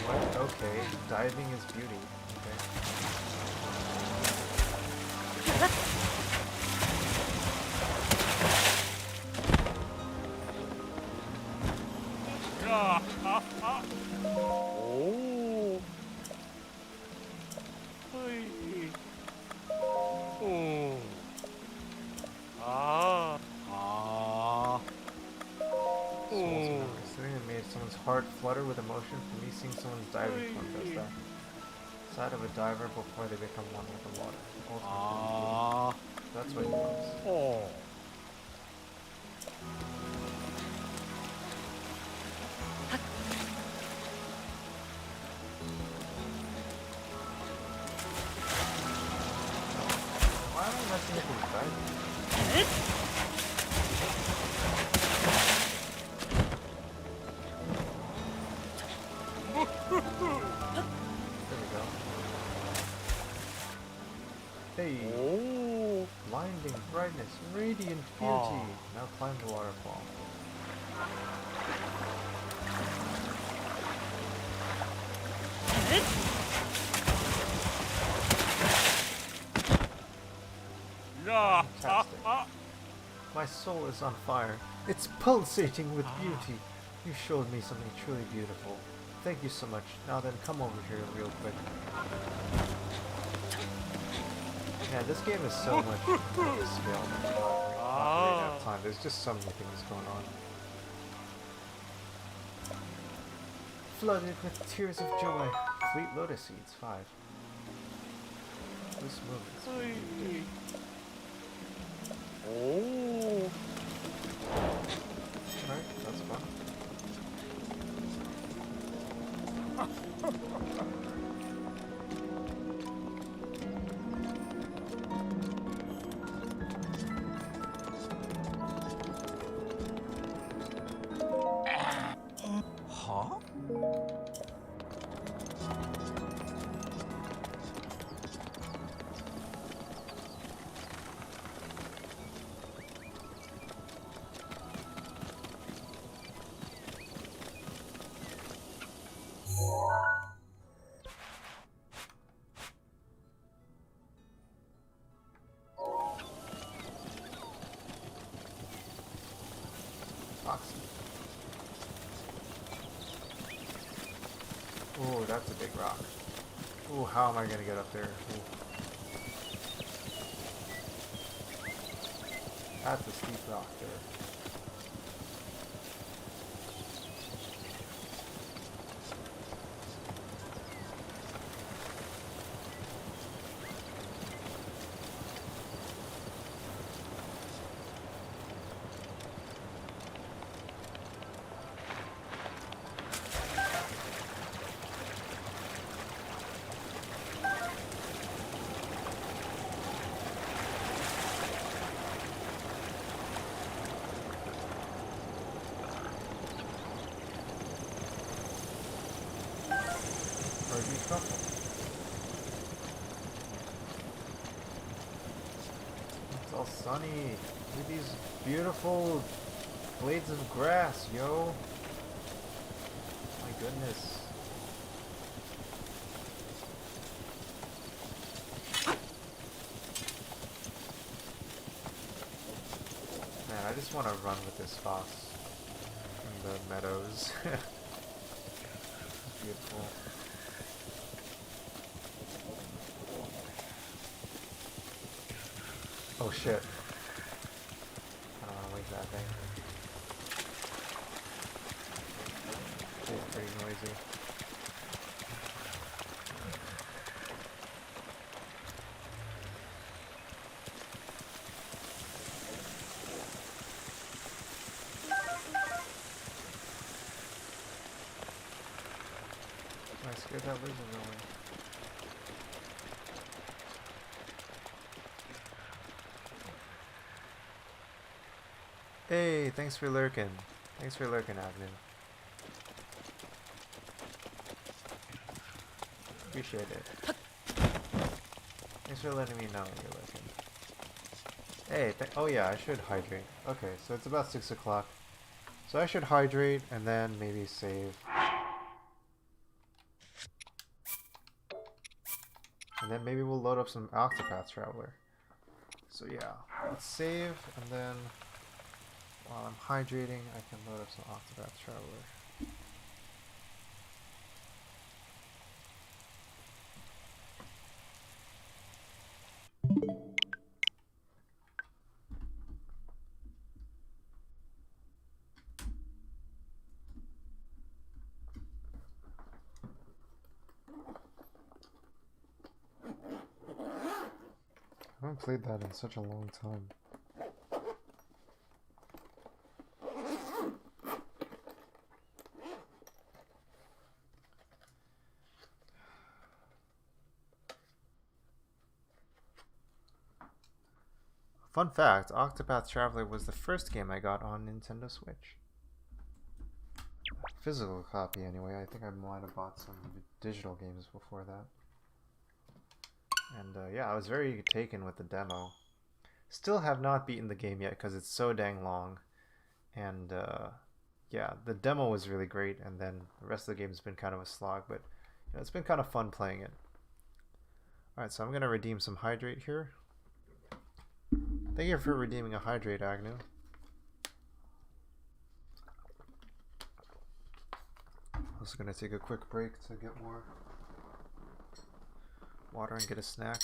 What? Okay. Diving is beauty. Okay. someone's heart flutter with emotion? For me, seeing someone's diving form does that. Side of a diver before they become one with the water. Ultimate. That's what he wants. Oh. Why am I messing with his diving? There we go. Hey! Oh. Blinding brightness, radiant beauty. Now climb the waterfall. Fantastic. My soul is on fire. It's pulsating with beauty. You showed me something truly beautiful. Thank you so much. Now then, come over here real quick. Yeah, this game is so much more to scale than Ocarina of Time. There's just so many things going on. Flooded with tears of joy. Fleet Lotus Seeds, 5. Loose movements. Oh. Alright, that's fun. Huh? Oxy. Ooh, that's a big rock. Ooh, how am I gonna get up there? Ooh. That's a steep rock there. Where'd you come from? It's all sunny. Look at these beautiful blades of grass, yo. My goodness. Man, I just want to run with this fox in the meadows. Beautiful. Oh shit. I don't want to wake that thing. It's pretty noisy. I scared that lizard away. Hey, thanks for lurking. Thanks for lurking, Avenue. Appreciate it. Thanks for letting me know you're lurking. Hey, oh yeah, I should hydrate. Okay, so it's about 6 o'clock. So I should hydrate and then maybe save. And then maybe we'll load up some Octopath Traveler. So yeah, let's save and then while I'm hydrating I can load up some Octopath Traveler. haven't played that in such a long time. Fun fact, Octopath Traveler was the first game I got on Nintendo Switch. Physical copy anyway. I think I might have bought some digital games before that. And yeah, I was very taken with the demo. Still have not beaten the game yet because it's so dang long. And yeah, the demo was really great, and then the rest of the game's been kind of a slog, but you know, it's been kind of fun playing it. Alright, so I'm going to redeem some hydrate here. Thank you for redeeming a hydrate, Agnew. Also going to take a quick break to get more water and get a snack.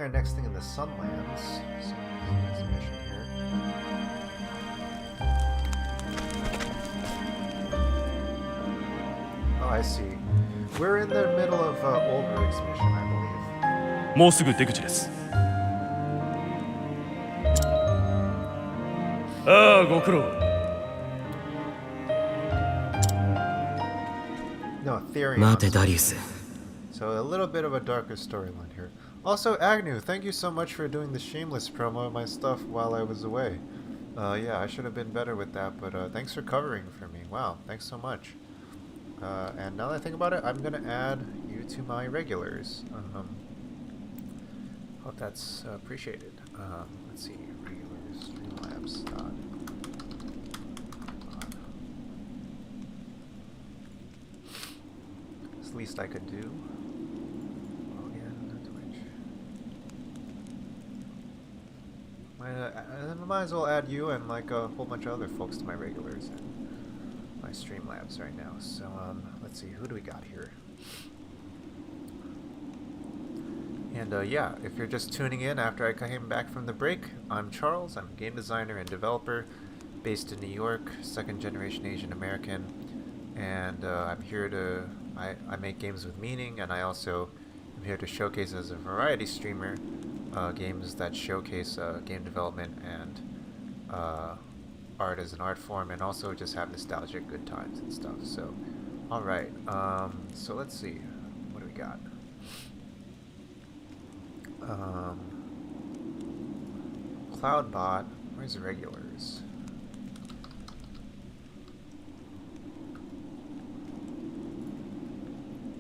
our next thing in the Sunlands. So, next mission here. Oh, I see. We're in the middle of Old Rig's mission, I believe. もうすぐ出口です。ああ、ご苦労。No, Therion. 待てダリウス。 So a little bit of a darker storyline here. Also, Agnew, thank you so much for doing the shameless promo of my stuff while I was away. Yeah, I should have been better with that, but thanks for covering for me. Wow, thanks so much. And now that I think about it, I'm gonna add you to my regulars. Hope that's appreciated. Let's see, regulars, Streamlabs. It's the least I could do. I might as well add you and like a whole bunch of other folks to my regulars and my Streamlabs right now. So let's see, who do we got here? And yeah, if you're just tuning in after I came back from the break, I'm Charles. I'm a game designer and developer based in New York, second generation Asian American, and I'm here to I make games with meaning, and I also am here to showcase as a variety streamer games that showcase game development and art as an art form, and also just have nostalgic good times and stuff. So, alright, so let's see, what do we got? Cloudbot, where's the regulars?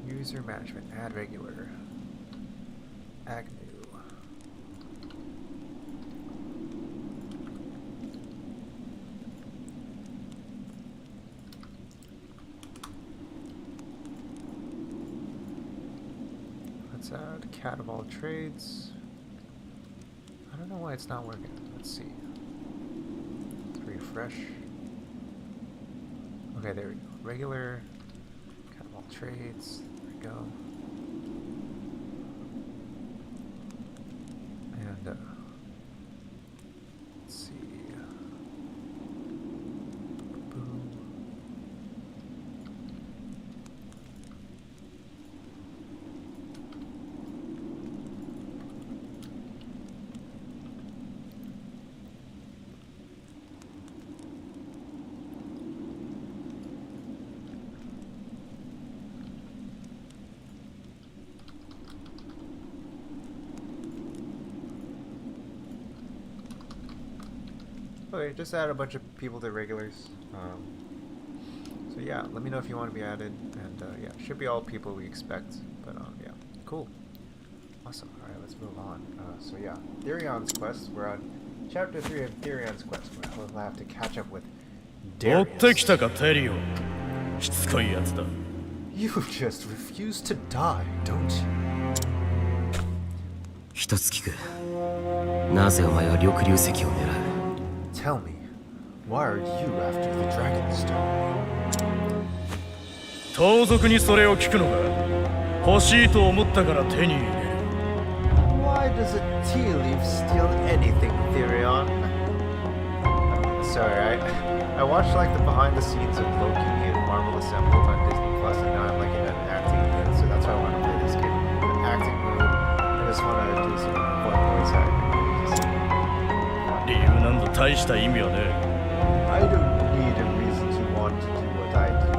User management, add regular. Agnew. Let's add cat of all trades. I don't know why it's not working. Let's see. Let's refresh. Okay, there we go. Regular cat of all trades. There we go. And let's see. Boom. Okay, just add a bunch of people to regulars. So yeah, let me know if you want to be added, and yeah, should be all people we expect. But yeah, cool, awesome. All right, let's move on. So yeah, Therion's quest. We're on chapter 3 of Therion's quest. We'll have to catch up with 追っ Darius. てきたか、テリオン。しつこいやつだ。You just refuse to die, don't you? 一つ聞く。なぜお前は緑流石を狙う？ Tell me, why are you after the Dragonstone? 盗賊にそれを聞くのが欲しいと思ったから手に入れる。 Why does a tea leaf steal anything, Therion? Sorry, I watched like the behind the scenes of Loki and Marvel Assembled on Disney Plus, and now I'm like in an acting mood, so that's why I want to play this game. An acting mood. I just want to do some fun voice acting. 理由なんぞ大した意味はね。 I don't need a reason to want to do what I do.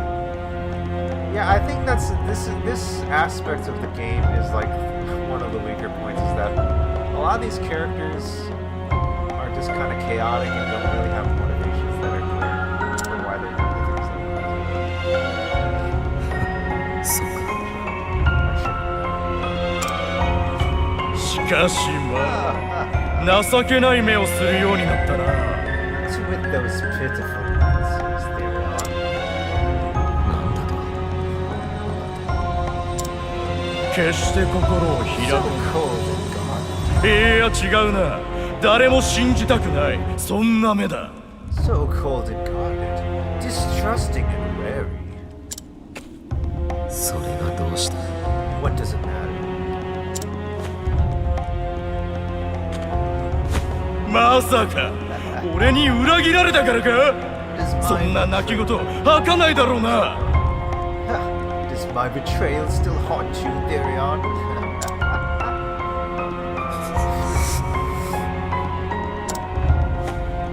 Yeah, I think that's this aspect of the game is like one of the weaker points, is that a lot of these characters are just kind of chaotic and don't really have motivations that are clear for why they're doing the things they want to do. そうか。しかしまあ、情けない目をするようになったな。 What's with those pitiful answers, Therion? なんだと。決して心を開 So く。 cold and gone. いや違うな。誰も信じたくない。そんな目だ。 So cold and guarded, distrusting and wary. それがどうした？ What does it matter? まさか俺に裏切られたからか。そんな泣き言吐かないだろうな。Does my betrayal still haunt you, Therion?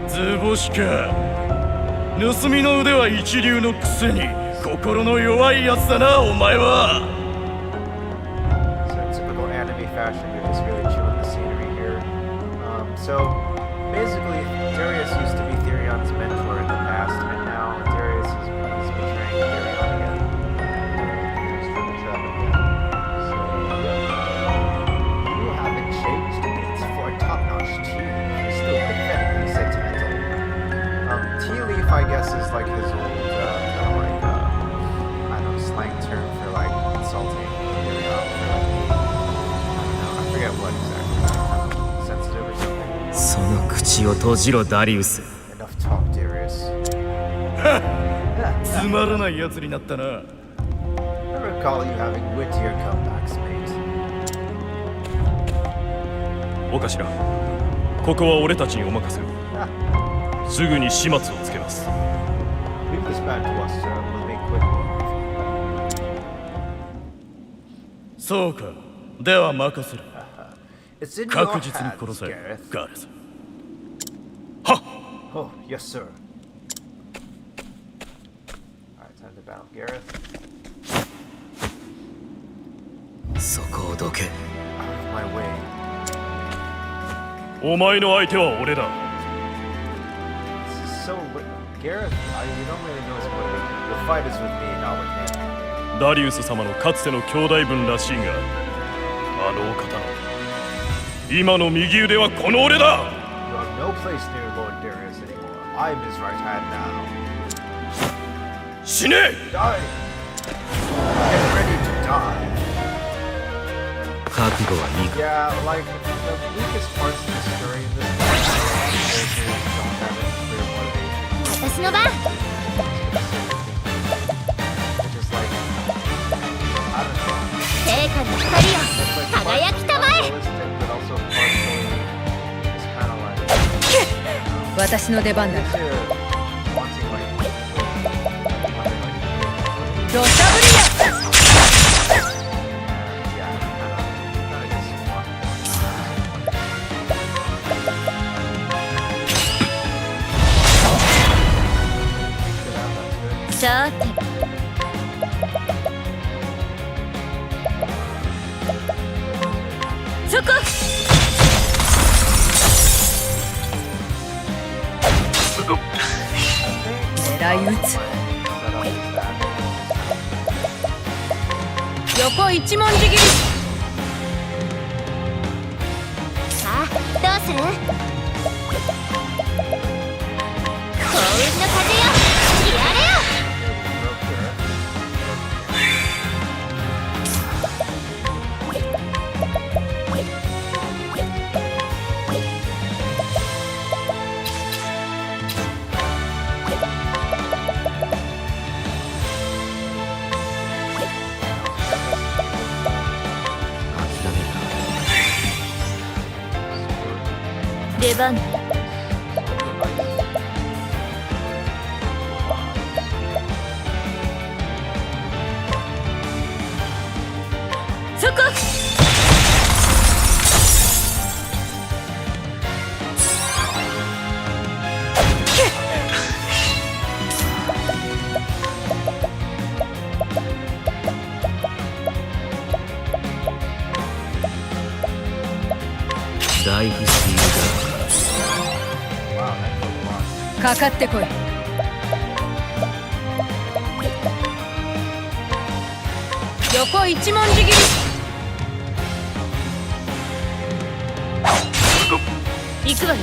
図星か。盗みの腕は一流のくせに心の弱いやつだな、お前は。So typical anime fashion, you're just really chewing the scenery here. So basically, Darius used to be Therion's mentor in the past, and now Darius is betraying Therion again. Here's for the trap again. So you haven't changed a bit for a top-notch tea. You're still pathetically sentimental. Tea leaf, I guess, is like his old, kind of like, I don't know, slang term for like insulting Therion. I don't know, I forget what exactly. Sensitive or something. その口を閉じろダリウス。 Enough talk, Darius. つまらないやつになったな。 I recall you having wittier comebacks, mate. お頭、ここは俺たちにお任せを。すぐに始末をつけます。 Leave this man to us, sir. We'll make quick work. そうか。では任せる。 It's in your 確実に hands, 殺せ、 Gareth. ガーレス。はっ。 Oh, yes, sir. Alright, time to battle Gareth. そこをどけ。 Out of my way. お前の相手は俺だ。 This is so Gareth, you don't really know his motivation. The fight is with me, not with him. ダリウス様のかつての兄弟分らしいが、あのお方の今の右腕はこの俺だ。 You have no place near Lord Darius anymore. I'm his right hand now. 死ね。 Die! Get ready to die. 覚悟はいいか。 Yeah, like, the weakest parts of the story in this one are characters don't have any clear motivation. 私の番。 Just like, I don't know. 成果の光を It's like 輝きたまえ。 realistic, but also partially, it's kind of like, 私の出番だ。 wanting like, 土砂降りだ。 yeah, kind of just walking. さてそこ狙い撃つ。横一文字切り。さあどうする？幸運の風よやれよ。出番だ。そこライフスピーかかってこい。横一文字切り。行くわよ。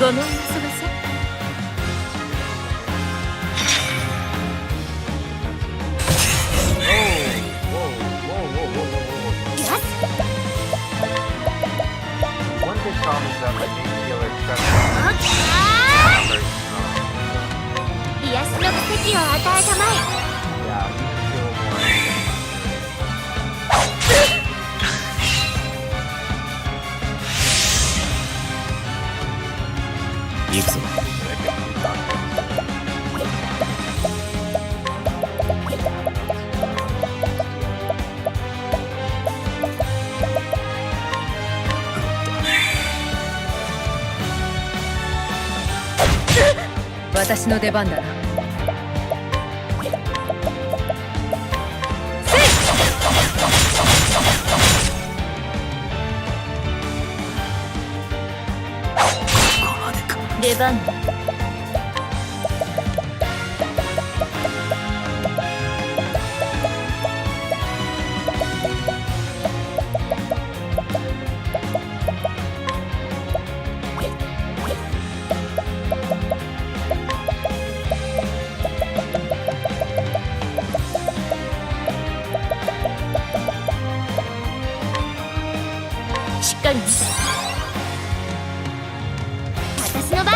ごめんなさい。One big problem is that my main healer Trevor is very strong. 癒しの奇跡を与えたまえ。 Yeah, you can feel more. 私の出番だな。出番だ。しっかりね。私の番。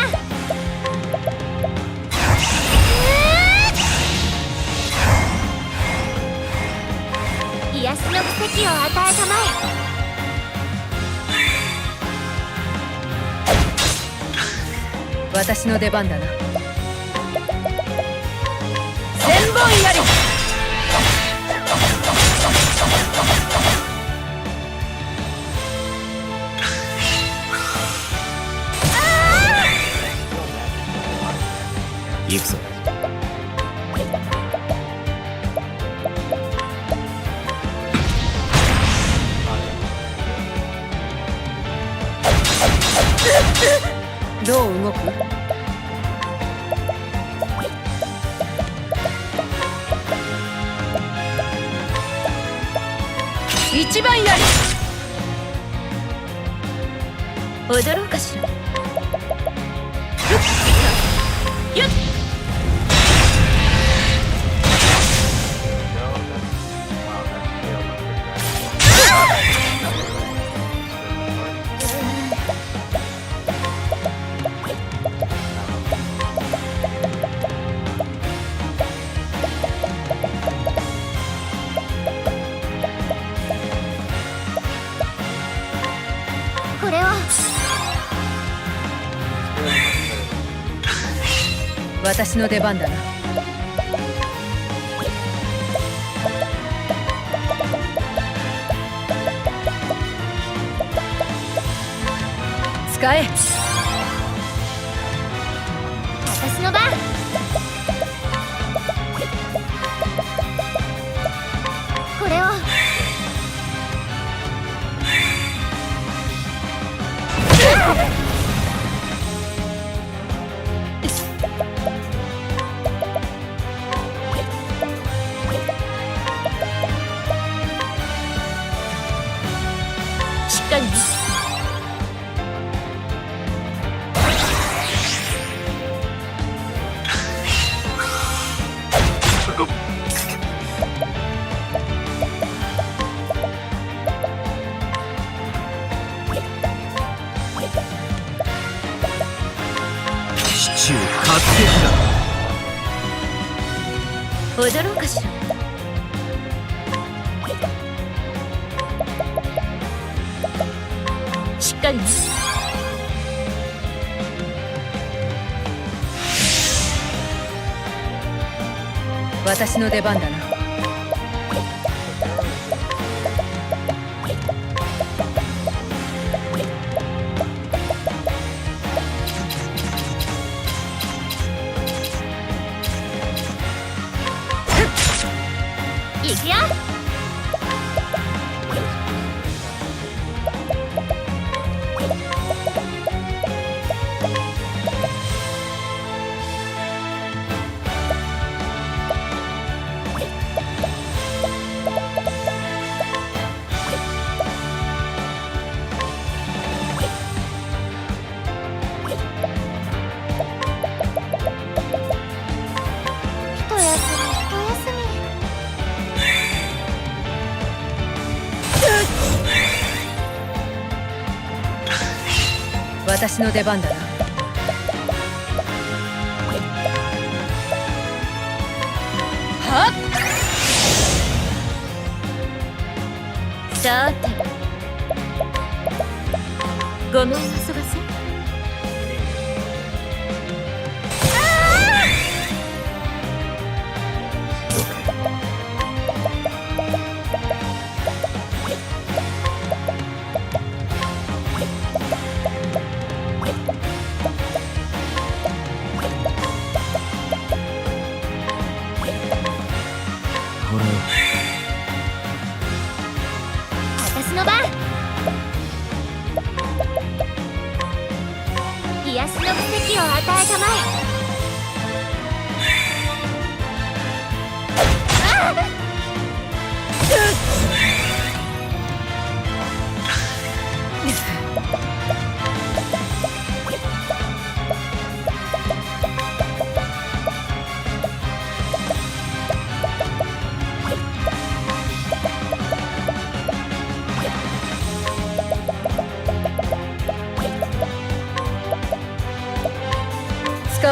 癒しの奇跡を与えたまえ。私の出番だな。千本槍。行くぞ。どう動く？一番槍。踊ろうかしら。よっ。これを。私の出番だな。使え。私の番。これを。しっかりね。シチュー活躍だ。踊ろうかしら。しっかりね。私の出番だな。いくよ。私の出番だな。はっ。さて、ごめん遊ばせ。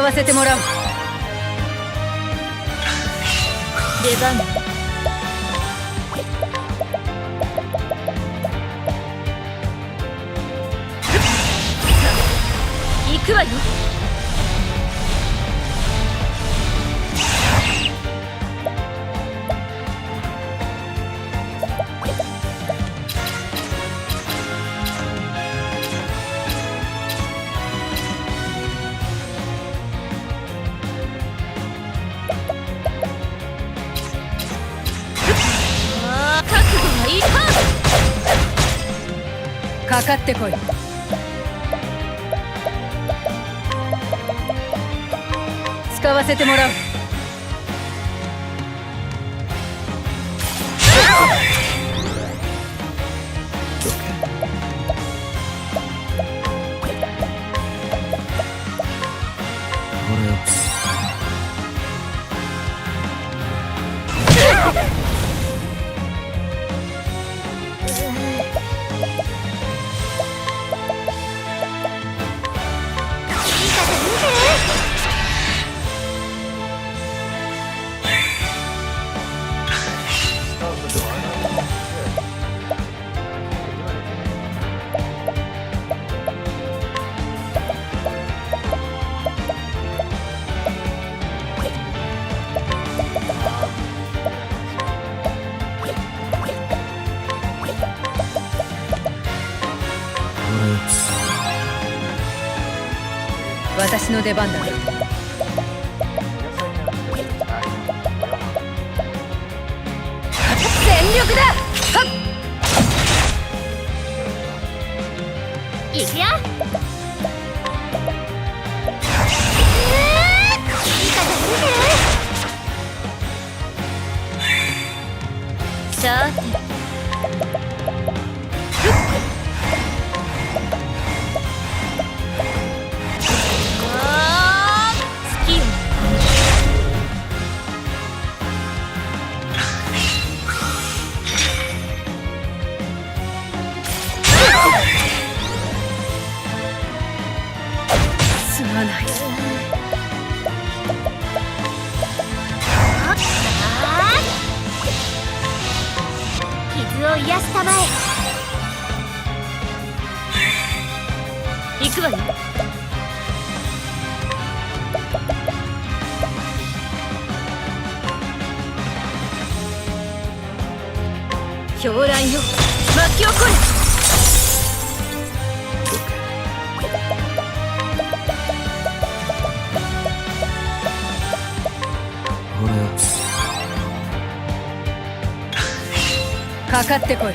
わせてもらう。出番行くわよ。かかってこい。使わせてもらう。私の出番だ。全力だ。はっ、いくよ。いいかじゃ見てる。さて傷を癒したまえ。行くわよ。狂乱よ、巻き起これ。かかってこい。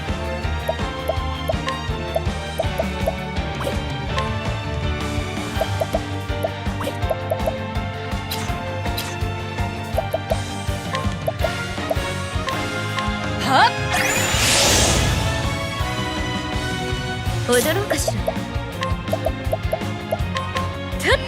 はっ、踊ろうかしら。たっ、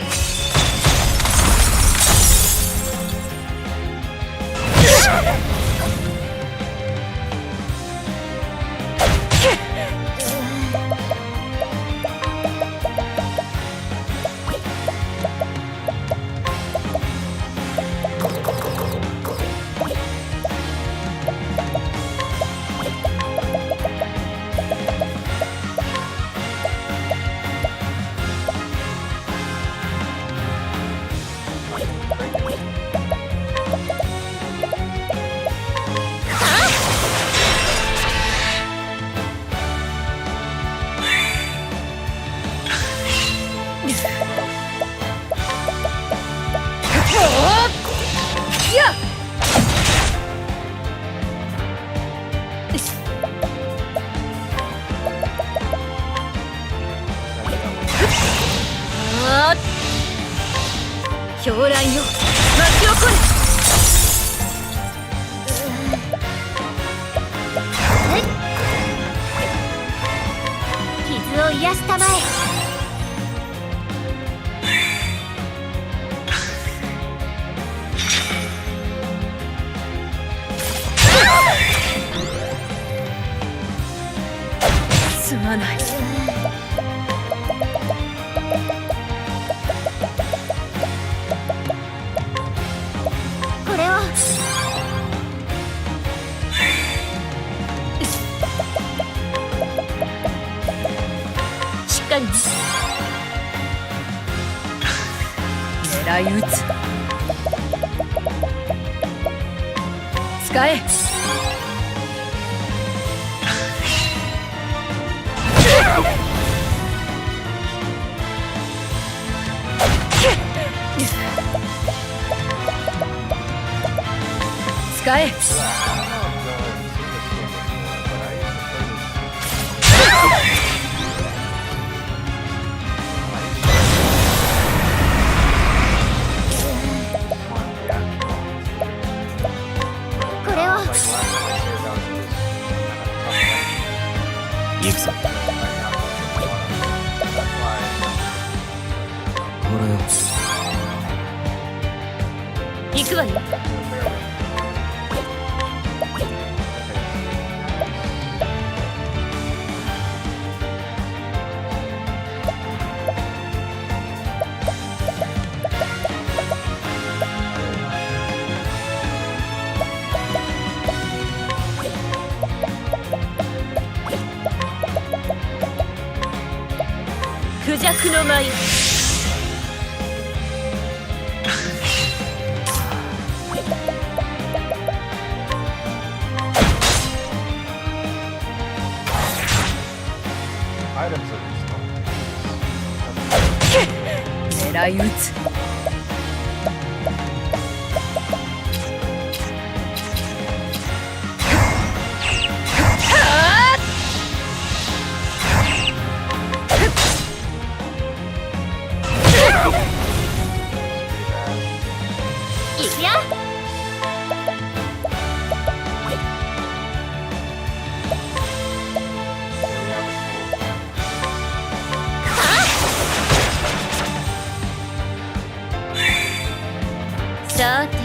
狂乱よ、巻き起これ。傷を癒したまえ。すまない。狙い撃つ。使え。使え。これを行くぞ。ほらよ。行くわよ。クジャクの舞。狙い撃つ。いくよ。さて。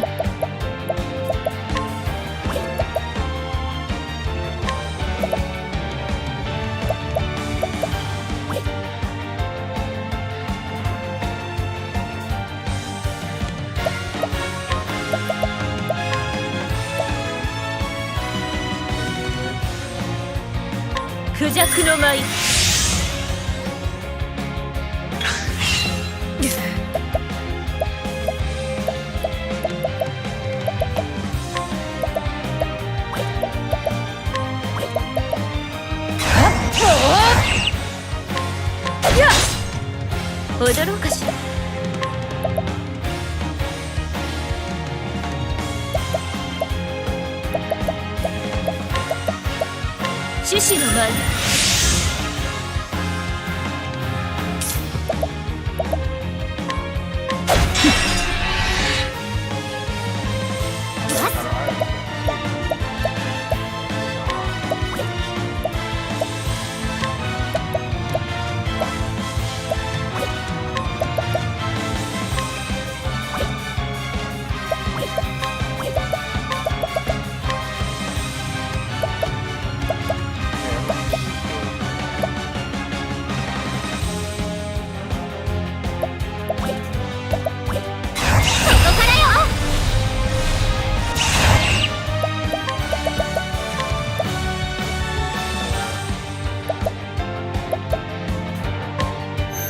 クジャクの舞。踊ろうかしら。獅子の舞。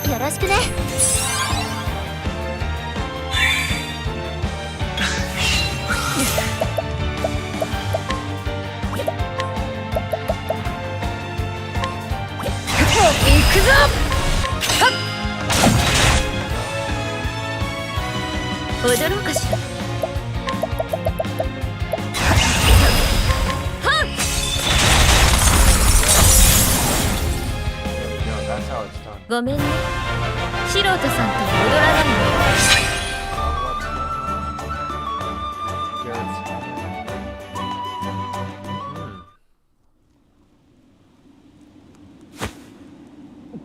よろしくね。行くぞ。踊ろうかしら。ごめんね。素人さんと踊らないの。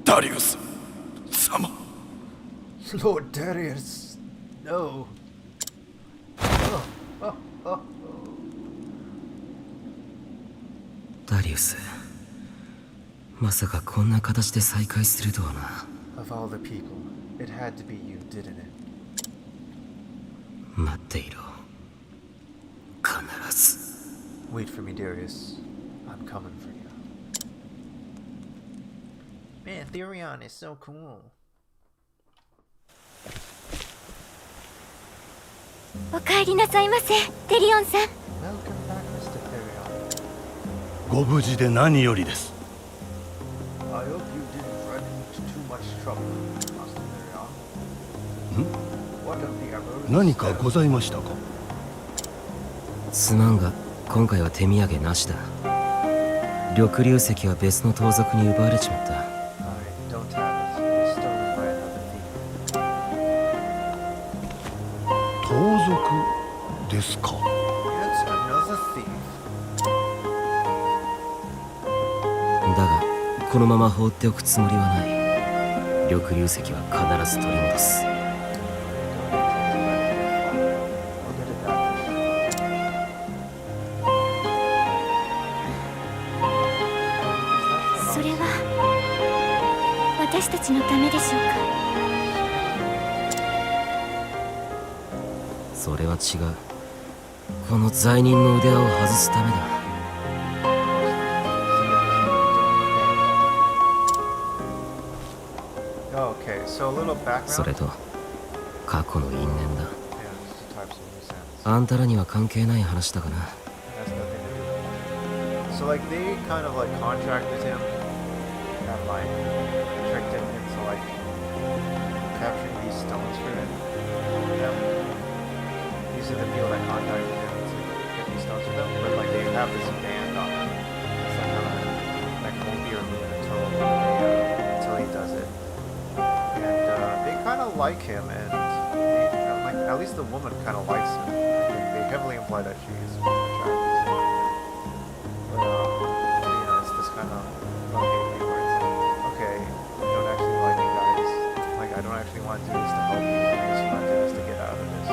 ダリウス様。Lord Darius, no. ダリウス、まさかこんな形で再会するとはな。Of all the people, it had to be you, didn't it? 待っていろ。必ず。Wait for me, Darius. I'm coming for you. Man, Therion is so cool. お帰りなさいませ、テリオンさん。 Welcome back, Mr. Therion. ご無事で何よりです。 I hope you didn't run into too much trouble, Master Therion. ん？ What of the emeralds? 何かございましたか？すまんが今回は手土産なしだ。緑竜石は別の盗賊に奪われちまった。 I don't have it. It was stolen by another thief. 盗賊ですか？ It's another thief. だがこのまま放っておくつもりはない。緑竜石は必ず取り戻す。 We'll get it back. それは私たちのためでしょうか。それは違う。この罪人の腕輪を外すためだ。 Okay, so a little background. それと過去の因縁だ。 Yeah, just to type some loose ends. あんたらには関係ない話だがな。 Has nothing to do with it. So like they kind of like contracted him and like tricked him into like capturing these stones for him. Yeah. These are the people that contacted him to get these stones for them, but like they have this band on him. It's like like won't be removed until he does it. And they kind of like him, and like at least the woman kind of likes him. They heavily imply that she's attracted to him. But you know, it's this kind of love-hate thing where it's like, okay, I don't actually like you guys. Like I don't actually want to do this to help you. I just want to do this to get out of this.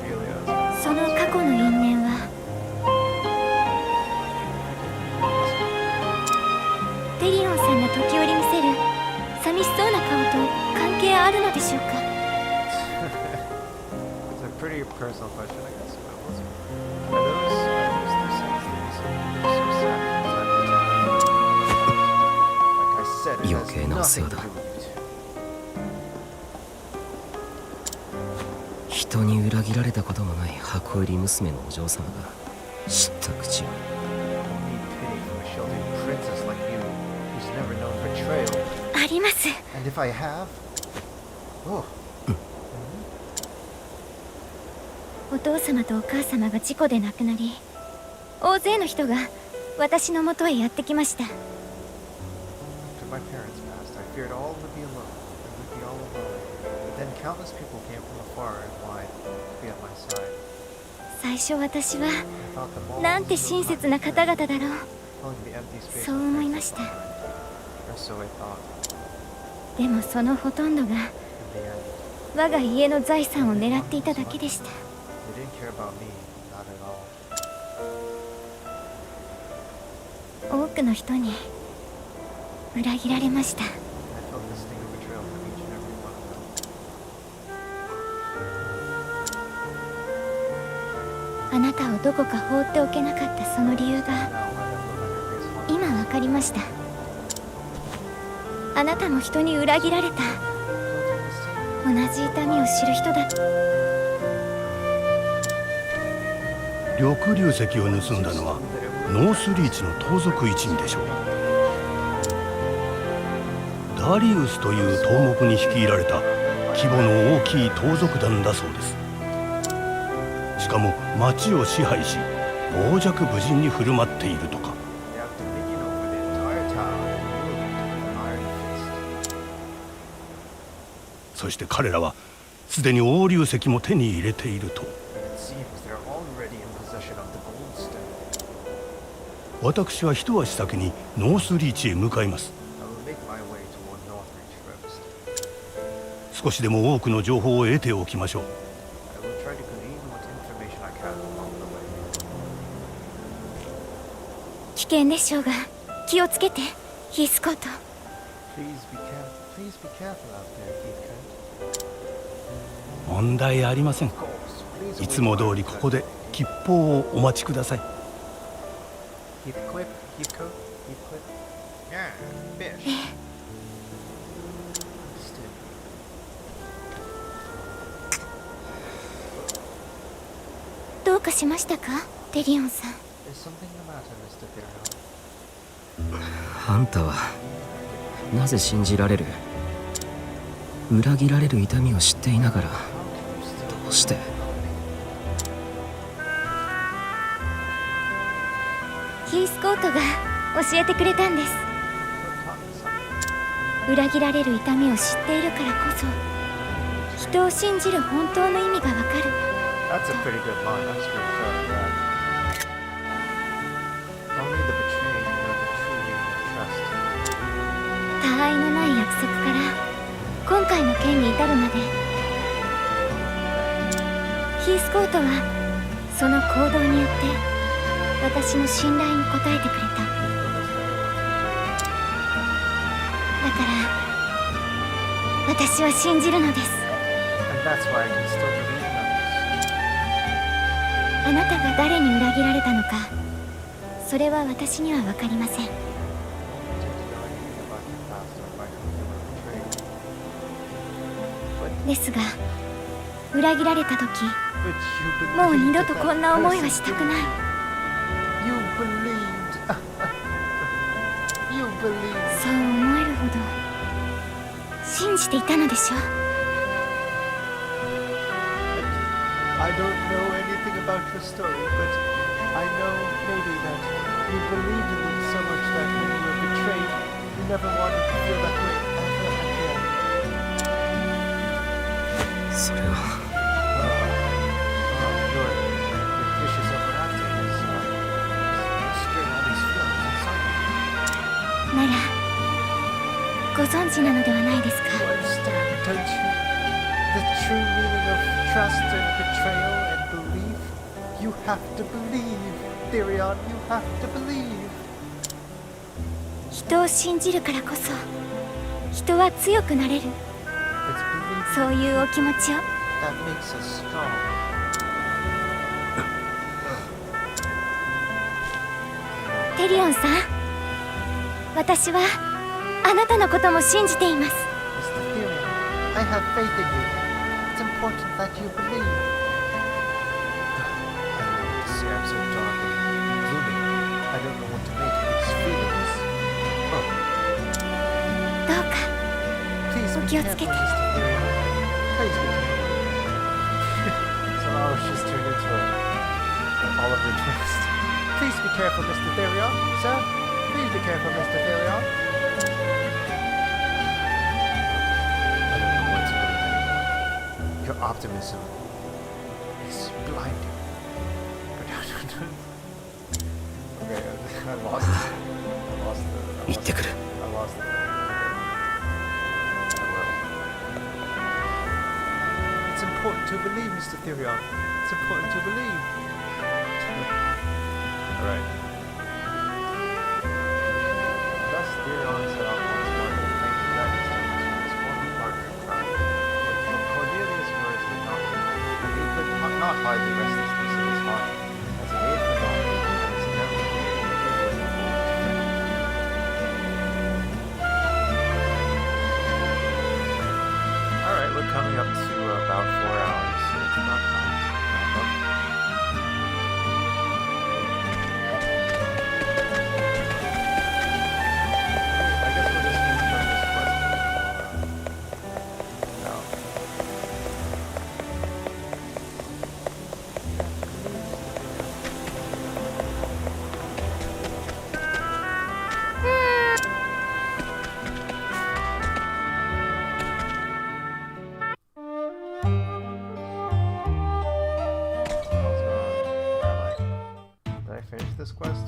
Cordelia is その過去の因縁はテリオンさんが時折見せる寂しそうな顔と関係あるのでしょうか。 It's a pretty personal question, I guess. But are those things so sad from time to time? Like I said, it has Yoke no nothing to soda. do with it. 人に裏切られたこともない箱入り娘のお嬢様が知った口を。 I don't need pity from a sheltered princess like you, who's never known betrayal. あります。 And if I have, oh, お父様とお母様が事故で亡くなり、大勢の人が私のもとへやってきました。 after my parents passed, I feared all would be alone. I would be all alone. But then countless people came from afar and wide to be at my side. 最初私は I thought them all なんて so 親切な方々だろう。 filling the empty space そう of 思い my ました。 mind. Or so I thought. でもそのほとんどが In the end, 我が家の財産を狙っていただけでした。 they didn't care about me, not at all. 多くの人に裏切られました。 I felt the sting of betrayal from each and every one of them. あなたをどこか放っておけなかったその理由が Now I have no longer face 今わかりました。あなたも人に裏切られた。同じ痛みを知る人だ。緑竜石を盗んだのはノースリーチの盗賊一味でしょう。ダリウスという頭目に率いられた規模の大きい盗賊団だそうです。しかも町を支配し傍若無人に振る舞っているとか。 They have dominion over the entire town and rule it with an iron fist. そして彼らはすでに黄龍石も手に入れていると。 It seems they're already in possession of the gold stone. 私は一足先にノースリーチへ向かいます。 I will make my way toward Northreach first. 少しでも多くの情報を得ておきましょう。 I will try to glean what information I can along the way. 危険でしょうが気をつけて、ヒースコート。 Please be careful out there, Heathcote. 問題ありません。 Of course, please いつも通りここで吉報をお待ちください。 Heathcote? Yeah, fish. Understood. かしましたか、テリオンさん。 Is something the matter, Mr. Therion? あんたはなぜ信じられる、裏切られる痛みを知っていながらどうして。ヒースコートが教えてくれたんです。裏切られる痛みを知っているからこそ人を信じる本当の意味がわかる。 That's a pretty good line. That's pretty good. Only the betrayed know the true meaning of trust. 他愛のない約束から今回の件に至るまで、ヒースコートはその行動によって私の信頼に応えてくれた。だから私は信じるのです。 And that's why I can still believe them. あなたが誰に裏切られたのか、それは私には分かりません。ですが、裏切られた時、もう二度とこんな思いはしたくない。 You believed. You believed. そう思えるほど信じていたのでしょう。 I don't know anything about your story, but I know maybe that you believed in them so much that when you were betrayed, you never wanted to feel that way ever again. それは Your vicious overacting is stirring all these feelings inside you. ならご存知なのではないですか。 You understand, don't you? The true meaning of trust and betrayal and belief. You have to believe, Therion. You have to believe. 人を信じるからこそ人は強くなれる。 It's belief そういうお気持ちを that makes us strong. テリオンさん、私はあなたのことも信じています。 Mr. Therion, I have faith in you. It's important that you believe. I don't know what to say. I'm so dark and gloomy. I don't know what to make of these feelings. Oh, どうか please be お気をつ careful, けて。 Mr. Therion. Please be careful. Somehow she's turned into an Oliver Twist. Please be careful, Mr. Therion. Sir, please be careful, Mr. Therion. I don't know what to believe anymore. Your optimism is blinding. Okay, I lost it. I 行ってくる。 lost it. I will. It's important to believe, Mr. Therion. It's important to believe. Alright. Thus, Therion set off once more to thank the guidance to his former partner in crime. But Cordelia's words would not be, and he could not hide the restlessness in his heart as he made for Dawn and his inevitable Alright, we're coming up to about 4 hours, so it's about time to wrap up. I guess we'll just finish up this quest. No. Did I finish this quest?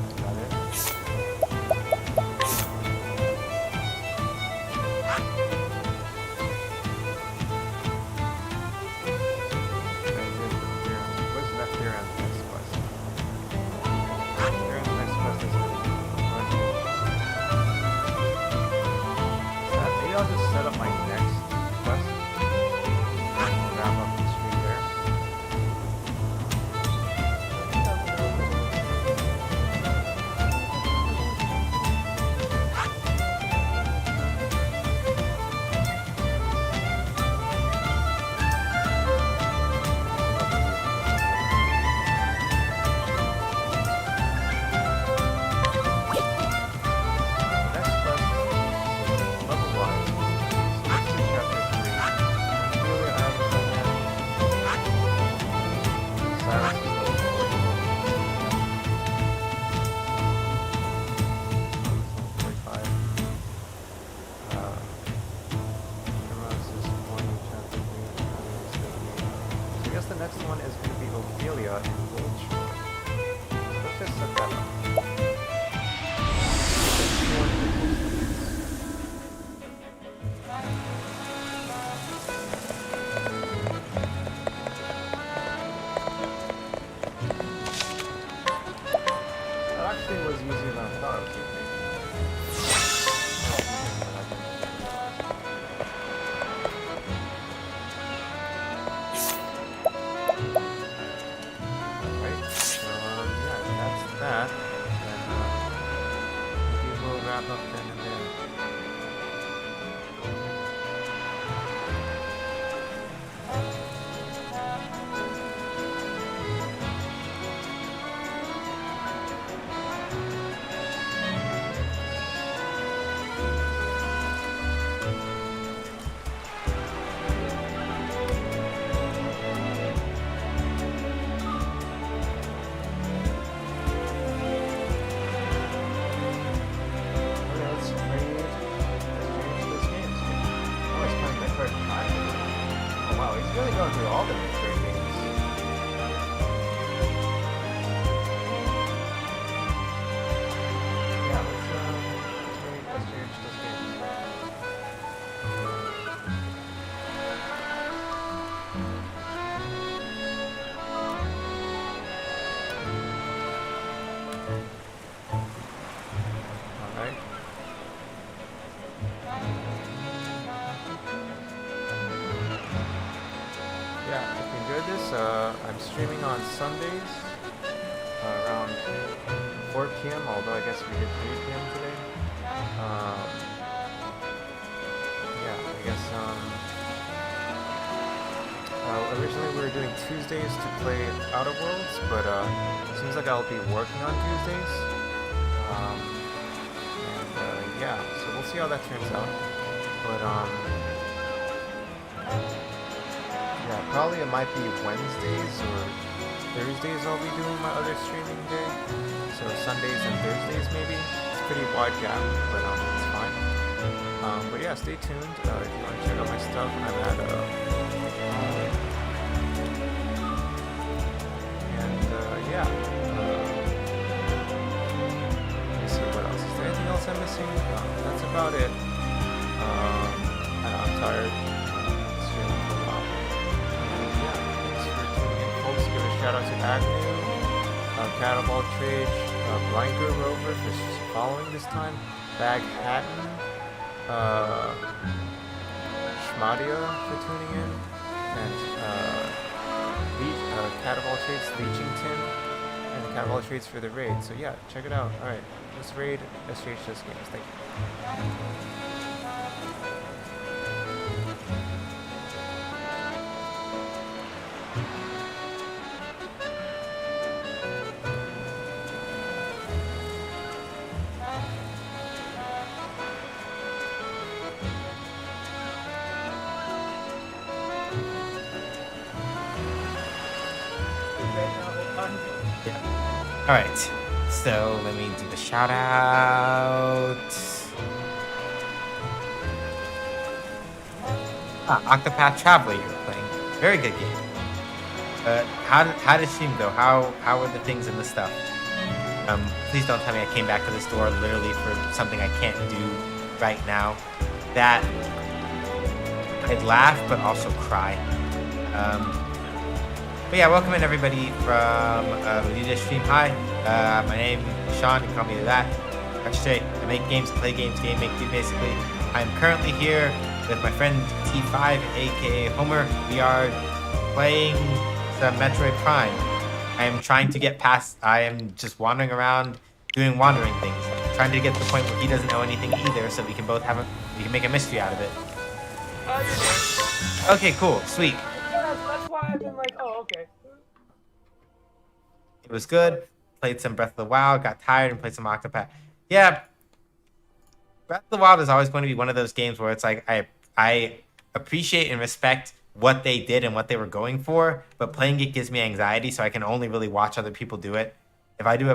Is that it? Where's left here on the next quest? Here on the next quest is maybe I'll just set up my next quest. wrap up then and there. Really going through all the Metroid games. Yeah, let's change those games. Alright. Yeah, if you enjoyed this, I'm streaming on Sundays around 4 p.m., although I guess we did 3 p.m. today. Yeah, I guess, originally we were doing Tuesdays to play Outer Worlds, but it seems like I'll be working on Tuesdays. Yeah, so we'll see how that turns out. But, yeah, probably it might be Wednesdays or Thursdays I'll be doing my other streaming day. So Sundays and Thursdays maybe. It's a pretty wide gap, but it's fine. But yeah, stay tuned. If you want to check out my stuff, I'm at yeah. Let me see what else. Is there anything else I'm missing? That's about it. I'm tired. Streaming for a while. Yeah, thanks for tuning in, folks. Give a shout out to Agnew, Catapult Trade, Blanker Rover for following this time, Bag Hatton, Schmadia for tuning in, and Catapult Trades Leechington, and Catapult Trades for the raid. So yeah, check it out. Alright, let's raid SHS Games. Thank you. Alright, so let me do the shout out. Octopath Traveler you were playing. Very good game. How did it seem though? How were the things and the stuff? Please don't tell me I came back to the store literally for something I can't do right now. That I'd laugh but also cry. But yeah, welcome in everybody from Ruta Stream. Hi, my name is Sean. You can call me that. Actually, I make games, play games, game make do basically. I'm currently here with my friend T5, aka Homer. We are playing some Metroid Prime. I am trying to get past. I am just wandering around doing wandering things, trying to get to the point where he doesn't know anything either, so we can both have we can make a mystery out of it. Okay, cool, sweet. That's why I've been like, oh, okay. It was good. Played some Breath of the Wild, got tired, and played some Octopath. Yeah, Breath of the Wild is always going to be one of those games where it's like I appreciate and respect what they did and what they were going for, but playing it gives me anxiety, so I can only really watch other people do it. If I do it